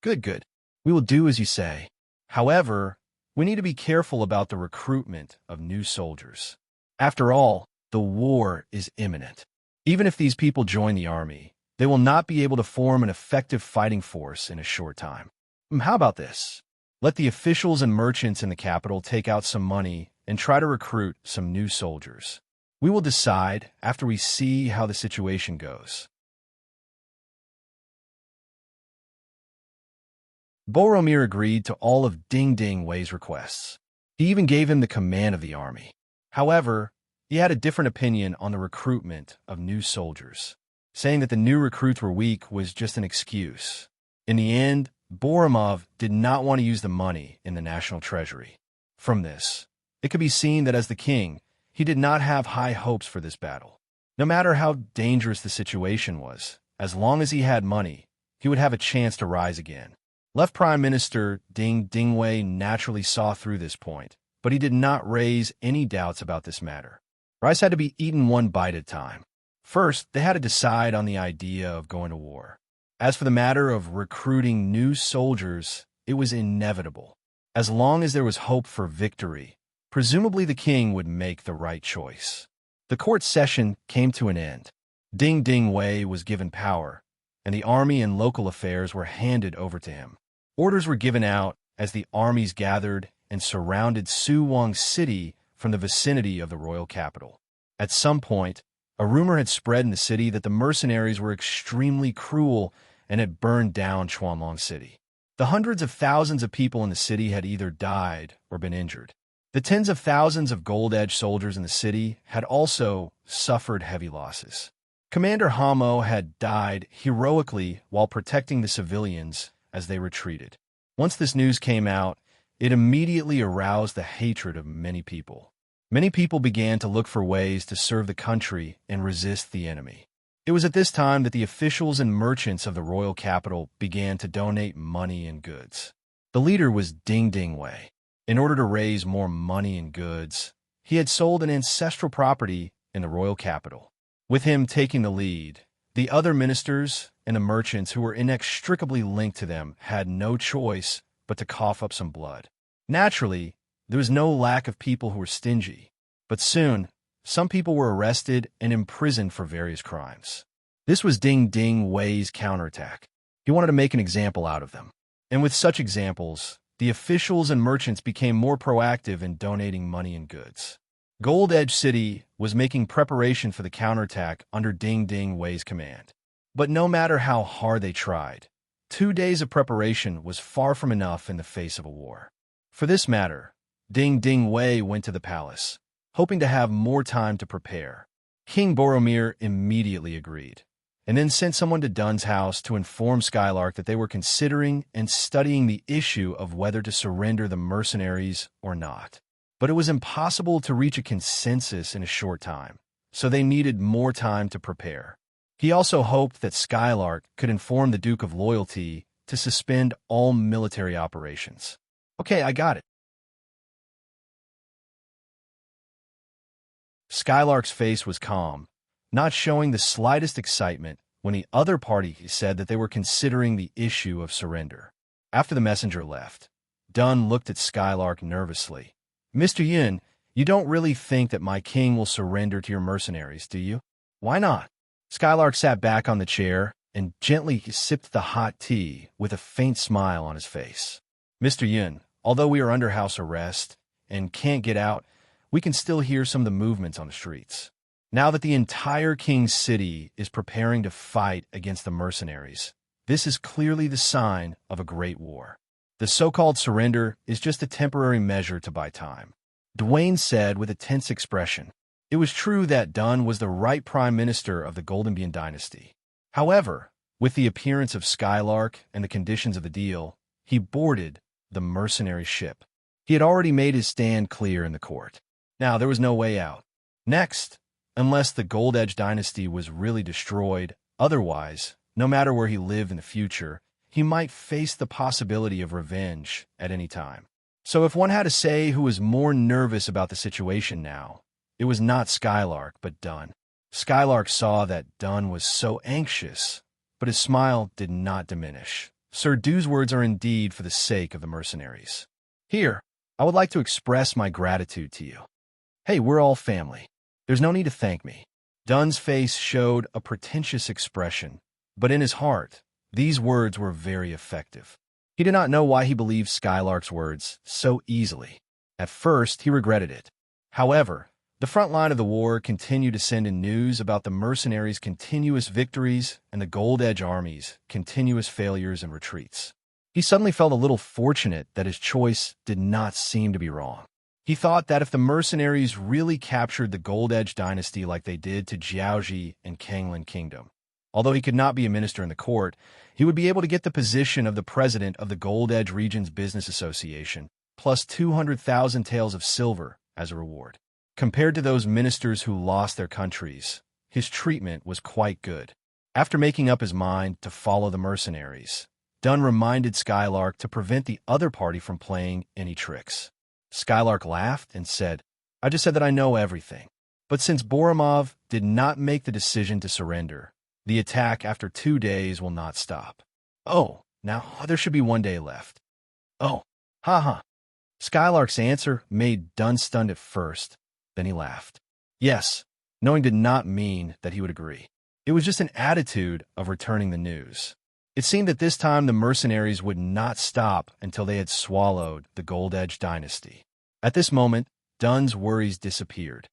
Good. We will do as you say. However, we need to be careful about the recruitment of new soldiers. After all, the war is imminent. Even if these people join the army, they will not be able to form an effective fighting force in a short time. How about this? Let the officials and merchants in the capital take out some money and try to recruit some new soldiers. We will decide after we see how the situation goes. Boromir agreed to all of Ding Ding Wei's requests. He even gave him the command of the army. However, he had a different opinion on the recruitment of new soldiers. Saying that the new recruits were weak was just an excuse. In the end, Boromir did not want to use the money in the national treasury. From this, it could be seen that as the king, he did not have high hopes for this battle. No matter how dangerous the situation was, as long as he had money, he would have a chance to rise again. Left Prime Minister Ding Ding Wei naturally saw through this point, but he did not raise any doubts about this matter. Rice had to be eaten one bite at a time. First, they had to decide on the idea of going to war. As for the matter of recruiting new soldiers, it was inevitable. As long as there was hope for victory, presumably the king would make the right choice. The court session came to an end. Ding Ding Wei was given power, and the army and local affairs were handed over to him. Orders were given out as the armies gathered and surrounded Suwong City from the vicinity of the royal capital. At some point, a rumor had spread in the city that the mercenaries were extremely cruel and had burned down Chuanlong City. The hundreds of thousands of people in the city had either died or been injured. The tens of thousands of gold-edged soldiers in the city had also suffered heavy losses. Commander Hamo had died heroically while protecting the civilians as they retreated. Once this news came out, it immediately aroused the hatred of many people. Many people began to look for ways to serve the country and resist the enemy. It was at this time that the officials and merchants of the royal capital began to donate money and goods. The leader was Ding Ding Wei. In order to raise more money and goods, he had sold an ancestral property in the royal capital. With him taking the lead, the other ministers and the merchants who were inextricably linked to them had no choice but to cough up some blood. Naturally, there was no lack of people who were stingy, but soon, some people were arrested and imprisoned for various crimes. This was Ding Ding Wei's counterattack. He wanted to make an example out of them. And with such examples, the officials and merchants became more proactive in donating money and goods. Gold Edge City was making preparation for the counterattack under Ding Ding Wei's command. But no matter how hard they tried, 2 days of preparation was far from enough in the face of a war. For this matter, Ding Ding Wei went to the palace, hoping to have more time to prepare. King Boromir immediately agreed, and then sent someone to Dun's house to inform Skylark that they were considering and studying the issue of whether to surrender the mercenaries or not. But it was impossible to reach a consensus in a short time, so they needed more time to prepare. He also hoped that Skylark could inform the Duke of Loyalty to suspend all military operations. Okay, I got it. Skylark's face was calm, not showing the slightest excitement when the other party said that they were considering the issue of surrender. After the messenger left, Dun looked at Skylark nervously. Mr. Yin, you don't really think that my king will surrender to your mercenaries, do you? Why not? Skylark sat back on the chair and gently sipped the hot tea with a faint smile on his face. Mr. Yin, although we are under house arrest and can't get out, we can still hear some of the movements on the streets. Now that the entire King's City is preparing to fight against the mercenaries, this is clearly the sign of a great war. The so-called surrender is just a temporary measure to buy time, Dwayne said with a tense expression. It was true that Dun was the right prime minister of the Goldenbean dynasty. However, with the appearance of Skylark and the conditions of the deal, he boarded the mercenary ship. He had already made his stand clear in the court. Now there was no way out. Next, unless the Gold Edge dynasty was really destroyed, otherwise, no matter where he lived in the future, he might face the possibility of revenge at any time. So if one had to say who was more nervous about the situation now, it was not Skylark, but Dun. Skylark saw that Dun was so anxious, but his smile did not diminish. Sir Du's words are indeed for the sake of the mercenaries. Here, I would like to express my gratitude to you. Hey, we're all family. There's no need to thank me. Dun's face showed a pretentious expression, but in his heart, these words were very effective. He did not know why he believed Skylark's words so easily. At first, he regretted it. However, the front line of the war continued to send in news about the mercenaries' continuous victories and the Gold Edge army's continuous failures and retreats. He suddenly felt a little fortunate that his choice did not seem to be wrong. He thought that if the mercenaries really captured the Gold Edge dynasty like they did to Jiaoji and Kanglan Kingdom, although he could not be a minister in the court, he would be able to get the position of the president of the Gold Edge Region's Business Association, plus 200,000 taels of silver as a reward. Compared to those ministers who lost their countries, his treatment was quite good. After making up his mind to follow the mercenaries, Dun reminded Skylark to prevent the other party from playing any tricks. Skylark laughed and said, I just said that I know everything. But since Boromir did not make the decision to surrender, the attack after 2 days will not stop. Oh, now there should be 1 day left. Oh, haha. Skylark's answer made Dun stunned at first, then he laughed. Yes, knowing did not mean that he would agree. It was just an attitude of returning the news. It seemed that this time the mercenaries would not stop until they had swallowed the Gold Edge dynasty. At this moment, Dun's worries disappeared.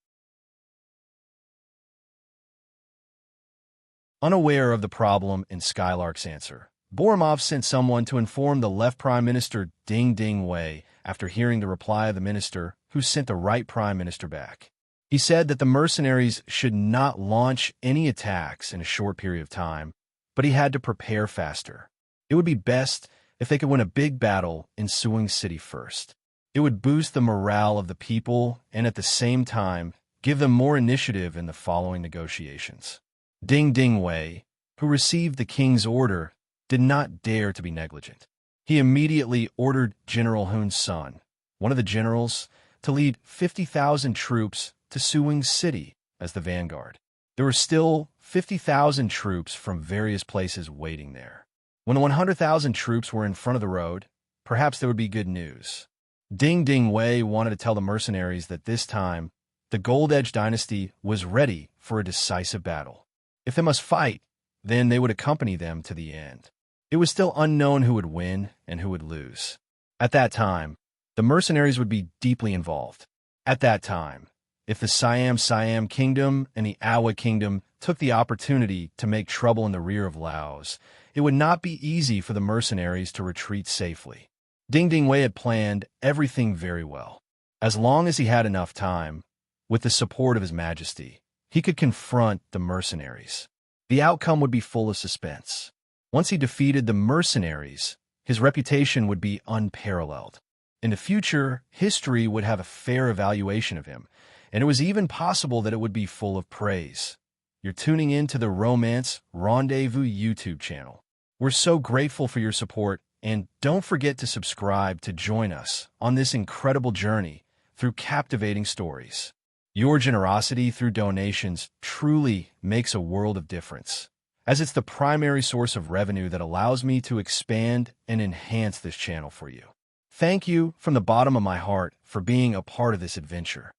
Unaware of the problem in Skylark's answer, Boromir sent someone to inform the left Prime Minister Ding Ding Wei after hearing the reply of the minister, who sent the right Prime Minister back. He said that the mercenaries should not launch any attacks in a short period of time, but he had to prepare faster. It would be best if they could win a big battle in Suing City first. It would boost the morale of the people and at the same time give them more initiative in the following negotiations. Ding Ding Wei, who received the king's order, did not dare to be negligent. He immediately ordered General Hun's son, one of the generals, to lead 50,000 troops to Suing City as the vanguard. There were still 50,000 troops from various places waiting there. When the 100,000 troops were in front of the road, perhaps there would be good news. Ding Ding Wei wanted to tell the mercenaries that this time, the Gold Edge dynasty was ready for a decisive battle. If they must fight, then they would accompany them to the end. It was still unknown who would win and who would lose. At that time, the mercenaries would be deeply involved. At that time, if the Siam Kingdom and the Awa Kingdom took the opportunity to make trouble in the rear of Laos, it would not be easy for the mercenaries to retreat safely. Ding Ding Wei had planned everything very well. As long as he had enough time, with the support of His Majesty, he could confront the mercenaries. The outcome would be full of suspense. Once he defeated the mercenaries, his reputation would be unparalleled. In the future, history would have a fair evaluation of him, and it was even possible that it would be full of praise. You're tuning in to the Romance Rendezvous YouTube channel. We're so grateful for your support, and don't forget to subscribe to join us on this incredible journey through captivating stories. Your generosity through donations truly makes a world of difference, as it's the primary source of revenue that allows me to expand and enhance this channel for you. Thank you from the bottom of my heart for being a part of this adventure.